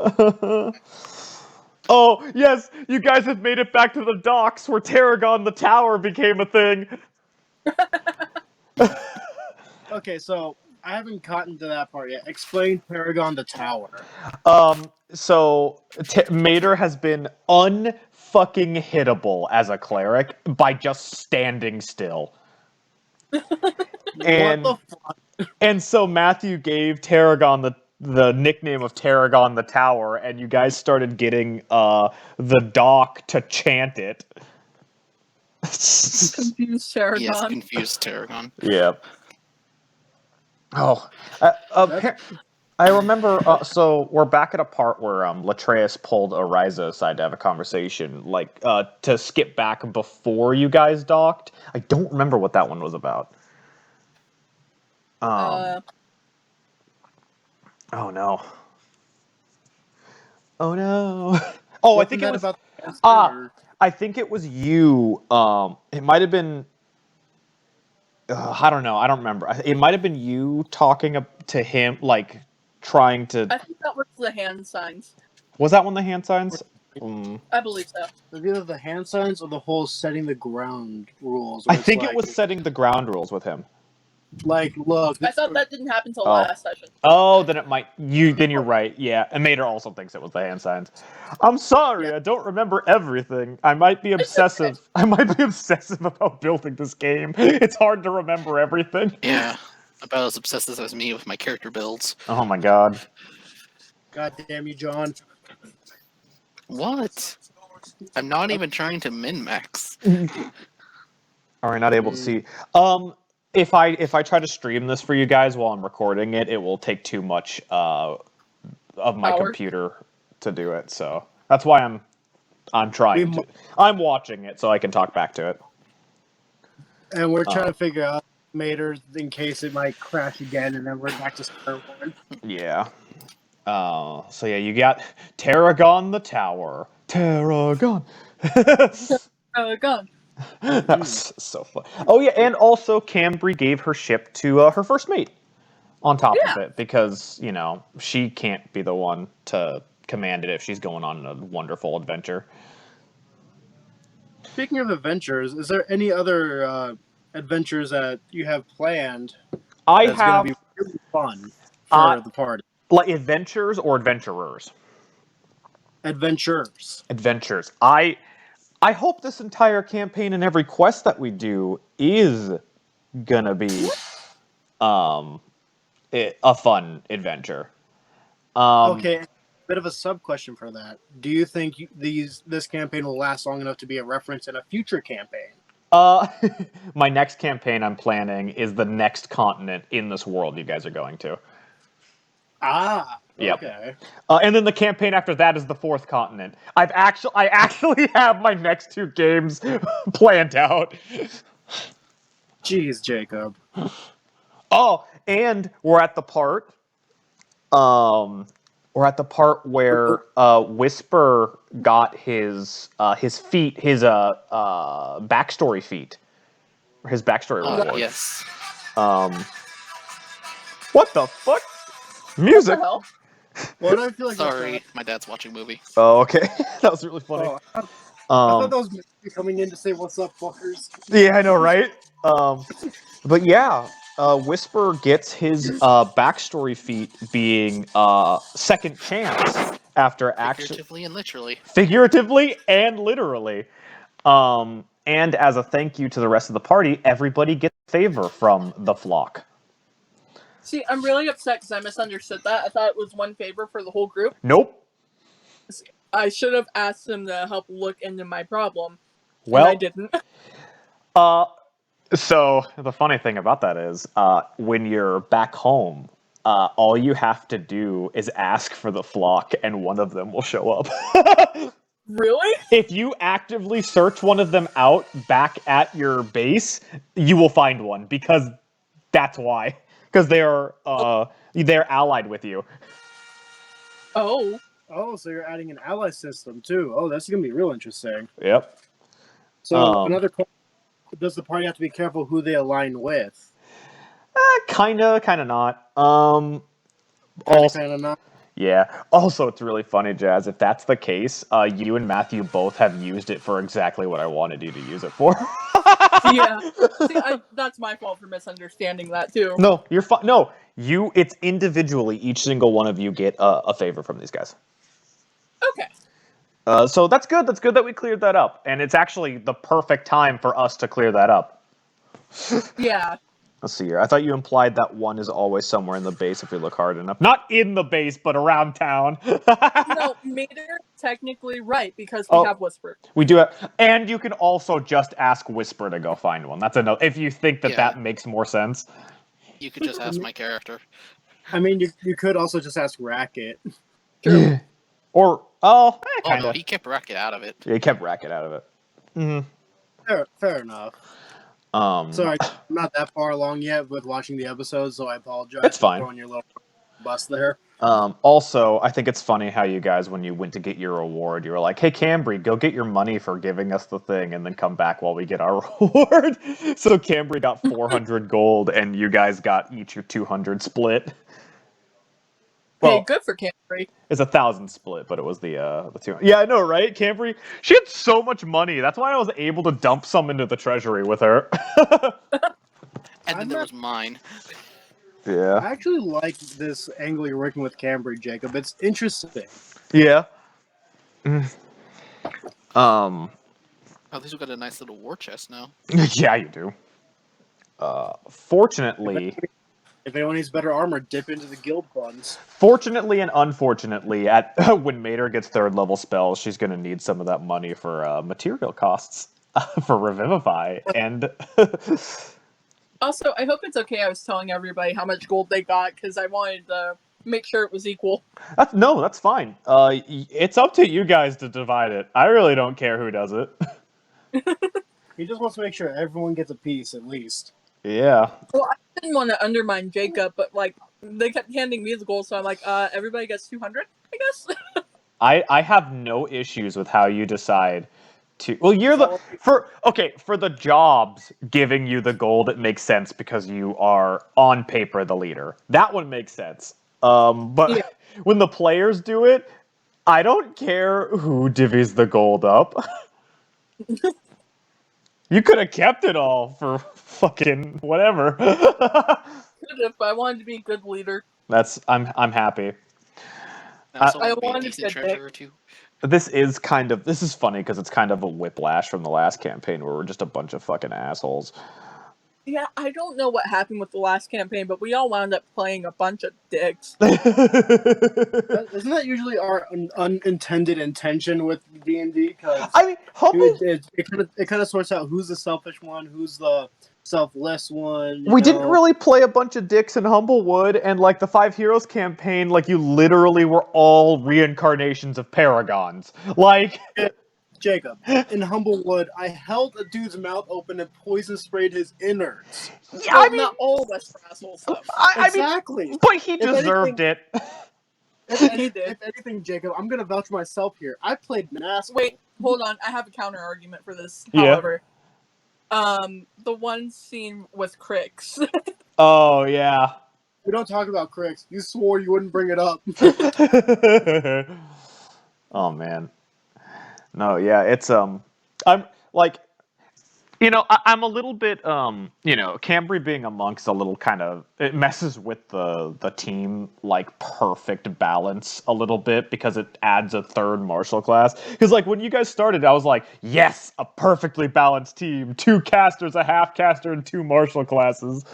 Oh, yes, you guys have made it back to the docks where Tarragon the Tower became a thing. Okay, so I haven't gotten to that part yet. Explain Paragon the Tower. So Mater has been unfucking hittable as a cleric by just standing still. What the fuck? And so Matthew gave Tarragon the nickname of Tarragon the Tower, and you guys started getting the doc to chant it. Confused Tarragon. Yes, confused Tarragon. Yep. Oh, I remember. So we're back at a part where Latreus pulled Ariza aside to have a conversation, to skip back before you guys docked. I don't remember what that one was about. Oh no. Oh no. Oh, I think it was about. I think it was you. It might have been. I don't know. I don't remember. It might have been you talking to him, trying to. I think that was the hand signs. Was that one the hand signs? I believe so. It was either the hand signs or the whole setting the ground rules. I think it was setting the ground rules with him. Look. I thought that didn't happen until last session. Oh, then it might. Then you're right. Yeah, and Mater also thinks it was the hand signs. I'm sorry, I don't remember everything. I might be obsessive. I might be obsessive about building this game. It's hard to remember everything. Yeah, about as obsessive as me with my character builds. Oh my god. God damn you, John. What? I'm not even trying to min-max. Are we not able to see? If I try to stream this for you guys while I'm recording it, it will take too much of my computer to do it. So that's why I'm trying to. I'm watching it so I can talk back to it. And we're trying to figure out Mater in case it might crash again, and then we're back to square one. Yeah. So yeah, you got Tarragon the Tower. Tarragon. Tarragon. That was so fun. Oh yeah, and also Cambri gave her ship to her first mate. On top of it, because she can't be the one to command it if she's going on a wonderful adventure. Speaking of adventures, is there any other adventures that you have planned? I that's have going to be really fun for the party. Like adventures or adventurers? Adventures. Adventures. I hope this entire campaign and every quest that we do is gonna be a fun adventure. Okay, bit of a sub question for that. Do you think this campaign will last long enough to be a reference in a future campaign? My next campaign I'm planning is the next continent in this world you guys are going to. Ah, Yep. okay. And then the campaign after that is the fourth continent. I actually have my next 2 games planned out. Jeez, Jacob. Oh, and we're at the part. We're at the part where Whisper got his feat, his backstory feat, or his backstory reward. Yes. What the fuck? What the Music. hell? What I feel like Sorry, my dad's watching a movie. Oh, okay. That was really funny. Oh, I thought that was me coming in to say what's up, fuckers. Yeah, I know, right? But yeah, Whisper gets his backstory feat being second chance after action. Figuratively and Figuratively. And as a thank you to the rest of the party, everybody gets favor from the flock. See, I'm really upset because I misunderstood that. I thought it was 1 favor for the whole group. Nope. I should have asked him to help look into my problem. Well, and I didn't. So the funny thing about that is, when you're back home, all you have to do is ask for the flock, and one of them will show up. Really? If you actively search one of them out back at your base, you will find one, because that's why. Because they're allied with you. Oh. Oh, so you're adding an ally system too. Oh, that's gonna be real interesting. Yep. So another question: does the party have to be careful who they align with? Kinda not. Kinda not. Yeah. Also, it's really funny, Jazz. If that's the case, you and Matthew both have used it for exactly what I wanted you to use it for. Yeah. See, that's my fault for misunderstanding that too. No, you're fine. No, it's individually. Each single one of you get a favor from these guys. Okay. So that's good. That's good that we cleared that up. And it's actually the perfect time for us to clear that up. Yeah. Let's see here. I thought you implied that one is always somewhere in the base if we look hard enough. Not in the base, but around town. No, Mater technically right, because we have Whisper. We do have, and you can also just ask Whisper to go find one. That's enough. If you think that makes more sense. You could just ask my character. I mean, you could also just ask Racket. True. Or kind of. No, he kept Racket out of it. Yeah, he kept Racket out of it. Mm-hmm. Fair enough. Sorry, I'm not that far along yet with watching the episodes, so I apologize. It's fine. For throwing your little bust there. Also, I think it's funny how you guys, when you went to get your reward, you were like, "Hey, Cambri, go get your money for giving us the thing, and then come back while we get our reward." So Cambri got 400 gold, and you guys got each your 200 split. Well, hey, good for Cambri. It's 1,000 split, but it was the 200. Yeah, I know, right? Cambri, she had so much money. That's why I was able to dump some into the treasury with her. And then there was mine. Yeah. I actually like this angle you're working with Cambri, Jacob. It's interesting. Yeah. At least we got a nice little war chest now. Yeah, you do. Fortunately... If anyone needs better armor, dip into the guild funds. Fortunately and unfortunately, when Mater gets 3rd level spells, she's going to need some of that money for material costs for Revivify. And also, I hope it's okay I was telling everybody how much gold they got, because I wanted to make sure it was equal. That's fine. It's up to you guys to divide it. I really don't care who does it. He just wants to make sure everyone gets a piece, at least. Yeah. Well, I didn't want to undermine Jacob, but like they kept handing me the gold, so I'm like, everybody gets 200, I guess. I have no issues with how you decide to. Well, you're for the jobs giving you the gold, it makes sense because you are on paper the leader. That one makes sense. But when the players do it, I don't care who divvies the gold up. You could have kept it all for fucking whatever. Could if I wanted to be a good leader. I'm happy. I wanted to be treasurer too. This is funny because it's kind of a whiplash from the last campaign where we're just a bunch of fucking assholes. Yeah, I don't know what happened with the last campaign, but we all wound up playing a bunch of dicks. Isn't that usually our unintended intention with D&D? Because I mean, it kind of sorts out who's the selfish one, who's the selfless one. We didn't really play a bunch of dicks in Humblewood, and like the Five Heroes campaign, like you literally were all reincarnations of paragons. Like, Jacob, in Humblewood, I held a dude's mouth open and poison sprayed his innards. yeah, Well, I mean, not all of us for asshole stuff. Exactly. but he deserved it. If anything, Jacob, I'm gonna vouch for myself here. I played an asshole. Wait, hold on. I have a counter argument for this. Yeah. However, the one scene with Crix. Oh yeah. We don't talk about Crix. You swore you wouldn't bring it up. Oh man. No, yeah, it's I'm like, I'm a little bit Cambri being a monk's a little kind of, it messes with the team like perfect balance a little bit because it adds a third martial class. Because like when you guys started, I was like, yes, a perfectly balanced team, 2 casters, a half caster, and 2 martial classes.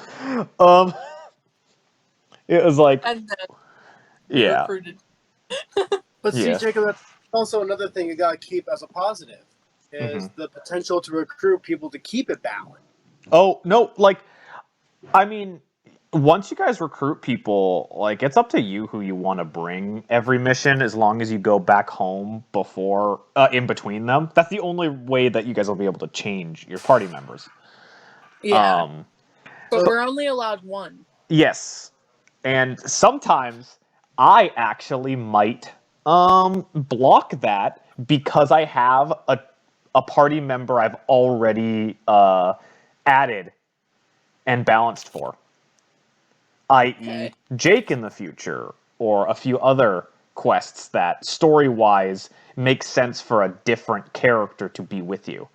It was like, And then we yeah. recruited. But see, Yeah. Jacob, that's also another thing you gotta keep as a positive, is the potential to recruit people to keep it balanced. Oh, no, like, I mean, once you guys recruit people, like, it's up to you who you want to bring every mission, as long as you go back home before, in between them. That's the only way that you guys will be able to change your party members. Yeah. But we're only allowed 1. Yes. And sometimes I actually might block that because I have a party member I've already added and balanced for, i.e. Jake in the future, or a few other quests that story-wise make sense for a different character to be with you.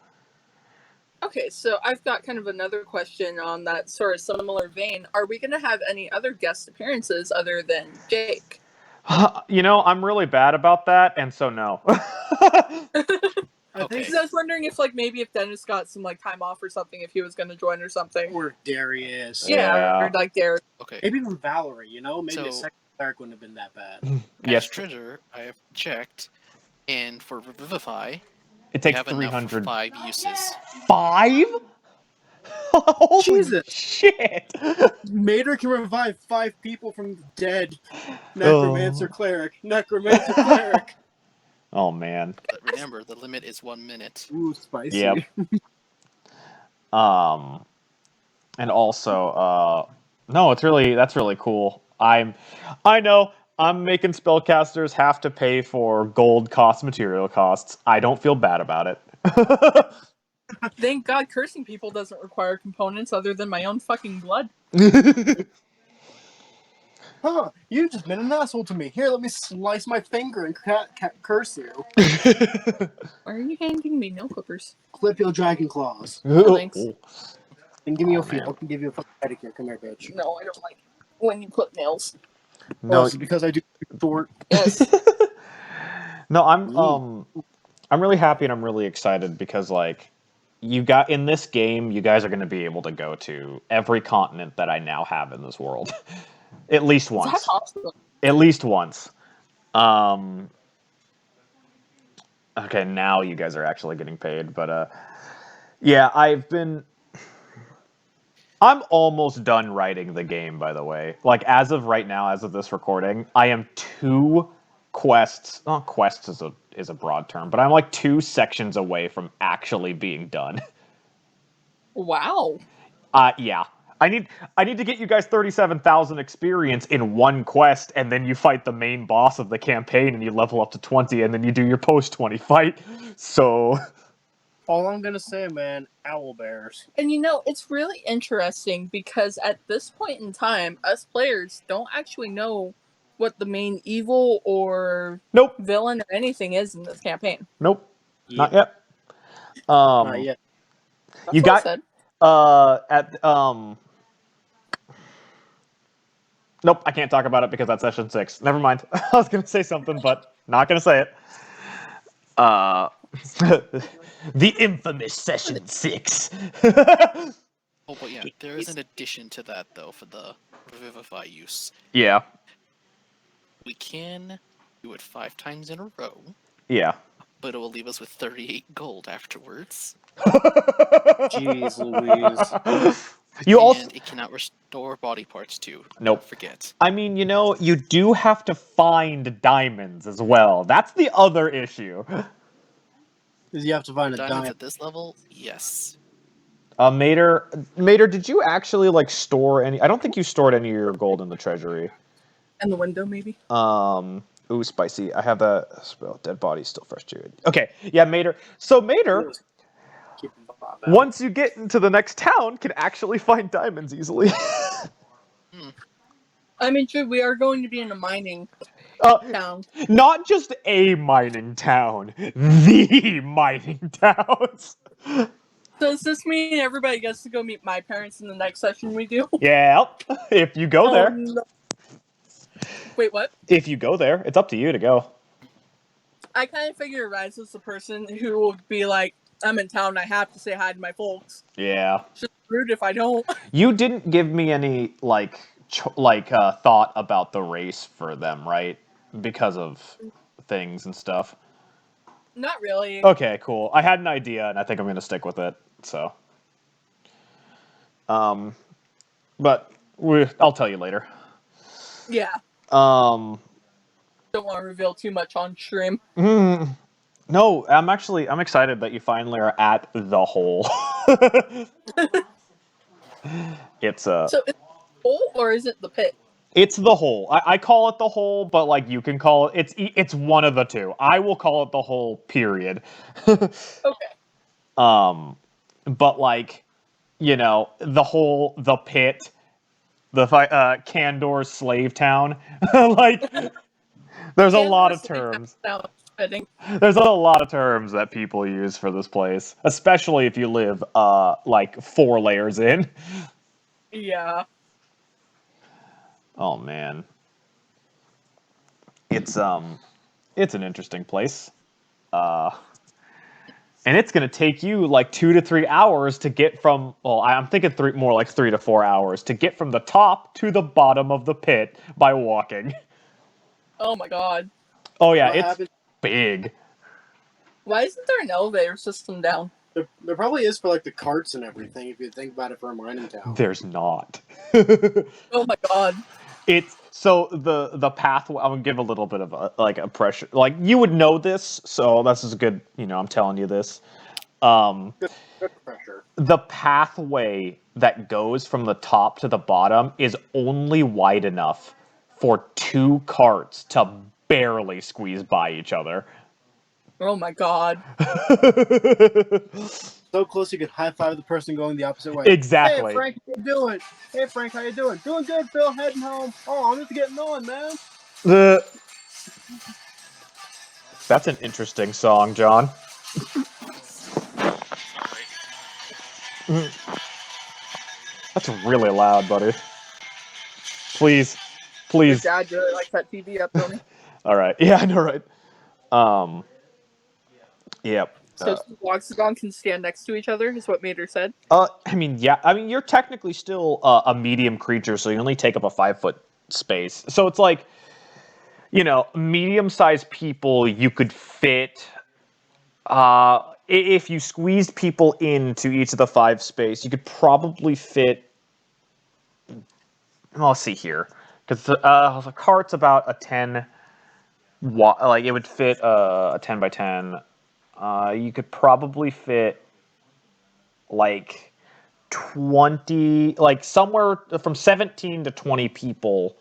Okay, so I've got kind of another question on that sort of similar vein. Are we going to have any other guest appearances other than Jake? I'm really bad about that, and so no. I was wondering if, like, maybe if Dennis got some, like, time off or something, if he was going to join or something. Or Darius. Yeah, or like Darius. Okay. Maybe even Valerie, maybe a second cleric wouldn't have been that bad. Yes. As treasure, I have checked, and for Revivify, it takes have 300. 5 uses. 5? Holy Jesus. shit! Mater can revive 5 people from the dead. Necromancer cleric. Necromancer cleric. Oh man. But remember, the limit is 1 minute. Ooh, spicy. Yep. And also, no, that's really cool. I know I'm making spellcasters have to pay for gold cost, material costs. I don't feel bad about it. Thank God cursing people doesn't require components other than my own fucking blood. Huh, you've just been an asshole to me. Here, let me slice my finger and curse you. Why are you handing me nail clippers? Clip your dragon claws. Thanks. And give me a feel. I can give you a fucking pedicure. Come here, bitch. No, I don't like when you clip nails. No, it's because I do short. Yes. No, I'm really happy and I'm really excited because, like, in this game, you guys are going to be able to go to every continent that I now have in this world. At least once. That's awesome. At least once. Okay, now you guys are actually getting paid, but yeah, I'm almost done writing the game, by the way. Like, as of right now, as of this recording, I am 2 quests. Not quests is a broad term, but I'm like 2 sections away from actually being done. Wow. Yeah. I need to get you guys 37,000 experience in 1 quest, and then you fight the main boss of the campaign, and you level up to 20, and then you do your post-20 fight. So... All I'm gonna say, man, owlbears. And it's really interesting because at this point in time, us players don't actually know what the main evil or villain or anything is in this campaign. Nope. Not yet. Not yet. You That's got what Nope, I can't talk about it because that's session 6. Never mind. I was gonna say something, but not gonna say it. The infamous session 6. Oh, but yeah, there is an addition to that, though, for the Revivify use. Yeah. We can do it 5 times in a row. Yeah. But it will leave us with 38 gold afterwards. Jeez Louise. You also... And it cannot restore body parts, too. Nope. Don't forget. I mean, you do have to find diamonds as well. That's the other issue. You have to find a Diamonds diamond. at this level? Yes. Mater, did you actually, like, store any... I don't think you stored any of your gold in the treasury. In the window, maybe? Ooh, spicy. I have that spell. Dead body still frustrated. Okay, yeah, Mater. So, Mater, once you get into the next town, can actually find diamonds easily. I mean, true, we are going to be in a mining town. Not just a mining town. The mining towns. So does this mean everybody gets to go meet my parents in the next session we do? Yeah, if you go there. No. Wait, what? If you go there, it's up to you to go. I kind of figure Rise is the person who would be like, I'm in town, I have to say hi to my folks. Yeah. It's just rude if I don't. You didn't give me any, thought about the race for them, right? Because of things and stuff. Not really. Okay, cool. I had an idea, and I think I'm going to stick with it, so. But I'll tell you later. Yeah. Don't want to reveal too much on stream. No, I'm excited that you finally are at the hole. It's So is it the hole or is it the pit? It's the hole. I call it the hole, but like you can call it. It's one of the two. I will call it the hole. Period. Okay. But like, the hole, the pit, the Candor's slave town. Like, there's a lot of terms. There's a lot of terms that people use for this place, especially if you live like 4 layers in. Yeah. Oh man. It's an interesting place. And it's gonna take you like 2 to 3 hours to get from, well, I'm thinking more like 3 to 4 hours to get from the top to the bottom of the pit by walking. Oh my god. Oh yeah, it's big. Why isn't there an elevator system down? There probably is for like the carts and everything, if you think about it for a mining town. There's not. Oh my god. It's so the pathway. I'm gonna give a little bit of a pressure. Like you would know this, so this is good. I'm telling you this. Good pressure. The pathway that goes from the top to the bottom is only wide enough for 2 carts to barely squeeze by each other. Oh my god. So close you could high-five the person going the opposite way. Exactly. Hey Frank, how you doing? Hey Frank, how you doing? Doing good, Phil. Heading home. Oh, I'm just getting on, man. That's an interesting song, John. That's really loud, buddy. Please. Your dad really likes that TV up, don't he? All right. Yeah, I know, right? Yep. So Loxodon can stand next to each other, is what Mater said. I mean, yeah. I mean, you're technically still a medium creature, so you only take up a 5-foot space. So it's like, medium-sized people you could fit. If you squeezed people into each of the 5 space, you could probably fit. Well, let's see here, because the cart's about a 10. Like it would fit a 10 by 10. You could probably fit like 20, like somewhere from 17 to 20 people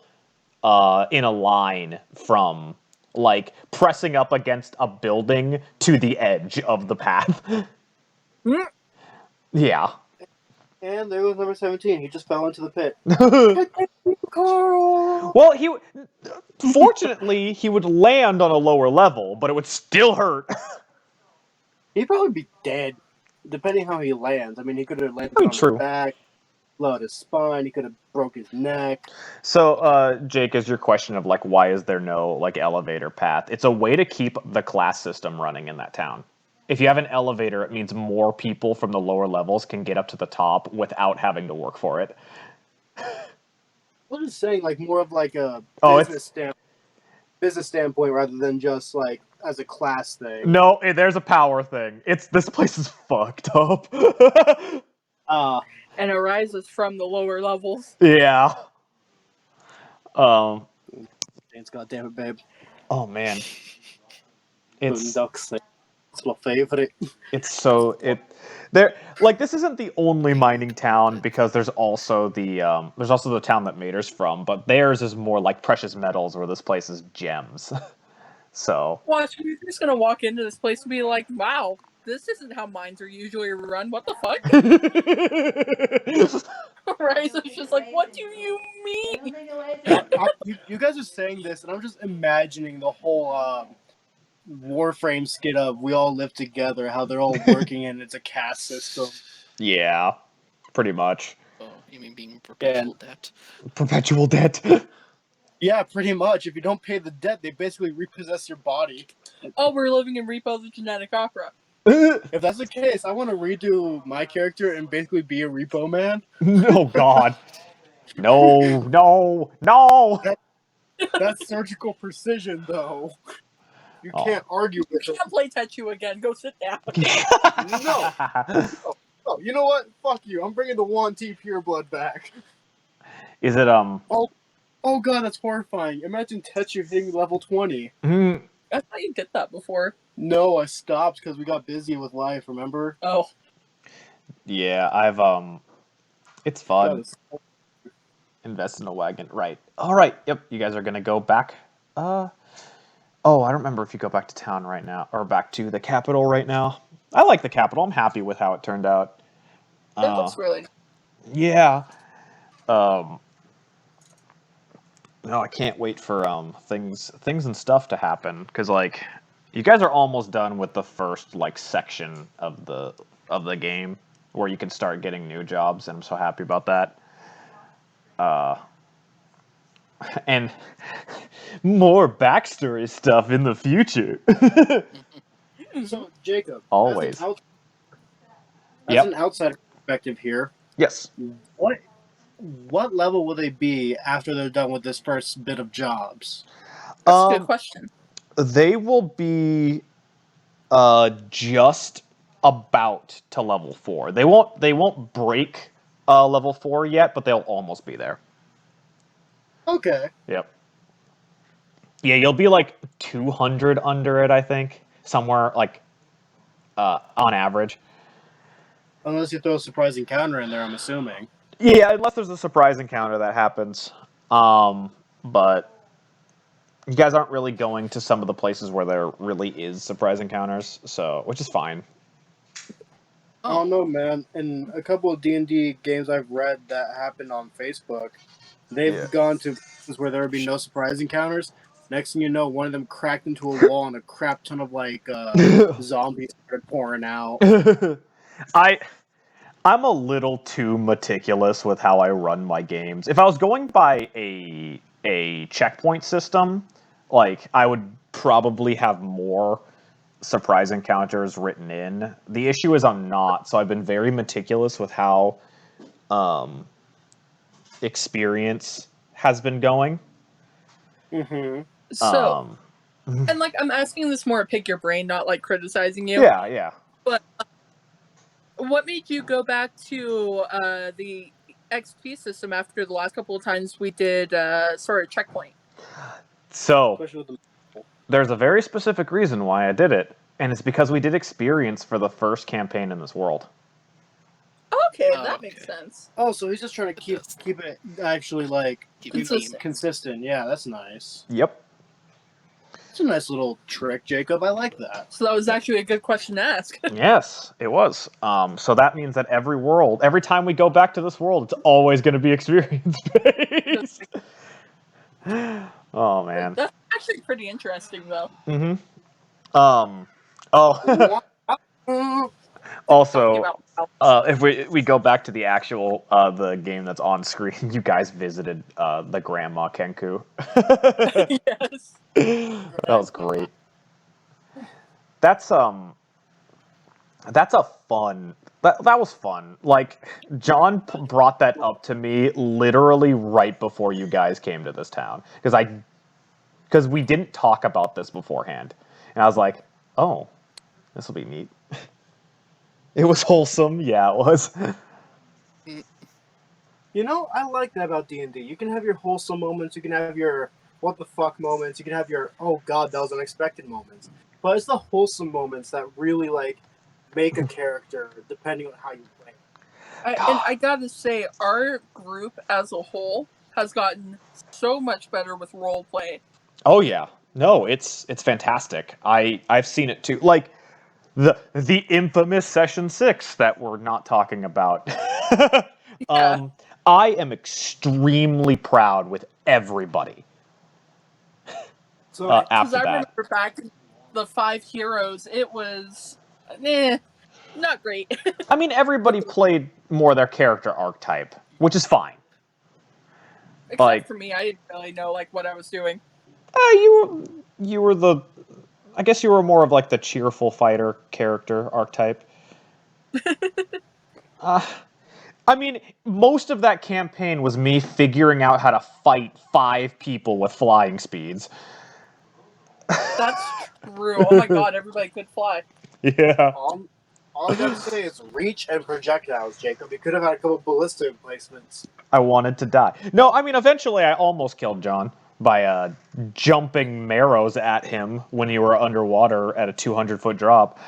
in a line from like pressing up against a building to the edge of the path. Yeah. And there was number 17. He just fell into the pit. Well, fortunately, he would land on a lower level, but it would still hurt. He'd probably be dead, depending how he lands. I mean, he could have landed on his back, blown his spine. He could have broke his neck. So, Jake, is your question of like, why is there no like elevator path? It's a way to keep the class system running in that town. if you have an elevator, it means more people from the lower levels can get up to the top without having to work for it. I'm just saying, like, more of like a Oh, business standpoint rather than just like as a class thing. No, there's a power thing. This place is fucked up. And arises from the lower levels. Yeah. Thanks, goddamn it, babe. Oh man. It's my favorite. It's so this isn't the only mining town because there's also the town that Mater's from, but theirs is more like precious metals, where this place is gems. So Watch, you're just gonna walk into this place and be like, "Wow, this isn't how mines are usually run. What the fuck?" Right? So it's just like, what do you mean? You guys are saying this, and I'm just imagining the whole Warframe skit of we all live together, how they're all working, and it's a caste system. Yeah, pretty much. Oh, you mean being perpetual debt? Perpetual debt. Yeah, pretty much. If you don't pay the debt, they basically repossess your body. Oh, we're living in Repo the Genetic Opera. If that's the case, I want to redo my character and basically be a repo man. Oh God. No. That's surgical precision, though. You can't argue with it. You can't play Tetsu again. Go sit down. No. Oh, you know what? Fuck you. I'm bringing the 1T Pure Blood back. Is it Oh God, that's horrifying. Imagine Tetsu hitting level 20. Mm. I thought you did that before. No, I stopped because we got busy with life, remember? Oh. Yeah, I've it's fun. Invest in a wagon. Right. Alright, yep, you guys are gonna go back. Oh, I don't remember if you go back to town right now, or back to the capital right now. I like the capital. I'm happy with how it turned out. It looks really nice. Yeah. No, I can't wait for things and stuff to happen, because like you guys are almost done with the first like section of the game where you can start getting new jobs, and I'm so happy about that. And more backstory stuff in the future. So, Jacob, always. As an outsider perspective here, yes. What level will they be after they're done with this first bit of jobs? That's a good question. They will be just about to level 4. They won't break level 4 yet, but they'll almost be there. Okay. Yep. Yeah, you'll be like 200 under it, I think. Somewhere like on average. Unless you throw a surprise encounter in there, I'm assuming. Yeah, unless there's a surprise encounter that happens. But you guys aren't really going to some of the places where there really is surprise encounters, so which is fine. I don't know, man. In a couple of D&D games I've read that happened on Facebook, they've gone to places where there would be no surprise encounters. Next thing you know, one of them cracked into a wall and a crap ton of like zombies started pouring out. I'm a little too meticulous with how I run my games. If I was going by a checkpoint system, like I would probably have more surprise encounters written in. The issue is I'm not, so I've been very meticulous with how experience has been going. Mm-hmm. So, and like I'm asking this more to pick your brain, not like criticizing you. Yeah. But what made you go back to the XP system after the last couple of times we did sort of checkpoint? So, there's a very specific reason why I did it, and it's because we did experience for the first campaign in this world. Okay, that makes sense. Oh, so he's just trying to keep it actually like consistent. Yeah, that's nice. Yep. It's a nice little trick, Jacob. I like that. So that was actually a good question to ask. Yes, it was. So that means that every time we go back to this world, it's always going to be experience-based. Oh, man. That's actually pretty interesting, though. Mm-hmm. Also, if we go back to the actual the game that's on screen, you guys visited the Grandma Kenku. Yes. That was great. That's That's a fun. That was fun. Like, John brought that up to me literally right before you guys came to this town. Because we didn't talk about this beforehand. And I was like, oh, this will be neat. It was wholesome. Yeah, it was. You know, I like that about D&D. You can have your wholesome moments, you can have your what the fuck moments, you can have your oh god, that was unexpected moments. But it's the wholesome moments that really, like, make a character, depending on how you play. And I gotta say, our group as a whole has gotten so much better with roleplay. Oh yeah. No, it's fantastic. I've seen it too. Like the infamous session 6 that we're not talking about. Yeah. I am extremely proud with everybody. So Because After I that, remember back in the 5 heroes, it was not great. I mean, everybody played more their character archetype, which is fine. Except Like, for me, I didn't really know like what I was doing. you were the, I guess you were more of like the cheerful fighter character archetype. I mean, most of that campaign was me figuring out how to fight 5 people with flying speeds. That's true. Oh my god, everybody could fly. Yeah. all I gotta say is reach and projectiles, Jacob. You could have had a couple ballista emplacements. I wanted to die. No, I mean, eventually I almost killed John by jumping marrows at him when you were underwater at a 200-foot drop.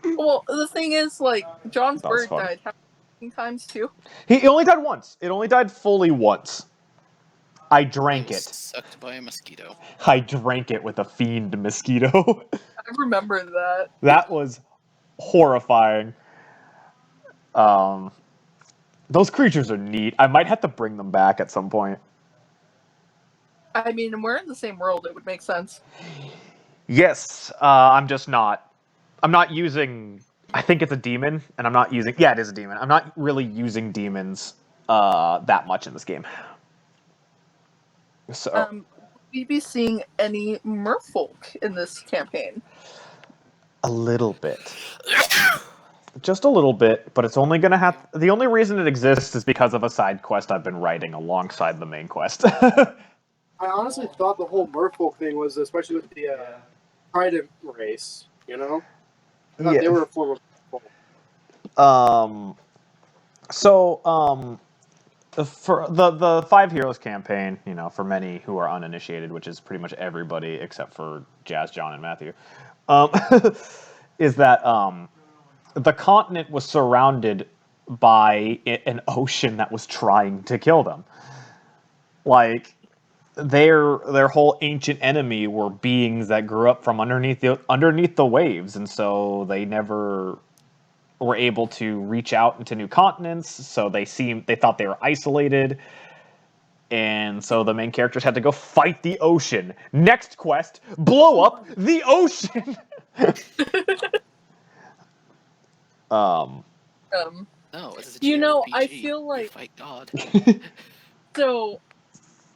Well, the thing is, like, John's That was bird fun. died how many times too? He only died once. It only died fully once. I drank was it. sucked by a mosquito. I drank it with a fiend mosquito. I remember that. That was horrifying. Those creatures are neat. I might have to bring them back at some point. I mean, we're in the same world. It would make sense. Yes, I'm just not. I'm not using. I think it's a demon, and I'm not using. Yeah, it is a demon. I'm not really using demons that much in this game. So Will we be seeing any merfolk in this campaign? a little bit. Just a little bit, but it's only gonna have. The only reason it exists is because of a side quest I've been writing alongside the main quest. I honestly thought the whole merfolk thing was, especially with the trident race, you know? I thought they were a form of merfolk. For the 5 heroes campaign, you know, for many who are uninitiated, which is pretty much everybody except for Jazz, John, and Matthew, is that the continent was surrounded by an ocean that was trying to kill them. Like, their whole ancient enemy were beings that grew up from underneath the waves, and so they never were able to reach out into new continents. So they thought they were isolated, and so the main characters had to go fight the ocean. Next quest: blow up the ocean. No, this is a You know, I JRPG. feel like you fight God. so.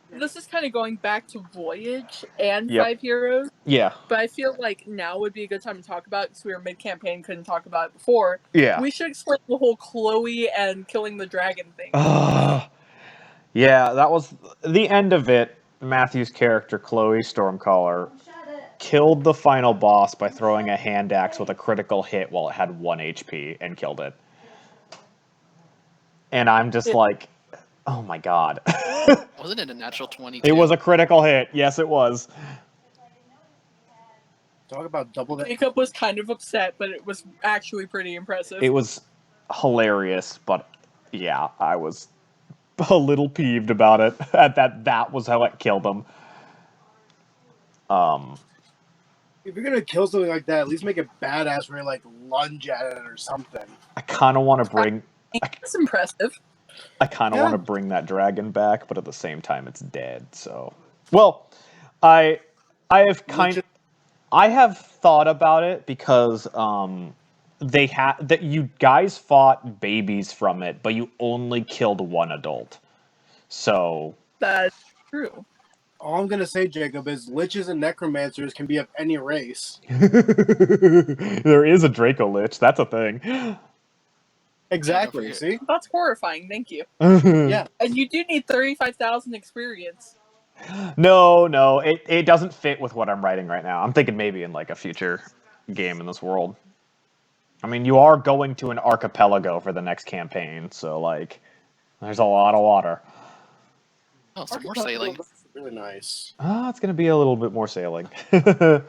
This is kind of going back to Voyage and Yep. 5 heroes, Yeah. but I feel like now would be a good time to talk about it because we were mid-campaign, couldn't talk about it before. Yeah. We should explain the whole Chloe and killing the dragon thing. Yeah, that was the end of it. Matthew's character, Chloe Stormcaller, killed the final boss by throwing a hand axe with a critical hit while it had 1 HP and killed it. And I'm just like, oh my god. Wasn't it a natural 20? It was a critical hit. Yes, it was. Talk about double that. Jacob was kind of upset, but it was actually pretty impressive. It was hilarious, but yeah, I was a little peeved about it. That was how it killed him. If you're gonna kill something like that, at least make it badass where you like lunge at it or something. I kind of want to bring. It's impressive. I kind of want to bring that dragon back, but at the same time, it's dead. So, well, I have thought about it because that you guys fought babies from it, but you only killed 1 adult. So That's true. All I'm gonna say, Jacob, is liches and necromancers can be of any race. There is a Draco Lich. That's a thing. Exactly. See? That's horrifying. Thank you. Yeah. And you do need 35,000 experience. No, it doesn't fit with what I'm writing right now. I'm thinking maybe in like a future game in this world. I mean, you are going to an archipelago for the next campaign, so like, there's a lot of water. Oh, some more sailing. That's really nice. It's gonna be a little bit more sailing. Man,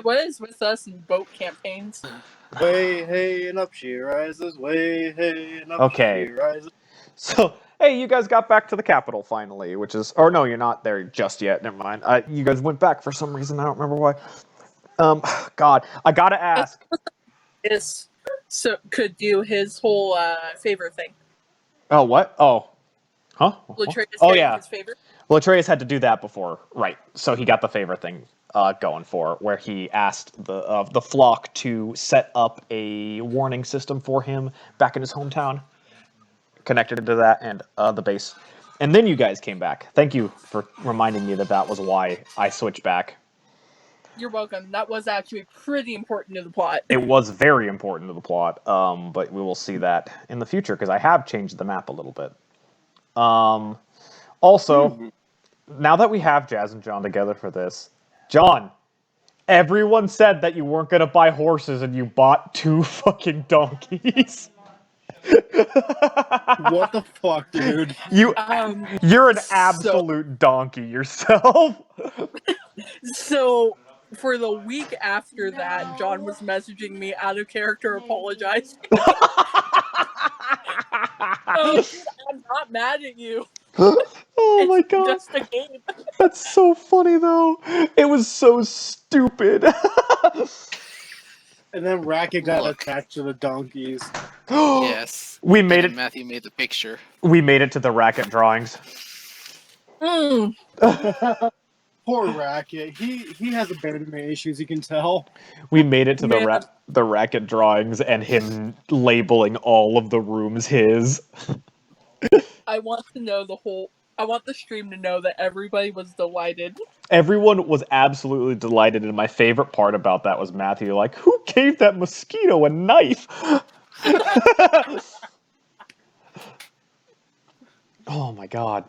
what is with us in boat campaigns? Way hey and up she rises. Way hey and up she rises. So, hey, you guys got back to the capital finally, which is... Or no, you're not there just yet. Never mind. You guys went back for some reason. I don't remember why. God, I gotta ask. Is so could do his whole favor thing. Oh, what? Oh. Huh? Latreus Oh, getting yeah. his favor. Well, Atreus had to do that before. Right. So he got the favor thing going for, where he asked the flock to set up a warning system for him back in his hometown. Connected to that and the base. And then you guys came back. Thank you for reminding me that was why I switched back. You're welcome. That was actually pretty important to the plot. It was very important to the plot, but we will see that in the future, because I have changed the map a little bit. Also, now that we have Jazz and John together for this, John, everyone said that you weren't going to buy horses, and you bought 2 fucking donkeys. What the fuck, dude? You're an absolute donkey yourself. So, for the week after that, John was messaging me out of character apologizing. Oh, dude, I'm not mad at you. Oh my god. Just a game. That's so funny, though. It was so stupid. And then Racket got attached to the donkeys. Yes. We made it. Matthew made the picture. We made it to the Racket drawings. Poor Racket. He has abandonment issues, you can tell. We made it to the Racket drawings and him labeling all of the rooms his. I want the stream to know that everybody was delighted. Everyone was absolutely delighted, and my favorite part about that was Matthew, like, who gave that mosquito a knife? Oh my god.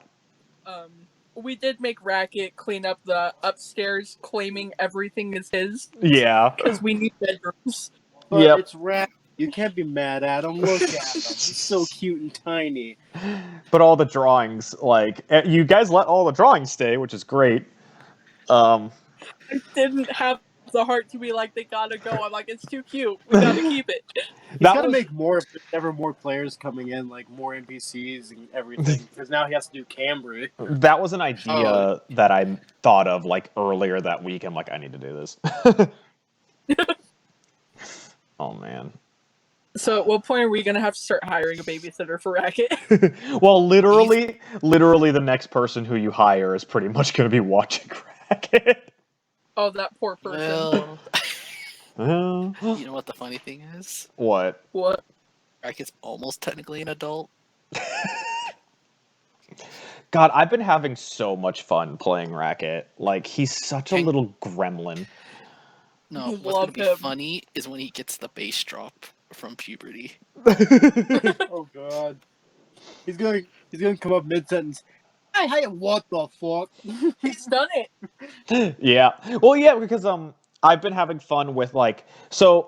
We did make Racket clean up the upstairs, claiming everything is his. Yeah. Because we need bedrooms. But it's Racket. You can't be mad at him. Look at him. He's so cute and tiny. But all the drawings, like, you guys let all the drawings stay, which is great. I didn't have the heart to be like, they gotta go. I'm like, it's too cute. We gotta keep it. He's gotta make more if there's ever more players coming in, like more NPCs and everything. Because now he has to do Cambri. That was an idea that I thought of, like, earlier that week. I'm like, I need to do this. Oh, man. So at what point are we gonna have to start hiring a babysitter for Racket? Well, literally the next person who you hire is pretty much going to be watching Racket. Oh, that poor person. Well, you know what the funny thing is? What? What? Racket's almost technically an adult. God, I've been having so much fun playing Racket. Like, he's such a little gremlin. No, what's going to be funny is when he gets the bass drop from puberty. Oh god. He's going to come up mid-sentence. Hey, what the fuck? He's done it. Yeah. Well, yeah, because I've been having fun with, like, so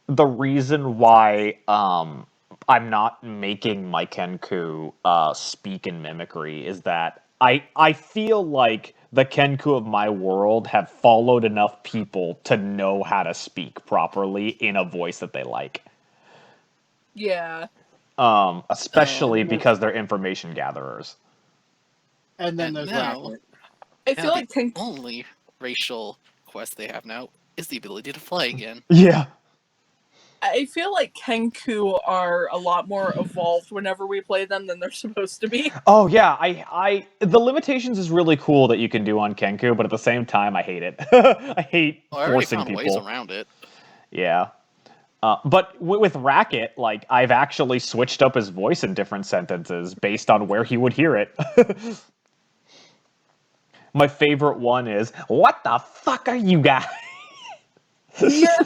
the reason why I'm not making my Kenku speak in mimicry is that I feel like the Kenku of my world have followed enough people to know how to speak properly in a voice that they like. Yeah. Especially because they're information gatherers. And then there's Racket. I feel like the only racial quest they have now is the ability to fly again. Yeah. I feel like Kenku are a lot more evolved whenever we play them than they're supposed to be. Oh yeah, the limitations is really cool that you can do on Kenku, but at the same time, I hate it. I hate forcing people. I already found ways around it. Yeah. But with Racket, like, I've actually switched up his voice in different sentences based on where he would hear it. My favorite one is, "What the fuck are you guys?" Yeah.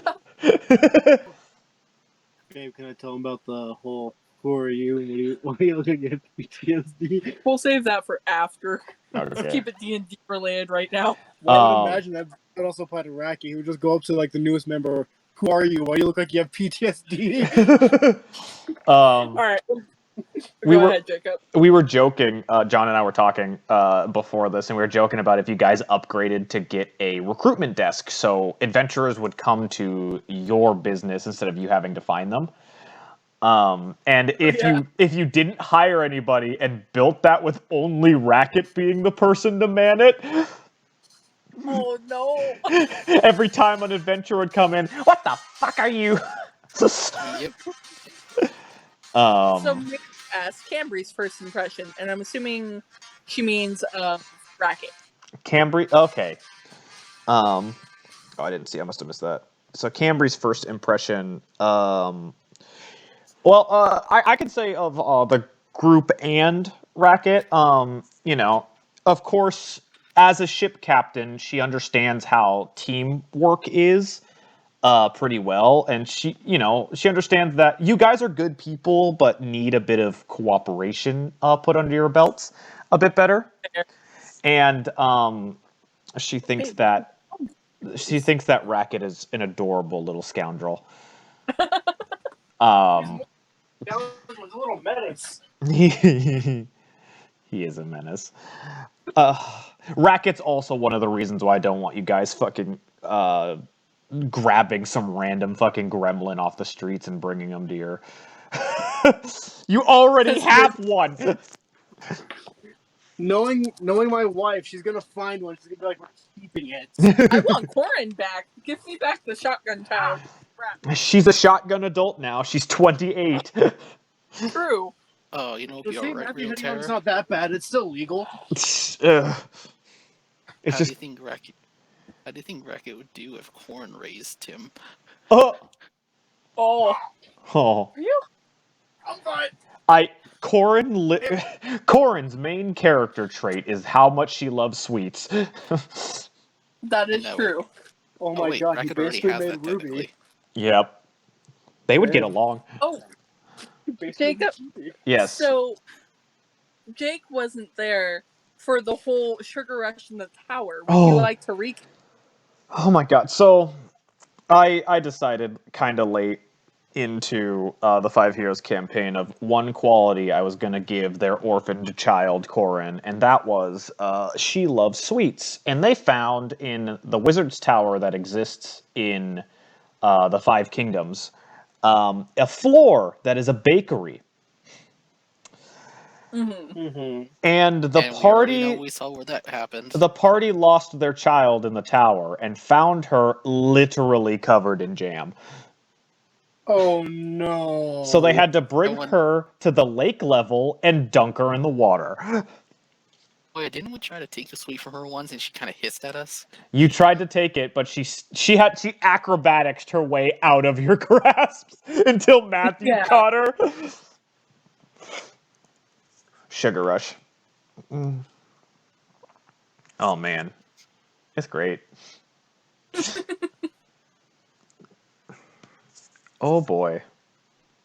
Babe, can I tell him about the whole "Who are you? What are you looking at PTSD?" We'll save that for after. Let's Okay. keep it D&D related right now. Well, I would imagine that would also apply to Raki. He would just go up to like the newest member. "Who are you? Why do you look like you have PTSD?" All right. Go ahead, Jacob. We were joking. John and I were talking before this, and we were joking about if you guys upgraded to get a recruitment desk, so adventurers would come to your business instead of you having to find them. And if you didn't hire anybody and built that with only Racket being the person to man it, Oh no! every time an adventurer would come in, "What the fuck are you?" Yep. So maybe ask Cambri's first impression, and I'm assuming she means Racket. Cambri. Okay. Oh, I didn't see. I must have missed that. So Cambri's first impression. I can say of the group and Racket. Of course, as a ship captain, she understands how teamwork is pretty well, and she understands that you guys are good people, but need a bit of cooperation put under your belts a bit better. And she thinks that Racket is an adorable little scoundrel. That was a little menace. He is a menace. Racket's also one of the reasons why I don't want you guys fucking grabbing some random fucking gremlin off the streets and bringing him to your. You already have one. Knowing my wife, she's gonna find one. She's gonna be like, "We're keeping it." I want Corin back. Give me back the shotgun child. Crap. She's a shotgun adult now. She's 28. True. Oh, you know, it'll be The same alright, Matthew real Henry one's terror. not that bad. It's still legal. It's How do just. you think Racket would do if Corn raised him? Oh. Oh. Oh. Are you? I'm fine. Corin's main character trait is how much she loves sweets. That is No. true. Oh my god, he Racket already basically has made that Ruby. technically. Yep. They would get along. Oh, He basically Jacob. made Ruby. Yes. So Jake wasn't there for the whole sugar rush in the tower. Would you like to recap? Oh my god. So I decided kind of late into the Five Heroes campaign of one quality I was going to give their orphaned child, Corin, and that was she loves sweets. And they found in the Wizard's Tower that exists in the Five Kingdoms a floor that is a bakery. And the party we saw where that happened. the party lost their child in the tower and found her literally covered in jam. Oh no. So they had to bring her to the lake level and dunk her in the water. Oh yeah, didn't we try to take the sweet from her once and she kind of hissed at us? You tried to take it, but she acrobaticsed her way out of your grasp until Matthew caught her. Sugar Rush. Oh man, it's great. Oh boy.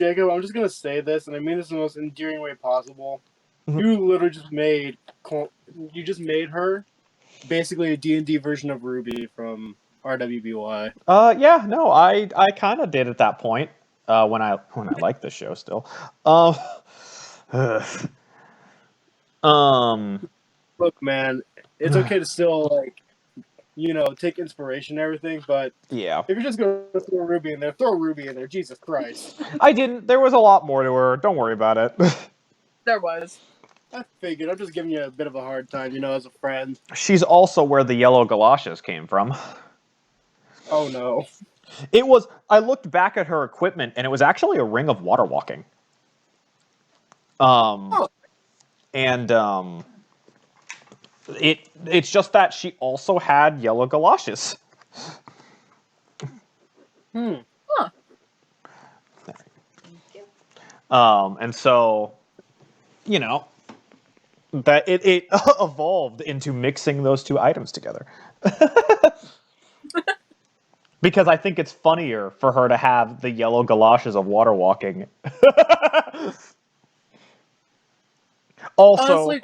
Jacob, I'm just gonna say this, and I mean this in the most endearing way possible. You literally just made her basically a D&D version of Ruby from RWBY. Yeah, no, I kind of did at that point when I liked the show still. Look, man, it's okay to still take inspiration and everything, but yeah, if you're just gonna throw Ruby in there, throw Ruby in there. Jesus Christ! I didn't. There was a lot more to her. Don't worry about it. There was. I figured. I'm just giving you a bit of a hard time, as a friend. She's also where the yellow galoshes came from. Oh no. It was. I looked back at her equipment, and it was actually a ring of water walking. It's just that she also had yellow galoshes. Huh. And so, that it evolved into mixing those two items together. Because I think it's funnier for her to have the yellow galoshes of water walking. Also, honestly,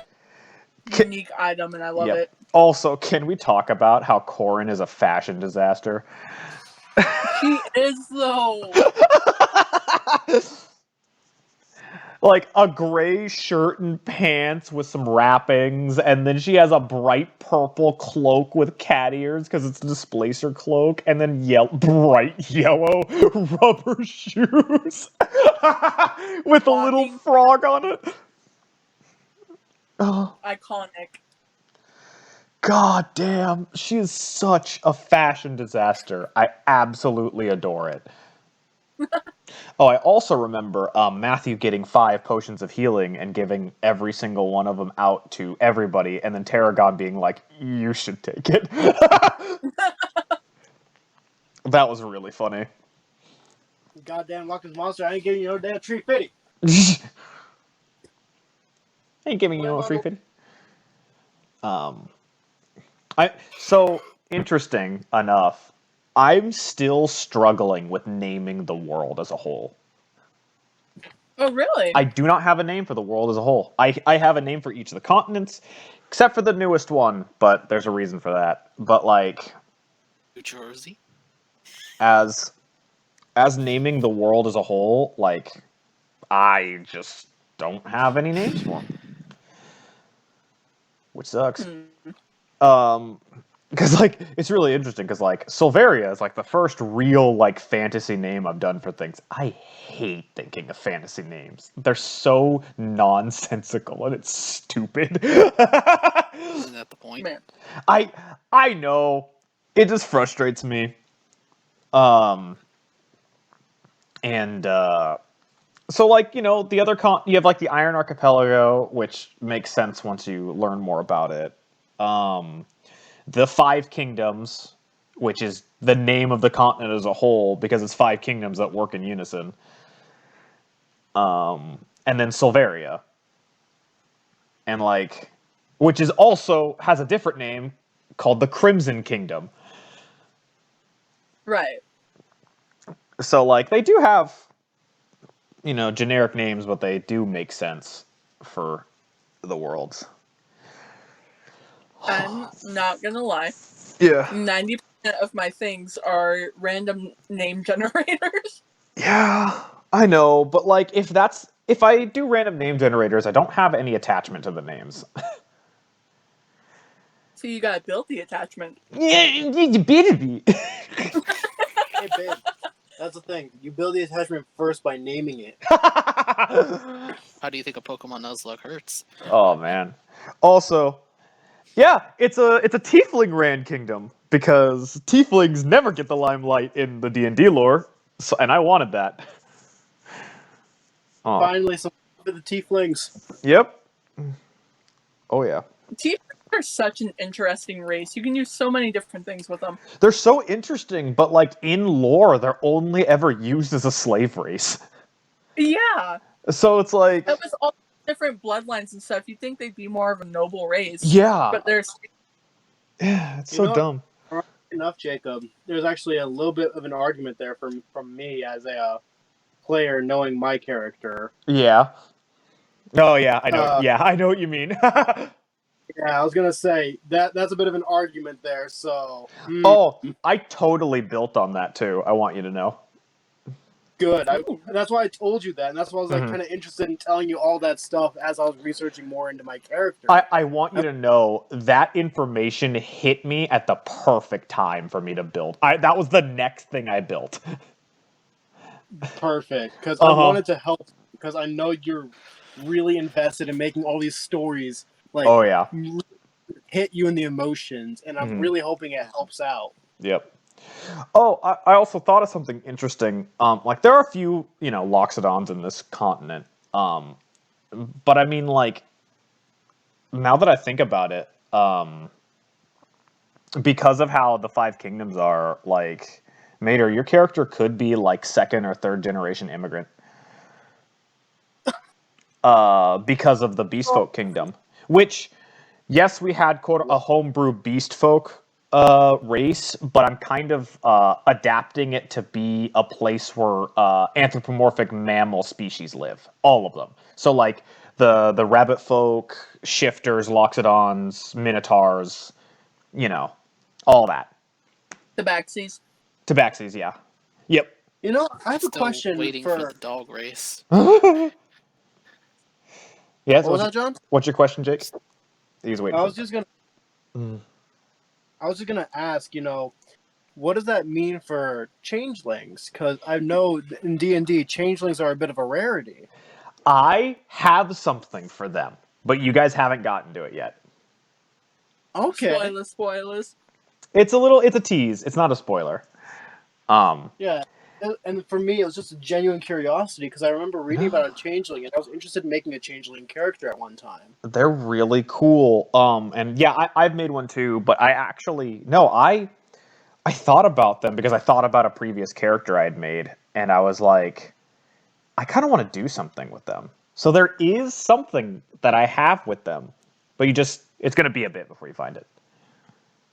unique item, and I love it. Also, can we talk about how Corin is a fashion disaster? She is, though. Like a gray shirt and pants with some wrappings, and then she has a bright purple cloak with cat ears because it's a displacer cloak, and then bright yellow rubber shoes with a little frog on it. Oh. Iconic. God damn, she is such a fashion disaster. I absolutely adore it. Oh, I also remember Matthew getting 5 potions of healing and giving every single one of them out to everybody, and then Tarragon being like, "You should take it." That was really funny. Goddamn Lucky's monster! I ain't giving you no damn tree fitty. Ain't giving you no free fitty. So interesting enough. I'm still struggling with naming the world as a whole. Oh, really? I do not have a name for the world as a whole. I have a name for each of the continents, except for the newest one, but there's a reason for that. But like, New Jersey? As naming the world as a whole, like, I just don't have any names for them. Which sucks. Because, like, it's really interesting, because, like, Silveria is, like, the first real, like, fantasy name I've done for things. I hate thinking of fantasy names. They're so nonsensical, and it's stupid. Isn't that the point? Man. I know. It just frustrates me. So, like, you know, the other you have, like, the Iron Archipelago, which makes sense once you learn more about it. The 5 Kingdoms, which is the name of the continent as a whole, because it's 5 kingdoms that work in unison. And then Silveria. And, like, which is also has a different name called the Crimson Kingdom. Right. So, like, they do have, you know, generic names, but they do make sense for the worlds. I'm not gonna lie. Yeah. 90% of my things are random name generators. Yeah, I know, but like if I do random name generators, I don't have any attachment to the names. So you gotta build the attachment. Yeah, you better be. Hey, babe. That's the thing. You build the attachment first by naming it. How do you think a Pokemon Nuzlocke hurts? Oh man. Also, yeah, it's a Tiefling Rand kingdom because Tieflings never get the limelight in the D&D lore, and I wanted that. Oh. Finally, some for the Tieflings. Yep. Oh yeah. Tieflings are such an interesting race. You can use so many different things with them. They're so interesting, but like in lore, they're only ever used as a slave race. Yeah. So it's like that was all different bloodlines and stuff. You'd think they'd be more of a noble race. Yeah. But there's yeah, it's so dumb. Enough, Jacob. There's actually a little bit of an argument there from me as a player, knowing my character. Yeah. Oh yeah, I know. Yeah, I know what you mean. Yeah, I was gonna say that's a bit of an argument there. So. Oh, I totally built on that too. I want you to know. Good. That's why I told you that, and that's why I was like kind of interested in telling you all that stuff as I was researching more into my character. I want you to know that information hit me at the perfect time for me to build. That was the next thing I built. Perfect, because I wanted to help, because I know you're really invested in making all these stories like hit you in the emotions, and I'm really hoping it helps out. Yep. Oh, I also thought of something interesting. Like there are a few, you know, Loxodons in this continent. But I mean, like, now that I think about it, because of how the 5 kingdoms are, like, Mater, your character could be like 2nd or 3rd generation immigrant. Because of the Beastfolk kingdom, Which, yes, we had quote a homebrew beast folk race, but I'm kind of adapting it to be a place where anthropomorphic mammal species live. All of them. So like the rabbit folk, shifters, loxodons, minotaurs, you know, all that. Tabaxis. Tabaxis, yeah. Yep. You know, I have a Still question waiting for the dog race. Yes. What was that, John? What's your question, Jake? He's waiting. I was just gonna ask. You know, what does that mean for changelings? Because I know in D&D, changelings are a bit of a rarity. I have something for them, but you guys haven't gotten to it yet. Okay. Spoilers. It's a tease. It's not a spoiler. Yeah. And for me, it was just a genuine curiosity because I remember reading about a changeling, and I was interested in making a changeling character at one time. They're really cool. And yeah, I've made one too, but I thought about them because I thought about a previous character I had made, and I was like, I kind of want to do something with them. So there is something that I have with them, but it's going to be a bit before you find it.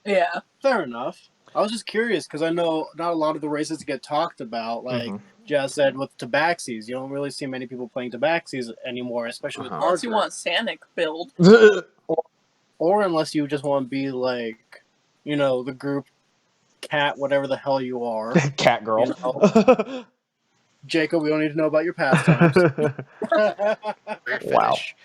Yeah. Fair enough. I was just curious because I know not a lot of the races get talked about. Like Jess said, with Tabaxis, you don't really see many people playing Tabaxis anymore, especially with Unless you Margaret. want Sanic build. Or unless you just want to be like, you know, the group cat, whatever the hell you are. Cat girl. You know? Jacob, we don't need to know about your pastimes. Great Wow. finish.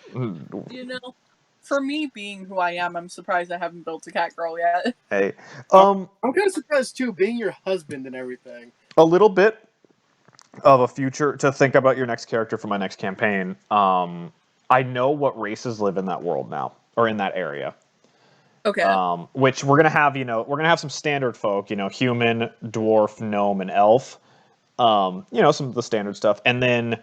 You know, for me being who I am, I'm surprised I haven't built a cat girl yet. Hey, I'm kind of surprised too, being your husband and everything. a little bit of a future to think about your next character for my next campaign. I know what races live in that world now, or in that area. Okay. Which we're gonna have, we're gonna have some standard folk, human, dwarf, gnome, and elf. Some of the standard stuff, and then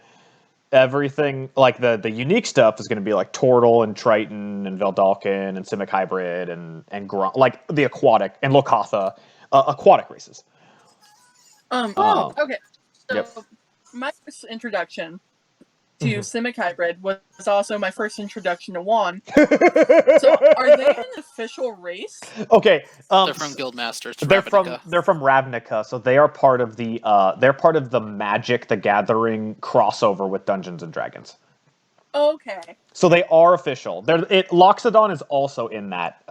everything like the unique stuff is gonna be like Tortle and Triton and Veldalkin and Simic Hybrid and Grunt, like the aquatic and Lokatha, aquatic races. Okay. So Yep. my first introduction to Simic Hybrid was also my first introduction to Juan. So are they an official race? Okay. They're from Guildmasters. They're from Ravnica, so they are part of the Magic the Gathering crossover with Dungeons and Dragons. Okay. So they are official. Loxodon is also in that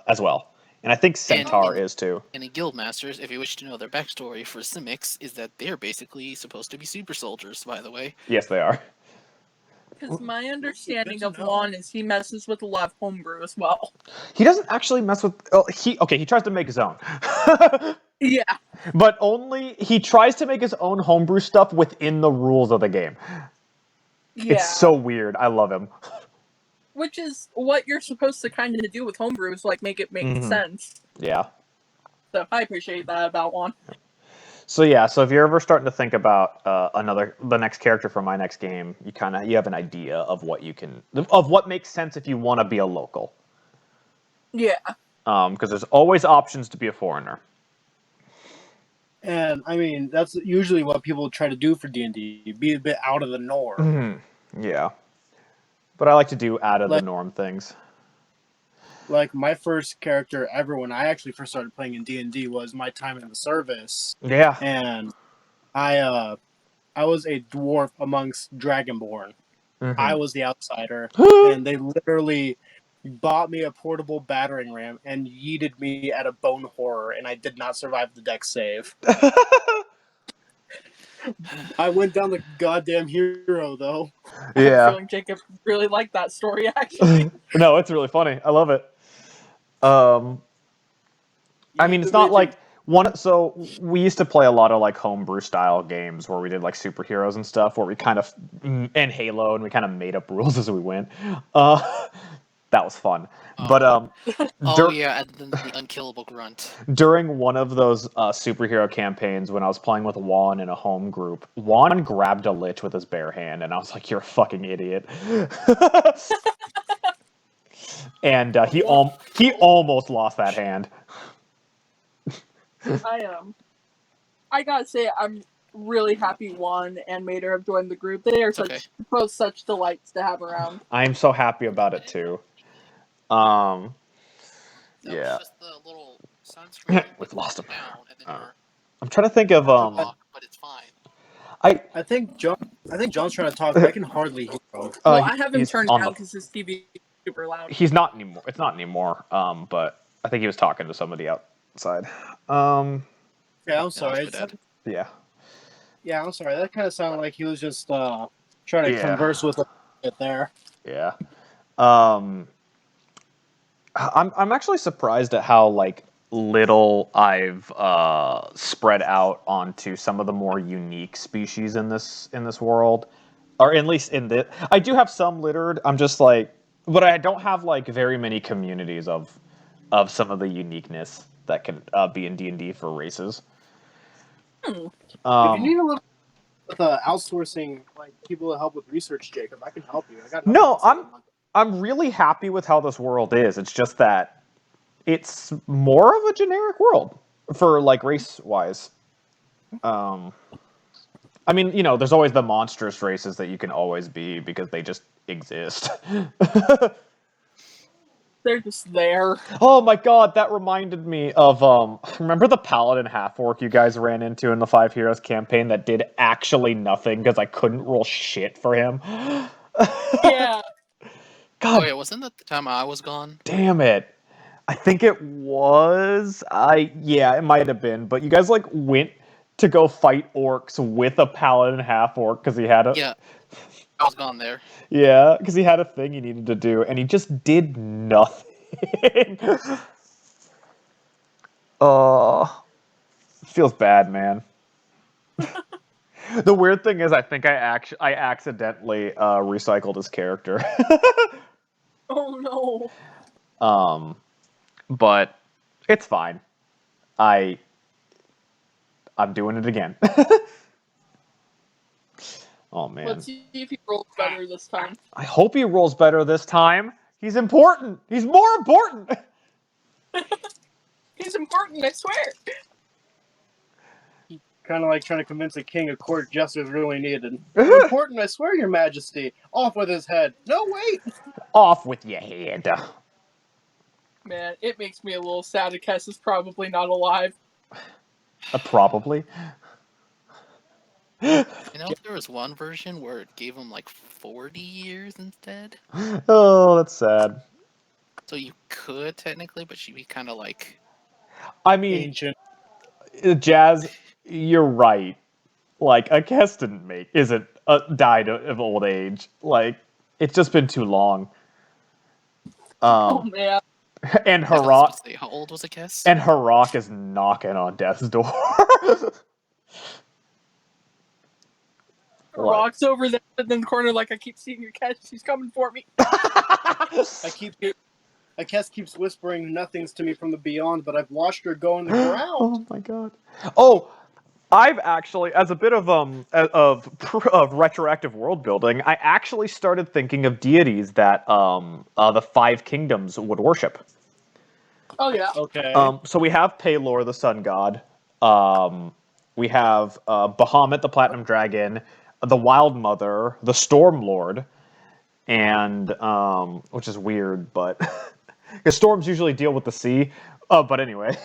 as well. And I think Centaur is too. And in Guildmasters, if you wish to know their backstory for Simics, is that they're basically supposed to be super soldiers, by the way. Yes, they are. Because my understanding of Juan is he messes with a lot of homebrew as well. He doesn't actually mess with... he tries to make his own. Yeah. But he tries to make his own homebrew stuff within the rules of the game. Yeah. It's so weird. I love him. Which is what you're supposed to kind of do with homebrew, is like make it make sense. Yeah. So I appreciate that about Juan. So yeah, so if you're ever starting to think about the next character for my next game, you have an idea of what makes sense if you want to be a local. Yeah. Because there's always options to be a foreigner. And I mean, that's usually what people try to do for D&D, be a bit out of the norm. Yeah. But I like to do out of the norm things. Like my first character ever when I actually first started playing in D&D was my time in the service. Yeah. And I was a dwarf amongst Dragonborn. I was the outsider. And they literally bought me a portable battering ram and yeeted me at a bone horror, and I did not survive the dex save. I went down the goddamn hero, though. Yeah. I'm feeling Jacob really liked that story, actually. No, it's really funny. I love it. I mean, it's not like so we used to play a lot of like homebrew style games where we did like superheroes and stuff, where we kind of and Halo, and we kind of made up rules as we went. That was fun. But and then the unkillable grunt. During one of those superhero campaigns, when I was playing with Juan in a home group, Juan grabbed a lich with his bare hand, and I was like, "You're a fucking idiot." And he almost lost that hand. I gotta say, I'm really happy Juan and Mater have joined the group. They are both such delights to have around. I'm so happy about it too. Um, That yeah. was just the little sunscreen We've lost him. down, and then you're I'm trying to think of lock, but it's fine. I think John's trying to talk, but I can hardly hear him. Well, I have him he's turned on down the. because his TV is super loud. He's not anymore. It's not anymore. But I think he was talking to somebody outside. Yeah, I'm sorry. Yeah. Yeah, I'm sorry. That kind of sounded like he was just trying to converse with a bit there. Yeah. I'm actually surprised at how like little I've spread out onto some of the more unique species in this world, or at least in the. I do have some littered. I'm just like, but I don't have like very many communities of some of the uniqueness that can be in D&D for races. If you need a little with outsourcing, like people to help with research, Jacob, I can help you. I got no, I'm really happy with how this world is. It's just that it's more of a generic world for like race wise. I mean, you know, there's always the monstrous races that you can always be because they just exist. They're just there. Oh my god, that reminded me of remember the paladin half-orc you guys ran into in the Five Heroes campaign that did actually nothing because I couldn't roll shit for him? Yeah. God. Oh yeah, wasn't that the time I was gone? Damn it. I think it was. Yeah, it might have been. But you guys like went to go fight orcs with a paladin half orc because he had a. Yeah, I was gone there. Yeah, because he had a thing he needed to do, and he just did nothing. Oh, feels bad, man. The weird thing is, I think I accidentally recycled his character. Oh no. But it's fine. I'm doing it again. Oh man. Let's see if he rolls better this time. I hope he rolls better this time. He's important. He's more important. He's important, I swear. Kind of like trying to convince a king a court jester is really needed. Important, I swear, your majesty. Off with his head. No, wait. Off with your head. Man, it makes me a little sad that Kess is probably not alive. Probably. You know, there was one version where it gave him like 40 years instead. Oh, that's sad. So you could technically, but she'd be kind of like. I mean, ancient. Jazz, you're right. Like, a Kess died of old age. Like, it's just been too long. Oh man. And Harak. How old was Kess? And Harak is knocking on death's door. Harak's over there in the corner like, I keep seeing your Kess, she's coming for me. Kess keeps whispering nothings to me from the beyond, but I've watched her go on the ground. Oh my god. Oh, I've actually, as a bit of retroactive world building, I actually started thinking of deities that the Five Kingdoms would worship. Oh yeah. Okay. So we have Paylor, the sun god. We have Bahamut, the platinum dragon, the Wild Mother, the Storm Lord, and which is weird, but because storms usually deal with the sea. But anyway.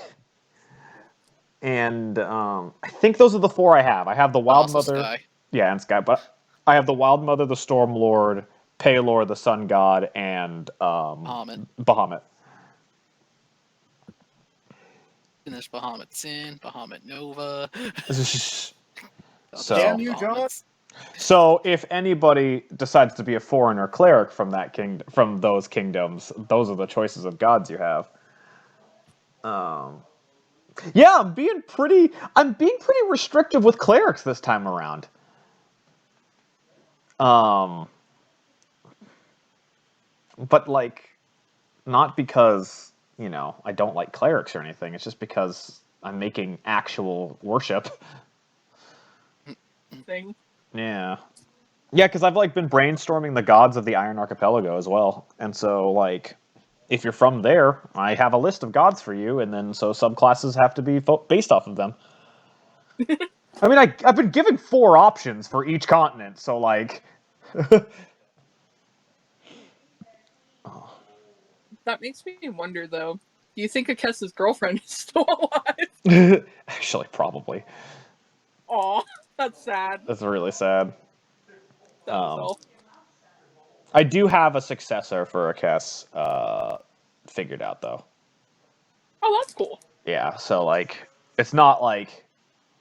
And I think those are the four I have. I have the Wild Mother. Sky. Yeah, and Sky. But I have the Wild Mother, the Storm Lord, Paylor, the Sun God, and Bahamut. And there's Bahamut Sin, Bahamut Nova. So, damn you, John. So if anybody decides to be a foreigner cleric from those kingdoms, those are the choices of gods you have. Yeah, I'm being pretty restrictive with clerics this time around. But like, not because, you know, I don't like clerics or anything. It's just because I'm making actual worship. Thing. Yeah. Yeah, because I've like been brainstorming the gods of the Iron Archipelago as well. And so like, if you're from there, I have a list of gods for you, and then so subclasses have to be based off of them. I mean, I've been given 4 options for each continent, so like... That's That makes me wonder, though. Do you think Akessa's girlfriend is still alive? Actually, probably. Aw, that's sad. That's really sad. That was all. I do have a successor for Akess figured out, though. Oh, that's cool. Yeah, so, like, it's not like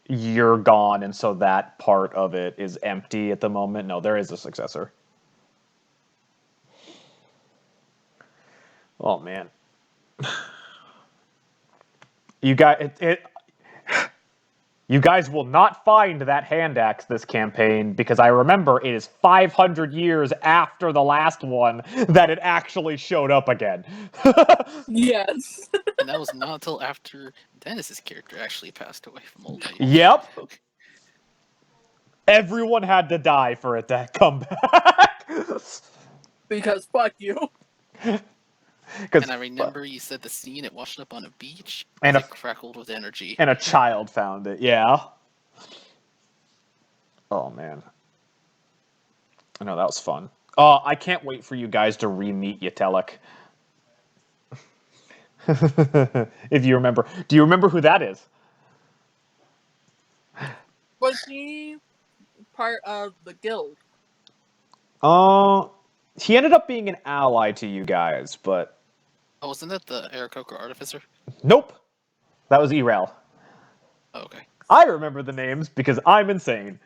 you're gone and so that part of it is empty at the moment. No, there is a successor. Oh, man. You guys will not find that hand axe this campaign because I remember it is 500 years after the last one that it actually showed up again. Yes. And that was not until after Dennis's character actually passed away from old age. Yep. Everyone had to die for it to come back. Because fuck you. And I remember you said the scene it washed up on a beach and it crackled with energy. And a child found it, yeah. Oh, man. I know, that was fun. Oh, I can't wait for you guys to re-meet Yatelek. If you remember. Do you remember who that is? Was he part of the guild? He ended up being an ally to you guys, but... Oh, wasn't that the Aarakocra Artificer? Nope. That was Erel. Oh, okay. I remember the names because I'm insane.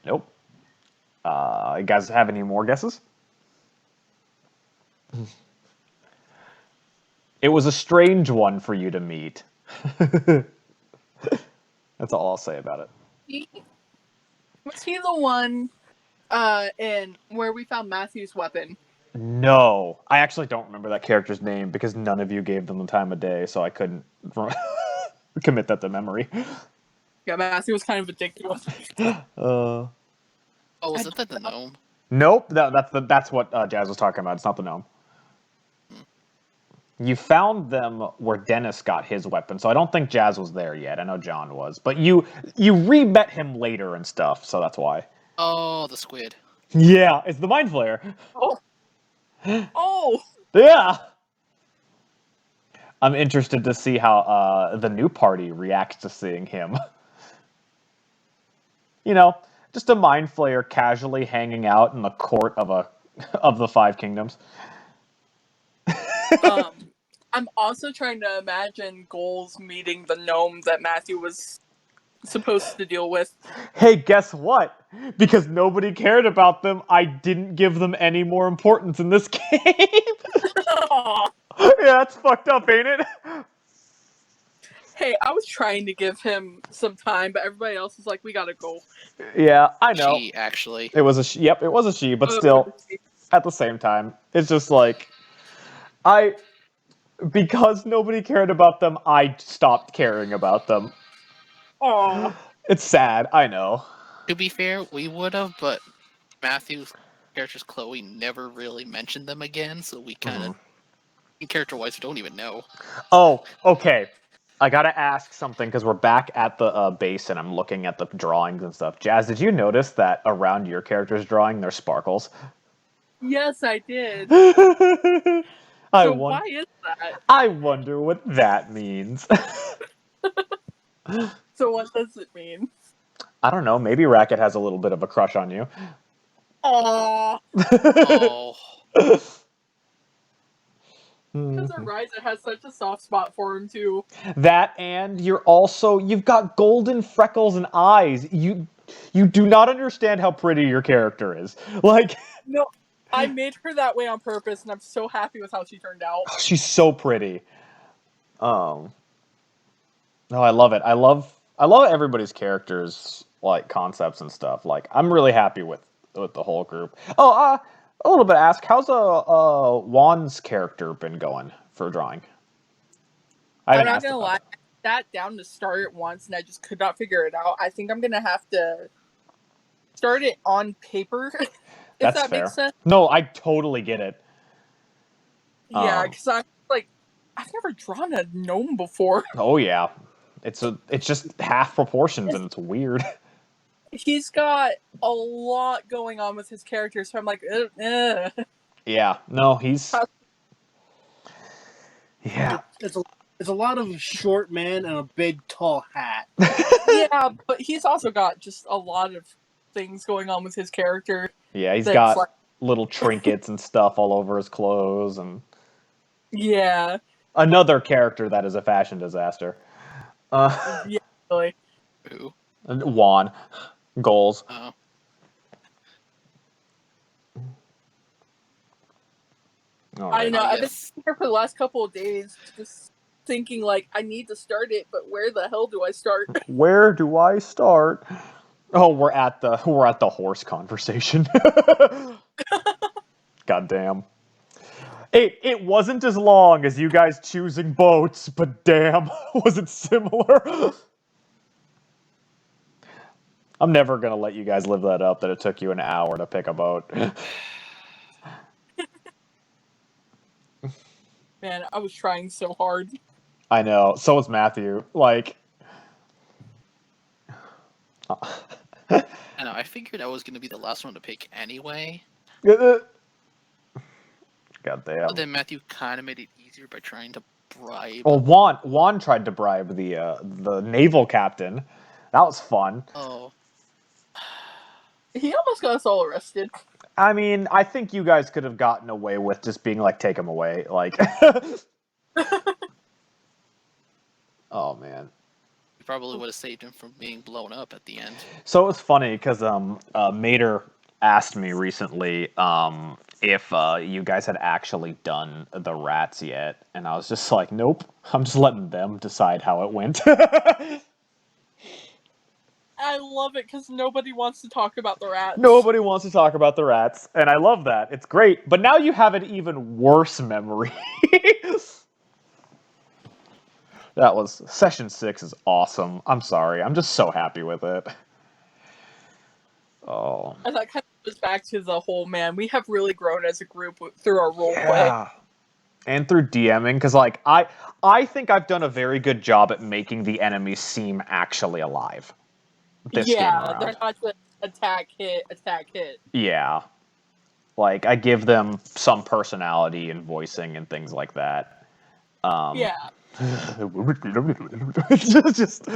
Nope. You guys have any more guesses? It was a strange one for you to meet. That's all I'll say about it. Was he the one in where we found Matthew's weapon? No. I actually don't remember that character's name because none of you gave them the time of day, so I couldn't commit that to memory. Yeah, Matthew was kind of ridiculous. Oh, wasn't that the gnome? Nope. That's what Jazz was talking about. It's not the gnome. You found them where Dennis got his weapon, so I don't think Jazz was there yet. I know John was, but you re-met him later and stuff, so that's why. Oh, the squid. Yeah, it's the Mind Flayer. Oh. Oh. Yeah. I'm interested to see how the new party reacts to seeing him. You know, just a Mind Flayer casually hanging out in the court of the Five Kingdoms. I'm also trying to imagine Goals meeting the gnome that Matthew was supposed to deal with. Hey, guess what? Because nobody cared about them, I didn't give them any more importance in this game. Yeah, that's fucked up, ain't it? Hey, I was trying to give him some time, but everybody else was like, we gotta go. Yeah, I know. She, actually. It was a she. Yep, it was a she, but still, at the same time, it's just like, because nobody cared about them, I stopped caring about them. Aww. It's sad, I know. To be fair, we would have, but Matthew's character's Chloe never really mentioned them again, so we kind of, character-wise, we don't even know. Oh, okay. I gotta ask something, because we're back at the base, and I'm looking at the drawings and stuff. Jazz, did you notice that around your character's drawing, there's sparkles? Yes, I did. Why is that? I wonder what that means. So what does it mean? I don't know. Maybe Racket has a little bit of a crush on you. Aww. Oh. Because Ryza has such a soft spot for him, too. That, and you've got golden freckles and eyes. You do not understand how pretty your character is. Like... No, I made her that way on purpose, and I'm so happy with how she turned out. She's so pretty. No, I love it. I love everybody's characters, like, concepts and stuff. Like, I'm really happy with the whole group. Oh, a little bit ask, how's Juan's character been going for drawing? I'm not gonna lie, I sat down to start it once, and I just could not figure it out. I think I'm gonna have to start it on paper, if That's that fair. makes sense. No, I totally get it. Yeah, because I'm like, I've never drawn a gnome before. Oh yeah, it's just half proportions and it's weird. He's got a lot going on with his character, so I'm like, Yeah, no, he's... Yeah. It's a lot of short man and a big tall hat. Yeah, but he's also got just a lot of things going on with his character. Yeah, he's got little trinkets and stuff all over his clothes, and... Yeah. Another character that is a fashion disaster. Yeah, really. Who? Juan. Goals. Oh. I know. I've been Yes. sitting here for the last couple of days just thinking, like, I need to start it, but where the hell do I start? Where do I start? Oh, we're at the horse conversation. Goddamn. It wasn't as long as you guys choosing boats, but damn, was it similar? I'm never gonna let you guys live that up that it took you an hour to pick a boat. Man, I was trying so hard. I know. So was Matthew. Like... I know, I figured I was going to be the last one to pick anyway. Goddamn. But then Matthew kind of made it easier by trying to bribe. Well, Juan tried to bribe the naval captain. That was fun. Oh. He almost got us all arrested. I mean, I think you guys could have gotten away with just being like, take him away. Like... Oh, man. We probably would have saved him from being blown up at the end. So it was funny because Mater asked me recently if you guys had actually done the rats yet, and I was just like, nope. I'm just letting them decide how it went. I love it because nobody wants to talk about the rats. Nobody wants to talk about the rats, and I love that. It's great. But now you have an even worse memory. That was... Session 6 is awesome. I'm sorry. I'm just so happy with it. Oh. And that kind of goes back to the whole, man, we have really grown as a group through our roleplay. Yeah. And through DMing, because, like, I think I've done a very good job at making the enemies seem actually alive. This game around. They're not just attack, hit. Yeah. Like, I give them some personality and voicing and things like that. Yeah. Just...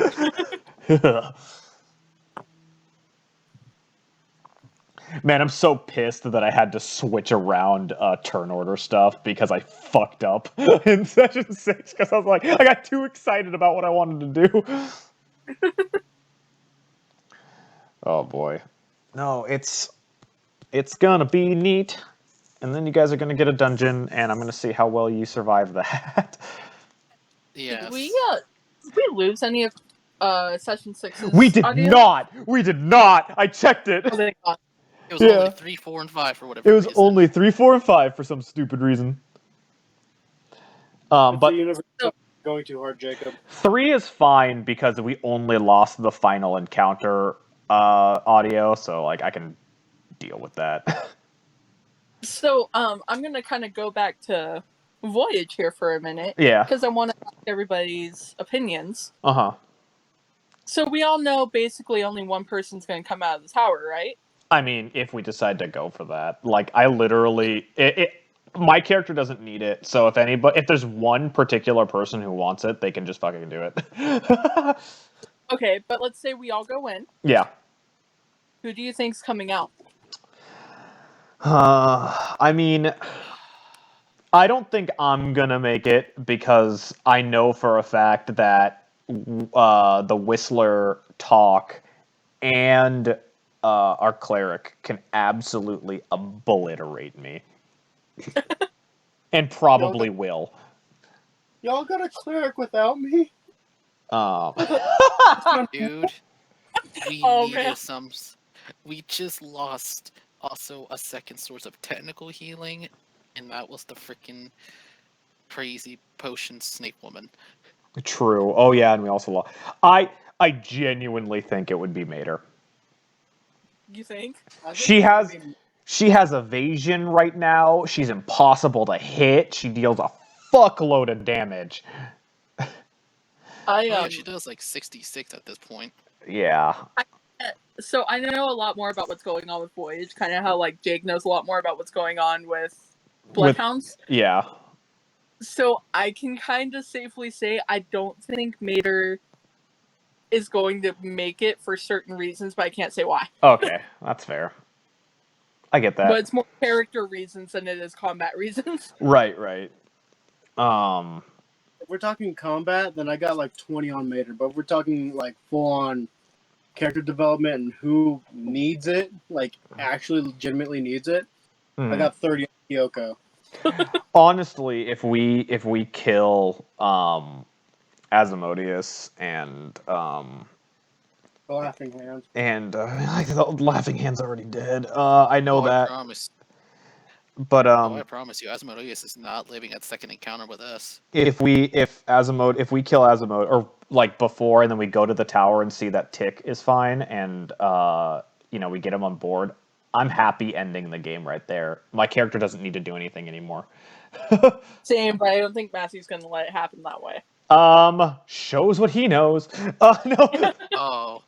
Man, I'm so pissed that I had to switch around turn order stuff because I fucked up in Session 6 because I was like, I got too excited about what I wanted to do. Oh boy. No, it's gonna be neat. And then you guys are gonna get a dungeon, and I'm gonna see how well you survive that. Yes. Did we lose any of Session 6's We did audio? not! We did not! I checked it! Oh, thank God. It was only 3, 4, and 5 for whatever It was reason. only 3, 4, and 5 for some stupid reason. But Going too hard, Jacob. 3 is fine because we only lost the final encounter audio, so like I can deal with that. So, I'm gonna kind of go back to Voyage here for a minute. Yeah. Because I want to ask everybody's opinions. Uh-huh. So we all know basically only one person's gonna come out of the tower, right? I mean, if we decide to go for that. Like, I literally... my character doesn't need it, so if there's one particular person who wants it, they can just fucking do it. Okay, but let's say we all go in. Yeah. Who do you think's coming out? I mean, I don't think I'm gonna make it because I know for a fact that the Whistler Talk and our cleric can absolutely obliterate me. And probably will. Y'all got a cleric without me? Dude, we Oh, needed man. some... We just lost also a second source of technical healing, and that was the freaking crazy potion snake woman. True. Oh yeah, and we also lost. I genuinely think it would be Mater. You think? She has evasion right now. She's impossible to hit. She deals a fuckload of damage. Yeah, she does like 66 at this point. Yeah. So I know a lot more about what's going on with Voyage, kind of how like Jake knows a lot more about what's going on with Bloodhounds. Yeah. So I can kind of safely say I don't think Mater is going to make it for certain reasons, but I can't say why. Okay, that's fair. I get that. But it's more character reasons than it is combat reasons. Right. If we're talking combat, then I got like 20 on Mater. But if we're talking like full on character development and who needs it, like actually legitimately needs it, I got 30 on Kyoko. Honestly, if we kill Asmodeus and The Laughing Hand. And the Laughing Hand's already dead. I know that. I promise. But I promise you, Asmodeus is not living at second encounter with us. if we kill Asimode, or like before, and then we go to the tower and see that Tick is fine, and we get him on board, I'm happy ending the game right there. My character doesn't need to do anything anymore. Same, but I don't think Matthew's going to let it happen that way. Shows what he knows. No. Oh,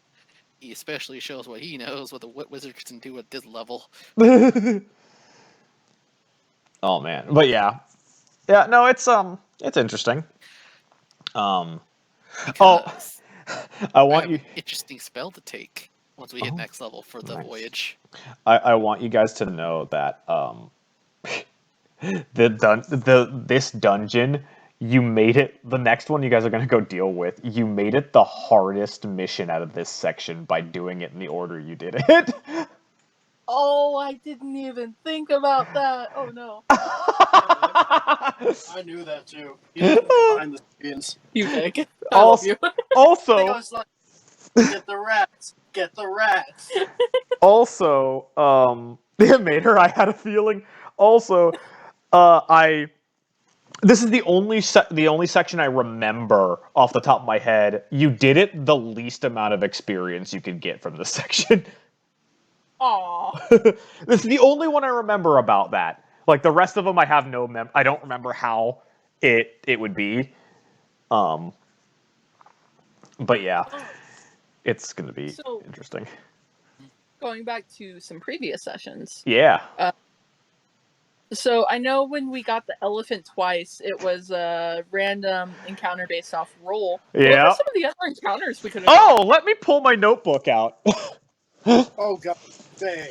he especially shows what he knows, what the wizard can do at this level. Oh man, but yeah, no, it's interesting. Because I want you. Interesting spell to take once we hit next level for the voyage. I want you guys to know that this dungeon, you made it. The next one you guys are gonna go deal with. You made it the hardest mission out of this section by doing it in the order you did it. Oh, I didn't even think about that. Oh no. I knew that too. He's behind the scenes. You think? I love you. Also, I was like, get the rats. Get the rats. Also, it made her. I had a feeling. Also, This is the only section I remember off the top of my head. You did it the least amount of experience you could get from this section. Aww. This is the only one I remember about that. Like the rest of them, I have no I don't remember how it would be. But yeah, it's gonna be interesting. Going back to some previous sessions. Yeah. So I know when we got the elephant twice, it was a random encounter based off roll. Yeah. What were some of the other encounters we could have done? Let me pull my notebook out. Oh god, dang.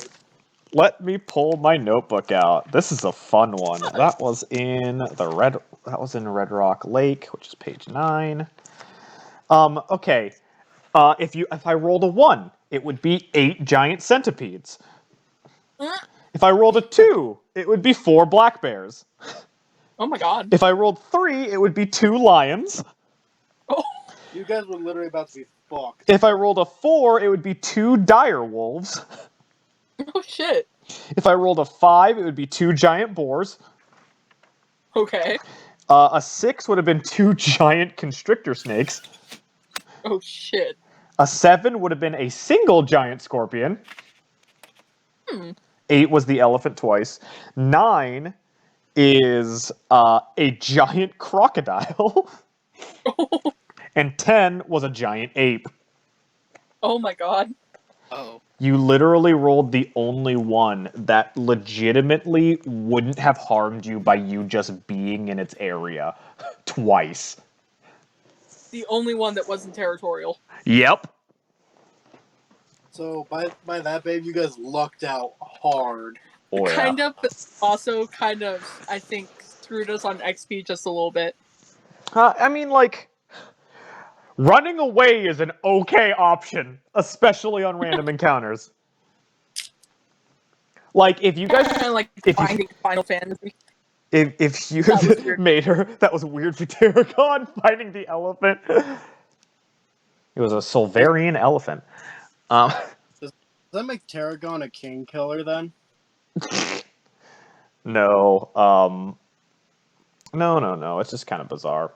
Let me pull my notebook out. This is a fun one. That was in Red Rock Lake, which is page 9. Okay. If I rolled a 1, it would be 8 giant centipedes. If I rolled a 2, it would be 4 black bears. Oh my god. If I rolled 3, it would be 2 lions. Oh. You guys were literally about to be fucked. If I rolled a 4, it would be 2 dire wolves. Oh shit. If I rolled a 5, it would be 2 giant boars. Okay. A 6 would have been 2 giant constrictor snakes. Oh shit. A 7 would have been a single giant scorpion. 8 was the elephant twice. 9 is a giant crocodile. And 10 was a giant ape. Oh my god. Oh. You literally rolled the only one that legitimately wouldn't have harmed you by you just being in its area twice. The only one that wasn't territorial. Yep. So by that, babe, you guys lucked out hard. Oh, yeah. Kind of, but also kind of, I think, screwed us on XP just a little bit. I mean, like, running away is an okay option, especially on random encounters. Like, if you guys... Kind of like finding Final Fantasy. If you made her... That was weird for Terragon, finding the elephant. It was a Solvarian elephant. Does that make Terragon a king killer, then? No. No. It's just kind of bizarre.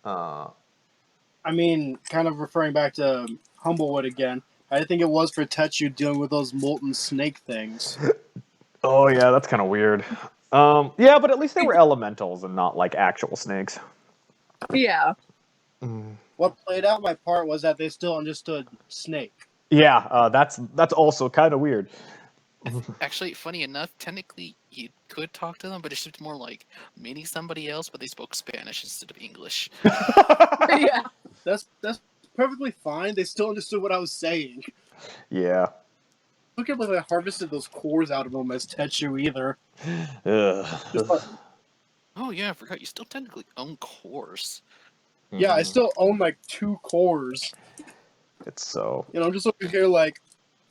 I mean, kind of referring back to Humblewood again, I think it was for Tetsu dealing with those molten snake things. Oh, yeah, that's kind of weird. Yeah, but at least they were elementals and not, like, actual snakes. Yeah. What played out my part was that they still understood snake. Yeah, that's also kind of weird. Actually, funny enough, technically you could talk to them, but it's just more like meeting somebody else, but they spoke Spanish instead of English. Yeah. That's perfectly fine. They still understood what I was saying. Yeah. Look at like I harvested those cores out of them as Tetsu either. Ugh. Oh yeah, I forgot. You still technically own cores. Yeah, I still own like 2 cores. It's so. You know, I'm just over here like,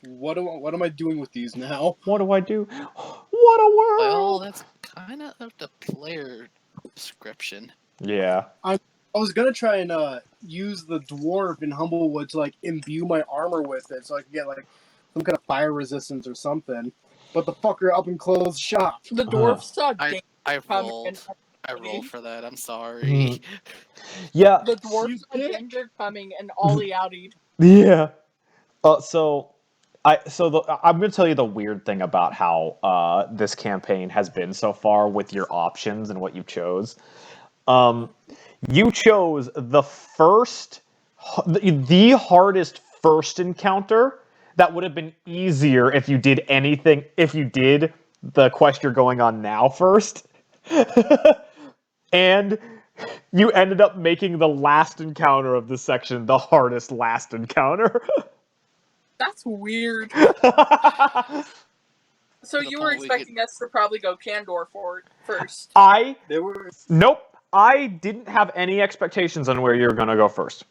what am I doing with these now? What do I do? What a world! Well, that's kind of the player description. Yeah. I was gonna try and use the dwarf in Humblewood to like imbue my armor with it, so I could get like some kind of fire resistance or something. But the fucker up and closed shop. The dwarf saw I coming rolled. and I rolled for that. I'm sorry. Yeah. the dwarf saw danger coming and ollie outed. Yeah. So I'm going to tell you the weird thing about how this campaign has been so far with your options and what you chose. You chose the hardest first encounter that would have been easier if you did the quest you're going on now first. And you ended up making the last encounter of this section the hardest last encounter. That's weird. So the you were point we expecting us to probably go Candor for first. They were. Nope. I didn't have any expectations on where you were going to go first.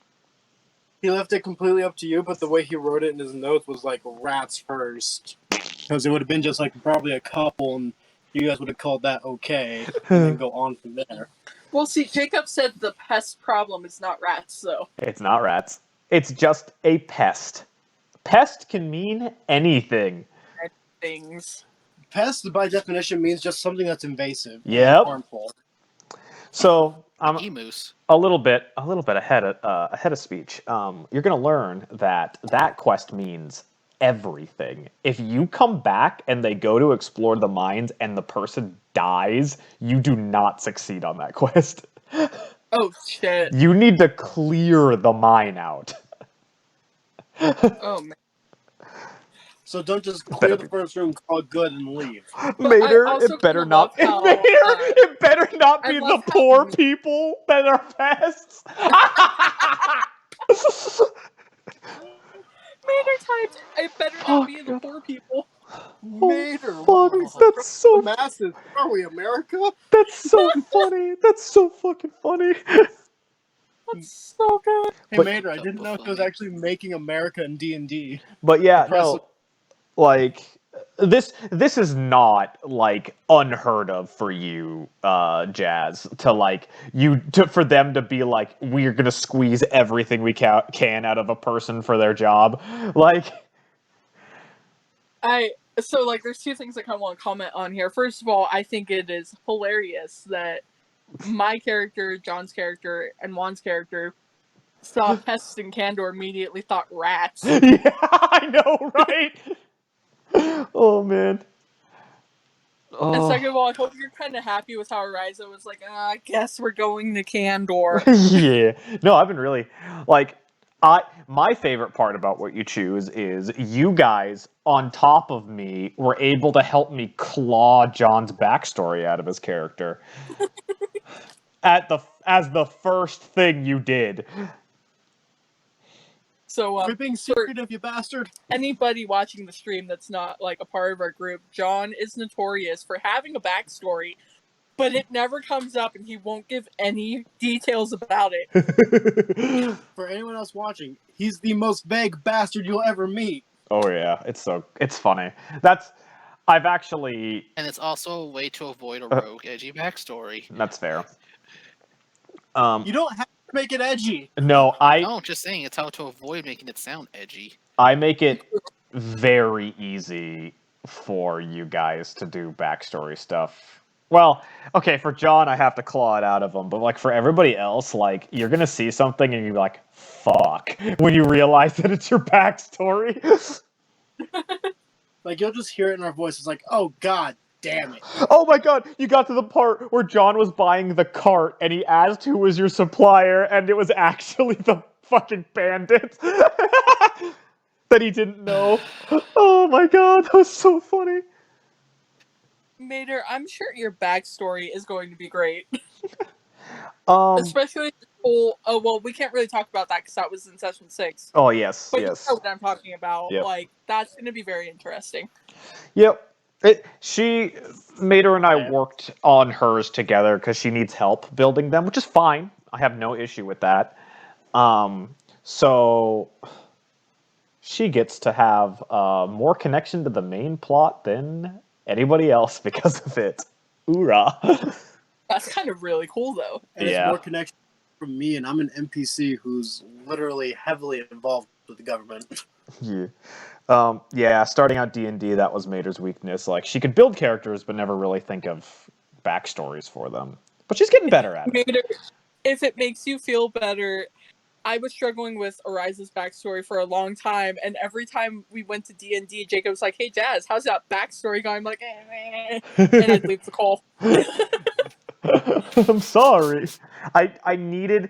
He left it completely up to you, but the way he wrote it in his notes was like rats first. Because it would have been just like probably a couple, and you guys would have called that okay, and then go on from there. Well, see, Jacob said the pest problem is not rats, though. It's not rats. It's just a pest. Pest can mean anything. Things. Pest, by definition, means just something that's invasive and Yep. harmful. So I'm emus. a little bit ahead of speech. You're gonna learn that quest means everything. If you come back and they go to explore the mines and the person dies, you do not succeed on that quest. Oh shit. You need to clear the mine out. Oh man. So don't just clear the first room, call it good, and leave. Mater, also it better kinda not. love how, Mater, it better not I be the love how- poor people that are pests. Mater typed, it better not be the poor people. Mater, fuck, that's so the masses. Are we America? That's so funny. That's so fucking funny. That's so good. Hey, But- Mater, I didn't know he was actually making America in D&D. But yeah, Impressive. no, like this is not like unheard of for you, Jazz, for them to be like, we're gonna squeeze everything we can out of a person for their job, like. So like there's 2 things I kind of want to comment on here. First of all, I think it is hilarious that my character, John's character, and Juan's character saw pests in Candor, immediately thought rats. Yeah, I know, right? Oh man. And second of all, I hope you're kind of happy with how Ariza was like, I guess we're going to Candor. Yeah. No, I've been really like my favorite part about what you choose is you guys on top of me were able to help me claw John's backstory out of his character. As the first thing you did. So We're being secretive, you bastard. Anybody watching the stream that's not like a part of our group, John is notorious for having a backstory, but it never comes up and he won't give any details about it. For anyone else watching, he's the most vague bastard you'll ever meet. Oh yeah, it's funny. I've actually. And it's also a way to avoid a rogue, edgy backstory. That's fair. You don't have to make it edgy. No, No, just saying it's how to avoid making it sound edgy. I make it very easy for you guys to do backstory stuff. Well, okay, for John, I have to claw it out of him, but like for everybody else, like you're gonna see something and you're like, "Fuck!" when you realize that it's your backstory. Like you'll just hear it in our voices, like, "Oh God, damn it!" Oh my God! You got to the part where John was buying the cart and he asked who was your supplier, and it was actually the fucking bandits. that he didn't know. Oh my god, that was so funny. Mater, I'm sure your backstory is going to be great. Um. Especially the whole. Oh well, we can't really talk about that because that was in session 6. Oh yes, But you yes. know what I'm talking about. Yep. Like that's going to be very interesting. Yep. Mater and I worked on hers together because she needs help building them, which is fine. I have no issue with that. So she gets to have more connection to the main plot than anybody else because of it. Hoorah! That's kind of really cool, though. And it's more connection from me, and I'm an NPC who's literally heavily involved with the government. Yeah. Starting out D&D, that was Mater's weakness. Like, she could build characters, but never really think of backstories for them. But she's getting better at it. Mater, if it makes you feel better, I was struggling with Ariza's backstory for a long time, and every time we went to D&D, Jacob was like, "Hey, Jazz, how's that backstory going?" I'm like, and I'd leave the call. I'm sorry. I needed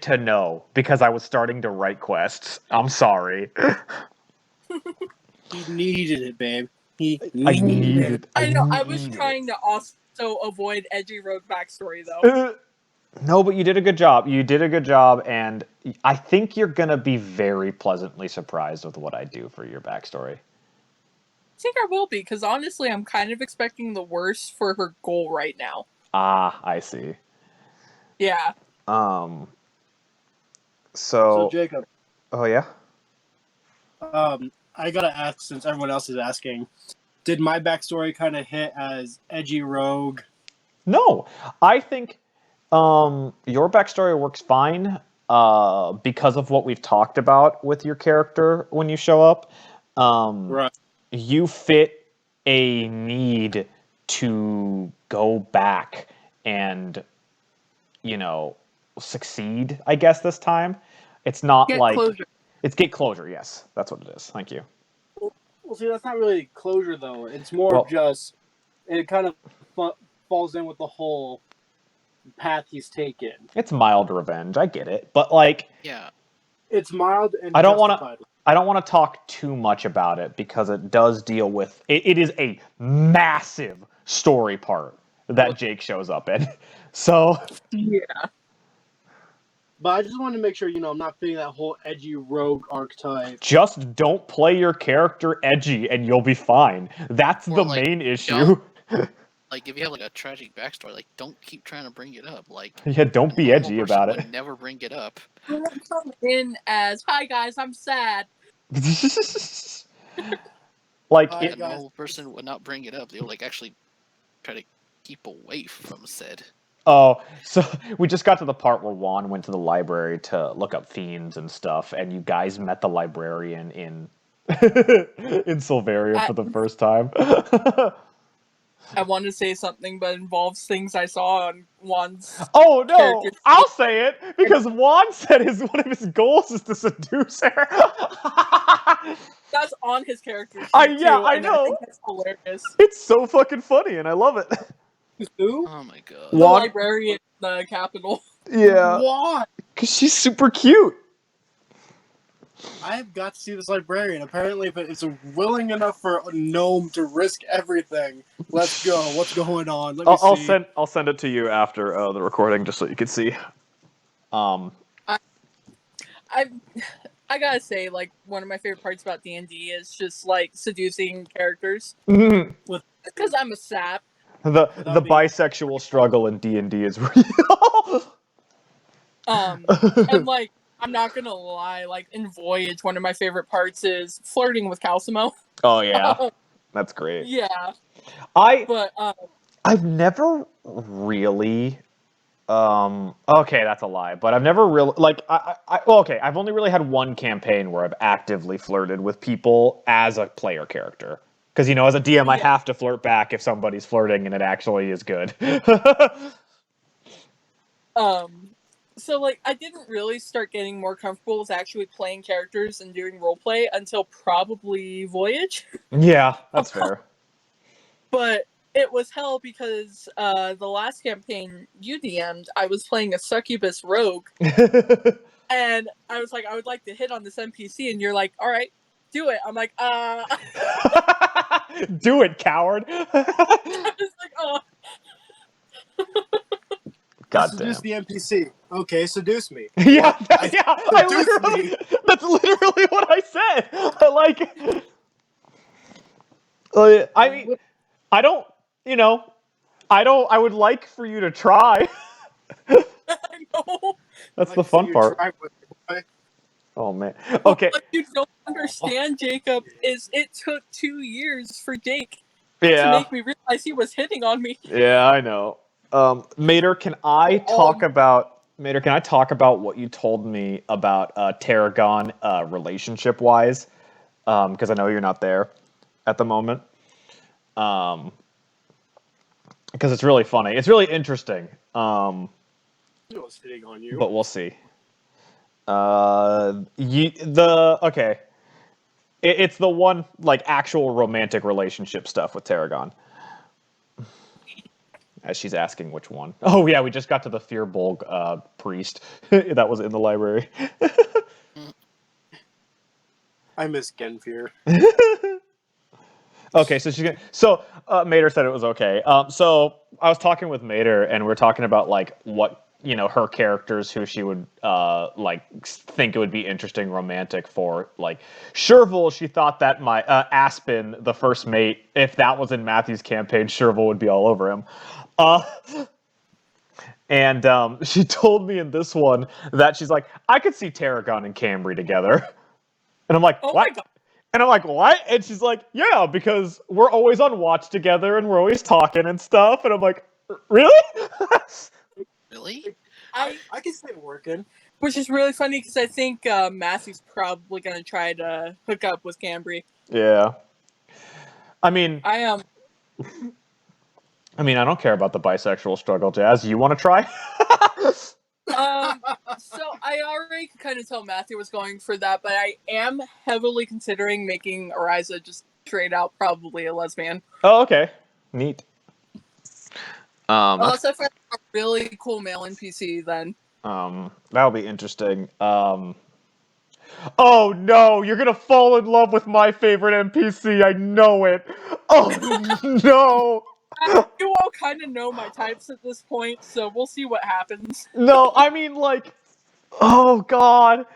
to know because I was starting to write quests. I'm sorry. He needed it, babe. I needed. I know. I was trying to also avoid edgy rogue backstory, though. No, but you did a good job. You did a good job, and I think you're gonna be very pleasantly surprised with what I do for your backstory. I think I will be, because honestly, I'm kind of expecting the worst for her goal right now. Ah, I see. Yeah. So Jacob. Oh yeah. I gotta ask, since everyone else is asking, did my backstory kind of hit as edgy rogue? No, I think your backstory works fine because of what we've talked about with your character when you show up. Right. You fit a need to go back and, succeed, I guess, this time. It's not Get like... closure. It's get closure, yes. That's what it is. Thank you. Well, see, that's not really closure, though. It's more of just... It kind of falls in with the whole path he's taken. It's mild revenge. I get it. But, like... Yeah. It's mild and I don't justified. I don't want to talk too much about it because it does deal with... It is a massive story part that Jake shows up in. So... Yeah. But I just wanted to make sure, I'm not fitting that whole edgy rogue archetype. Just don't play your character edgy and you'll be fine. That's the main issue. Like, if you have, like, a tragic backstory, like, don't keep trying to bring it up. Like, yeah, don't be edgy about it. Would never bring it up. Come in as, "Hi guys, I'm sad." Like, a normal person would not bring it up. They would, like, actually try to keep away from said. Oh, so we just got to the part where Juan went to the library to look up fiends and stuff, and you guys met the librarian in Silveria for the first time. I want to say something, but it involves things I saw on Juan's. Oh no! I'll say it because Juan said one of his goals is to seduce her. That's on his character sheet I know. I think that's hilarious. It's so fucking funny, and I love it. Who? Oh my god. The librarian in the Capitol. Yeah. Why? Because she's super cute. I have got to see this librarian. Apparently, if it's willing enough for a gnome to risk everything, let's go. What's going on? Let me see. I'll send it to you after the recording, just so you can see. I gotta say, like, one of my favorite parts about D&D is just, like, seducing characters. Because I'm a sap. The bisexual struggle in D&D is real. And, like, I'm not gonna lie, like, in Voyage, one of my favorite parts is flirting with Calcimo. Oh, yeah. That's great. Yeah. I've never really... okay, that's a lie, but I've never really... Like, I've only really had one campaign where I've actively flirted with people as a player character. Because, as a DM, I have to flirt back if somebody's flirting and it actually is good. So, like, I didn't really start getting more comfortable with actually playing characters and doing roleplay until probably Voyage. Yeah, that's fair. But it was hell because the last campaign you DM'd, I was playing a succubus rogue, and I was like, I would like to hit on this NPC, and you're like, all right, do it. I'm like, Do it, coward. I was like, oh. God Seduce damn. the NPC. Okay, seduce me. Yeah, What? I literally, that's literally what I said. I mean, I don't, I would like for you to try. I know. That's Like the fun part. Oh, man. Okay. What you don't understand, Jacob, is it took 2 years for Jake to Yeah. make me realize he was hitting on me. Yeah, I know. Mater, can I talk about what you told me about Tarragon relationship wise? Because I know you're not there at the moment. Because it's really funny. It's really interesting. was hitting on you. But we'll see. Okay. It's the one like actual romantic relationship stuff with Tarragon. As she's asking which one. Oh yeah, we just got to the Fearbolg priest that was in the library. I miss Genfear. Okay, so Mater said it was okay. So I was talking with Mater, and we are talking about like what her characters who she would like think it would be interesting romantic for. Like Shervil, she thought that my Aspen, the first mate, if that was in Matthew's campaign, Shervil would be all over him. And she told me in this one that she's like, I could see Tarragon and Cambri together. And I'm like, Oh what? my God. And I'm like, what? And she's like, yeah, because we're always on watch together and we're always talking and stuff. And I'm like, really? Really? I can see it working. Which is really funny because I think Matthew's probably going to try to hook up with Cambri. Yeah. I mean, I don't care about the bisexual struggle, Jazz. You want to try? So I already could kind of tell Matthew was going for that, but I am heavily considering making Ariza just straight out probably a lesbian. Oh, okay. Neat. Unless I find a really cool male NPC, then. That'll be interesting. Oh no, you're gonna fall in love with my favorite NPC. I know it. Oh no. You all kind of know my types at this point, so we'll see what happens. No, I mean like, oh god,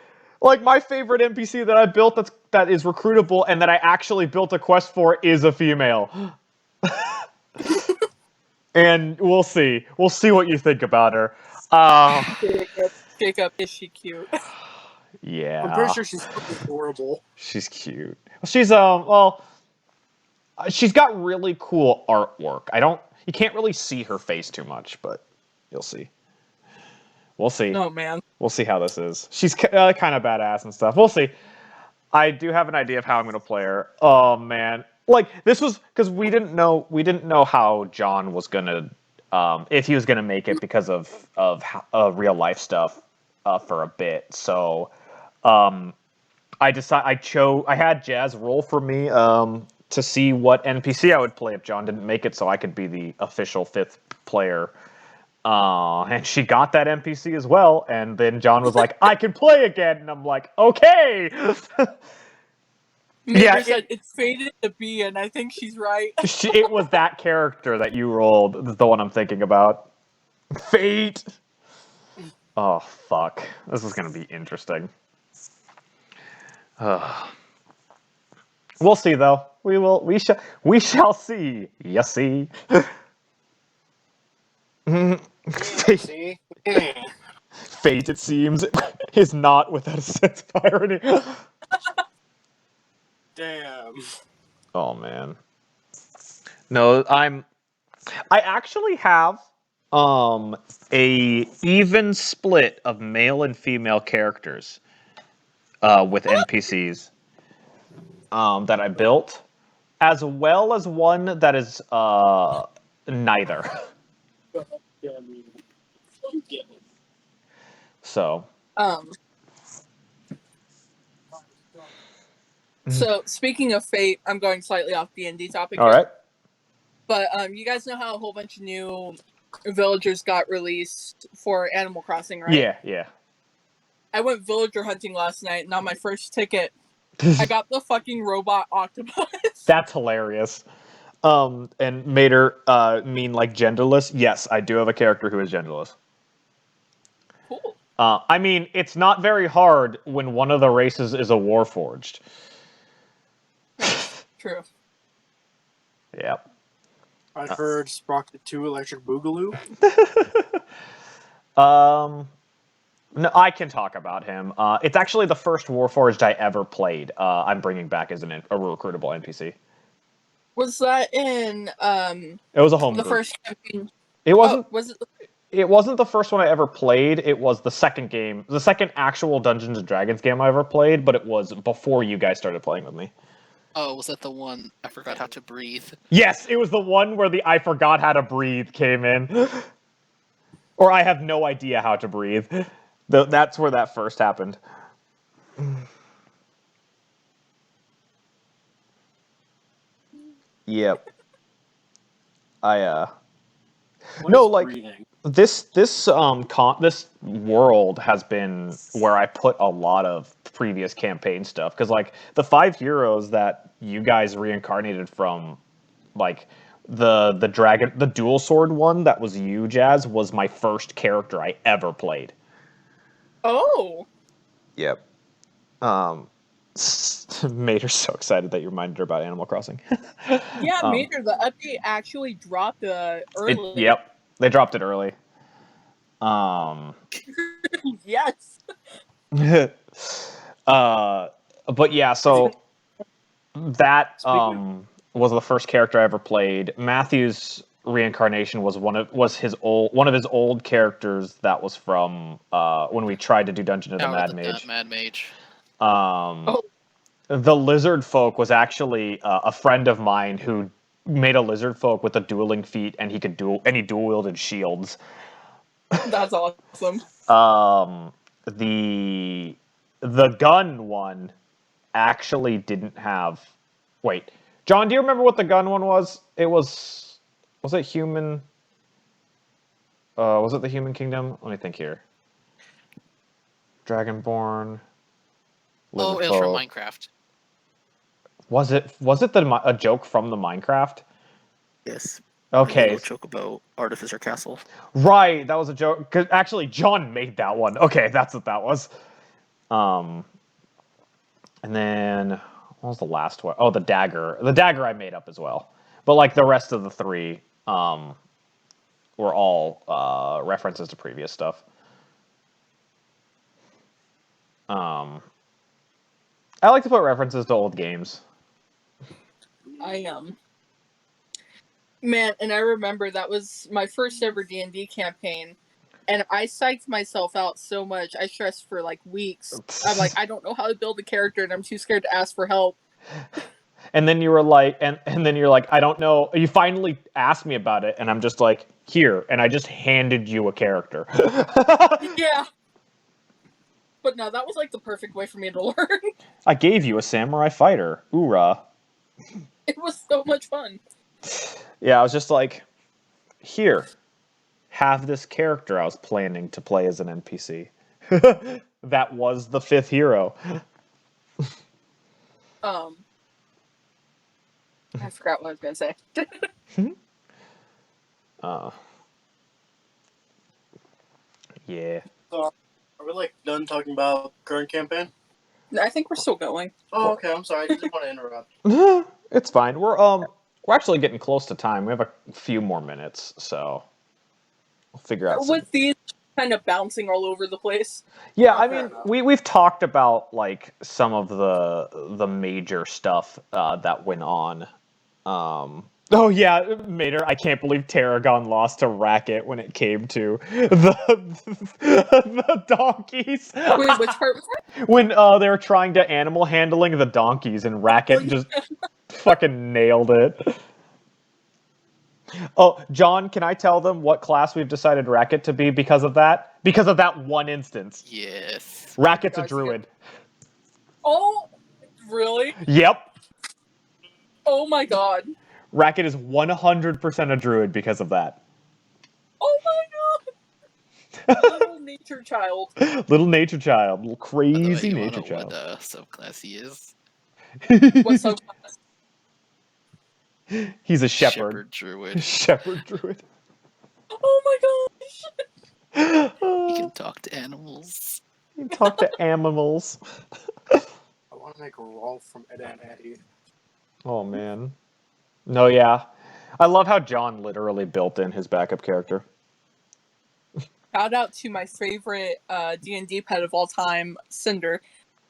like my favorite NPC that I built that is recruitable and that I actually built a quest for is a female. And we'll see what you think about her. Jacob, is she cute? Yeah. I'm pretty sure she's adorable. She's cute. She's she's got really cool artwork. You can't really see her face too much, but you'll see. We'll see. Oh man. We'll see how this is. She's kind of badass and stuff. We'll see. I do have an idea of how I'm going to play her. Oh man. Like this was because we didn't know how John was going to if he was going to make it because of real life stuff for a bit. So I had Jazz roll for me to see what NPC I would play if John didn't make it, so I could be the official 5th player. And she got that NPC as well, and then John was like, I can play again, and I'm like, okay! Yeah, said it's fated to be, and I think she's right. It was that character that you rolled, the one I'm thinking about. Fate! Oh, fuck. This is gonna be interesting. We'll see, though. We shall see. You see. Fate, it seems, is not without a sense of irony. Damn. Oh man. No, I actually have a even split of male and female characters with NPCs that I built, as well as one that is neither. So. So speaking of fate, I'm going slightly off D&D topic. All right. But you guys know how a whole bunch of new villagers got released for Animal Crossing, right? Yeah. I went villager hunting last night, and on my first ticket, I got the fucking robot octopus. That's hilarious. And Mater, mean like genderless? Yes, I do have a character who is genderless. Cool. I mean, it's not very hard when one of the races is a Warforged. True. Yep. I've heard Sprocket 2 Electric Boogaloo. No, I can talk about him. It's actually the first Warforged I ever played. I'm bringing back as a recruitable NPC. Was that in It was a home the group. first campaign? It wasn't. Oh, was it? It wasn't the first one I ever played. It was the second game, the second actual Dungeons and Dragons game I ever played. But it was before you guys started playing with me. Oh, was that the one I forgot how to breathe? Yes, it was the one where the I forgot how to breathe came in. Or I have no idea how to breathe. That's where that first happened. Yep. No, like breathing? this world has been where I put a lot of previous campaign stuff, because like the 5 heroes that you guys reincarnated from, like the dragon, the dual sword one that was you, Jazz, was my first character I ever played. Oh. Yep. Mater's so excited that you reminded her about Animal Crossing. Yeah, Mater, the update actually dropped early. Yep, they dropped it early. Yes. But yeah, so that was the first character I ever played. Matthew's reincarnation was one of his old characters that was from when we tried to do Dungeon of the Mad Mage. Mad Mage. The lizard folk was actually a friend of mine who made a lizard folk with a dueling feat, and he dual wielded shields. That's awesome. The gun one actually didn't have. Wait, John, do you remember what the gun one was? It was it human? Was it the Human Kingdom? Let me think here. Dragonborn. Oh, it was from Minecraft. Was it a joke from the Minecraft? Yes. Okay. Joke about Artificer Castle. Right, that was a joke. 'Cause actually, John made that one. Okay, that's what that was. And then what was the last one? Oh, the dagger. The dagger I made up as well. But like the rest of the 3, were all references to previous stuff. I like to put references to old games. Man, and I remember that was my first ever D&D campaign, and I psyched myself out so much. I stressed for like weeks. I'm like, I don't know how to build a character, and I'm too scared to ask for help. And then you were like, and then you're like, I don't know. You finally asked me about it, and I'm just like, here, and I just handed you a character. Yeah. But no, that was like the perfect way for me to learn. I gave you a samurai fighter. Oorah. It was so much fun. Yeah, I was just like, here, have this character I was planning to play as an NPC. That was the 5th hero. I forgot what I was gonna say. Yeah. So, are we like done talking about current campaign? I think we're still going. Oh, okay. I'm sorry. I didn't want to interrupt. It's fine. We're actually getting close to time. We have a few more minutes, so we'll figure out. With these kind of bouncing all over the place. Yeah, I mean, we've talked about like some of the major stuff that went on. Oh yeah, Mater, I can't believe Tarragon lost to Racket when it came to the donkeys. Wait, which part was that? When they were trying to animal handling the donkeys, and Racket just fucking nailed it. Oh, John, can I tell them what class we've decided Racket to be because of that? Because of that one instance. Yes. Racket's a druid. Oh, really? Yep. Oh my god. Racket is 100% a druid because of that. Oh my god! Little nature child. Little nature child. Little By the crazy way, you nature wanna know child. what subclass he is? What's so He's a shepherd. Shepherd druid. Shepherd druid. Oh my gosh! He can talk to animals. You can talk to animals. I want to make a roll from Ed and Eddie. Oh, man. No, yeah. I love how John literally built in his backup character. Shout out to my favorite D&D pet of all time, Cinder.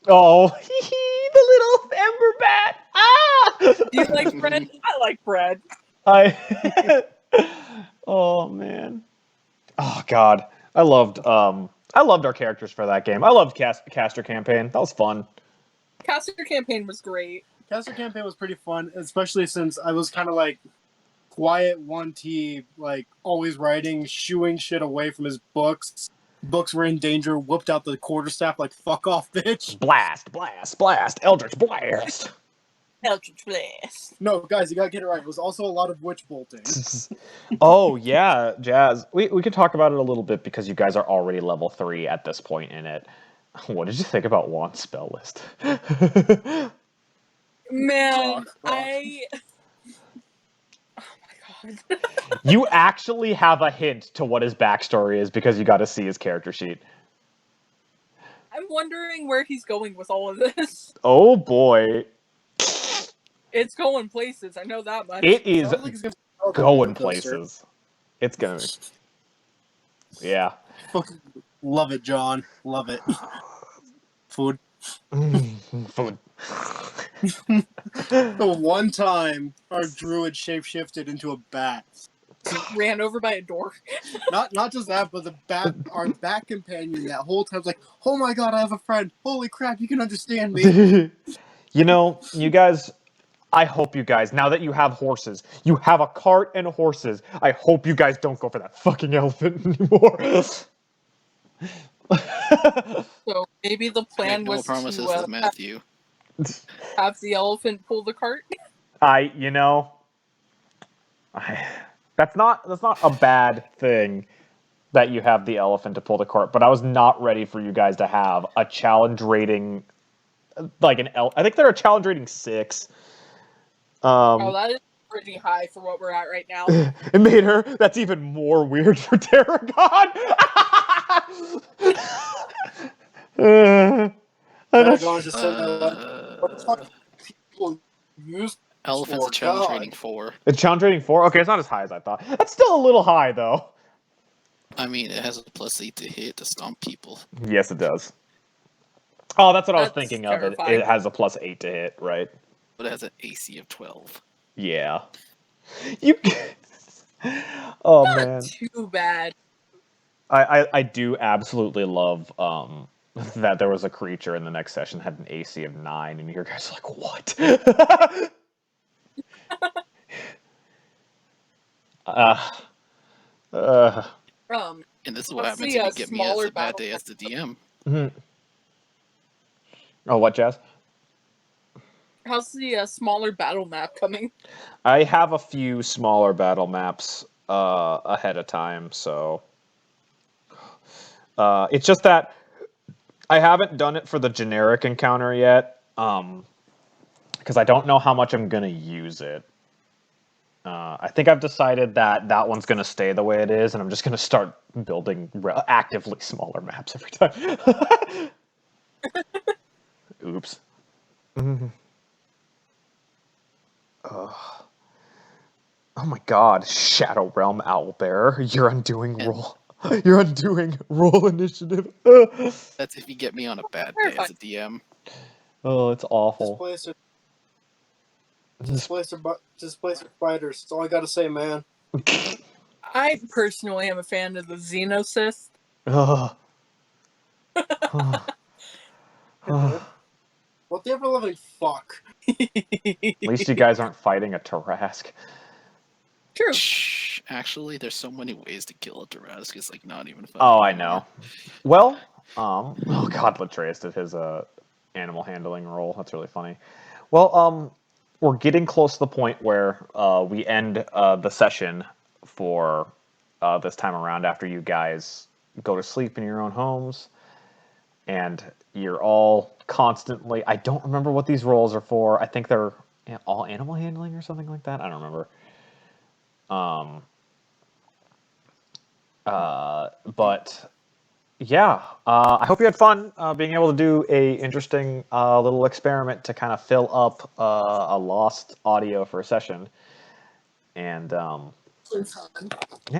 Oh, the little ember bat. Ah! Do you like bread? I like bread. Oh man. Oh god. I loved our characters for that game. I loved Caster Campaign. That was fun. Caster Campaign was great. Caster Campaign was pretty fun, especially since I was kind of like quiet 1T, like always writing, shooing shit away from his books. Books were in danger, whooped out the quarterstaff like, fuck off, bitch. Blast, blast, blast, Eldritch Blast. Eldritch Blast. No, guys, you gotta get it right. It was also a lot of witch bolting. Oh, yeah, Jazz. We could talk about it a little bit because you guys are already level 3 at this point in it. What did you think about Juan's spell list? Man, I... Oh my god. You actually have a hint to what his backstory is because you got to see his character sheet. I'm wondering where he's going with all of this. Oh boy. It's going places, I know that much. It is Sounds like he's gonna going places. It's gonna be. Yeah. Fucking love it, John. Love it. Food. Food. The one time our druid shapeshifted into a bat. Ran over by a door. Not just that, but our bat companion that whole time was like, oh my god, I have a friend. Holy crap, you can understand me. You know, you guys, I hope you guys, now that you have horses, you have a cart and horses, I hope you guys don't go for that fucking elephant anymore. So maybe the plan Make no was promises to to Matthew. have the elephant pull the cart. That's not a bad thing that you have the elephant to pull the cart, but I was not ready for you guys to have a challenge rating, like I think they're a challenge rating 6. Oh, that is pretty high for what we're at right now. It made her. That's even more weird for Tarragon. Paragon just said that. What the fuck people use Elephant's a challenge rating 4. It's challenge rating 4? Okay, it's not as high as I thought. That's still a little high, though. I mean, it has a +8 to hit to stomp people. Yes, it does. Oh, that's what I was That's thinking of. terrifying. It has a +8 to hit, right? But it has an AC of 12. Yeah. You. Oh Not man. too bad. I do absolutely love that there was a creature in the next session that had an AC of 9, and your guys are like, what? And this is what What's happens the, if you get me as smaller a bad day as the DM. Oh, what, Jazz? How's the smaller battle map coming? I have a few smaller battle maps ahead of time, so it's just that I haven't done it for the generic encounter yet, because I don't know how much I'm gonna use it. I think I've decided that one's gonna stay the way it is, and I'm just gonna start building actively smaller maps every time. Oops. Oh my god, Shadow Realm Owlbearer, you're undoing roll. You're undoing roll initiative. That's if you get me on a bad day as a DM. Oh, it's awful. Displacer spiders. That's all I gotta say, man. I personally am a fan of the Xenosys. What the ever-loving fuck? At least you guys aren't fighting a Tarask. True. Shh. Actually, there's so many ways to kill a Tarask. It's like not even funny. Oh, I know. Well, oh god, Latreus did his animal handling roll. That's really funny. Well, we're getting close to the point where we end the session for this time around after you guys go to sleep in your own homes. And you're all constantly... I don't remember what these roles are for. I think they're all animal handling or something like that. I don't remember. But yeah, I hope you had fun being able to do a interesting little experiment to kind of fill up a lost audio for a session. And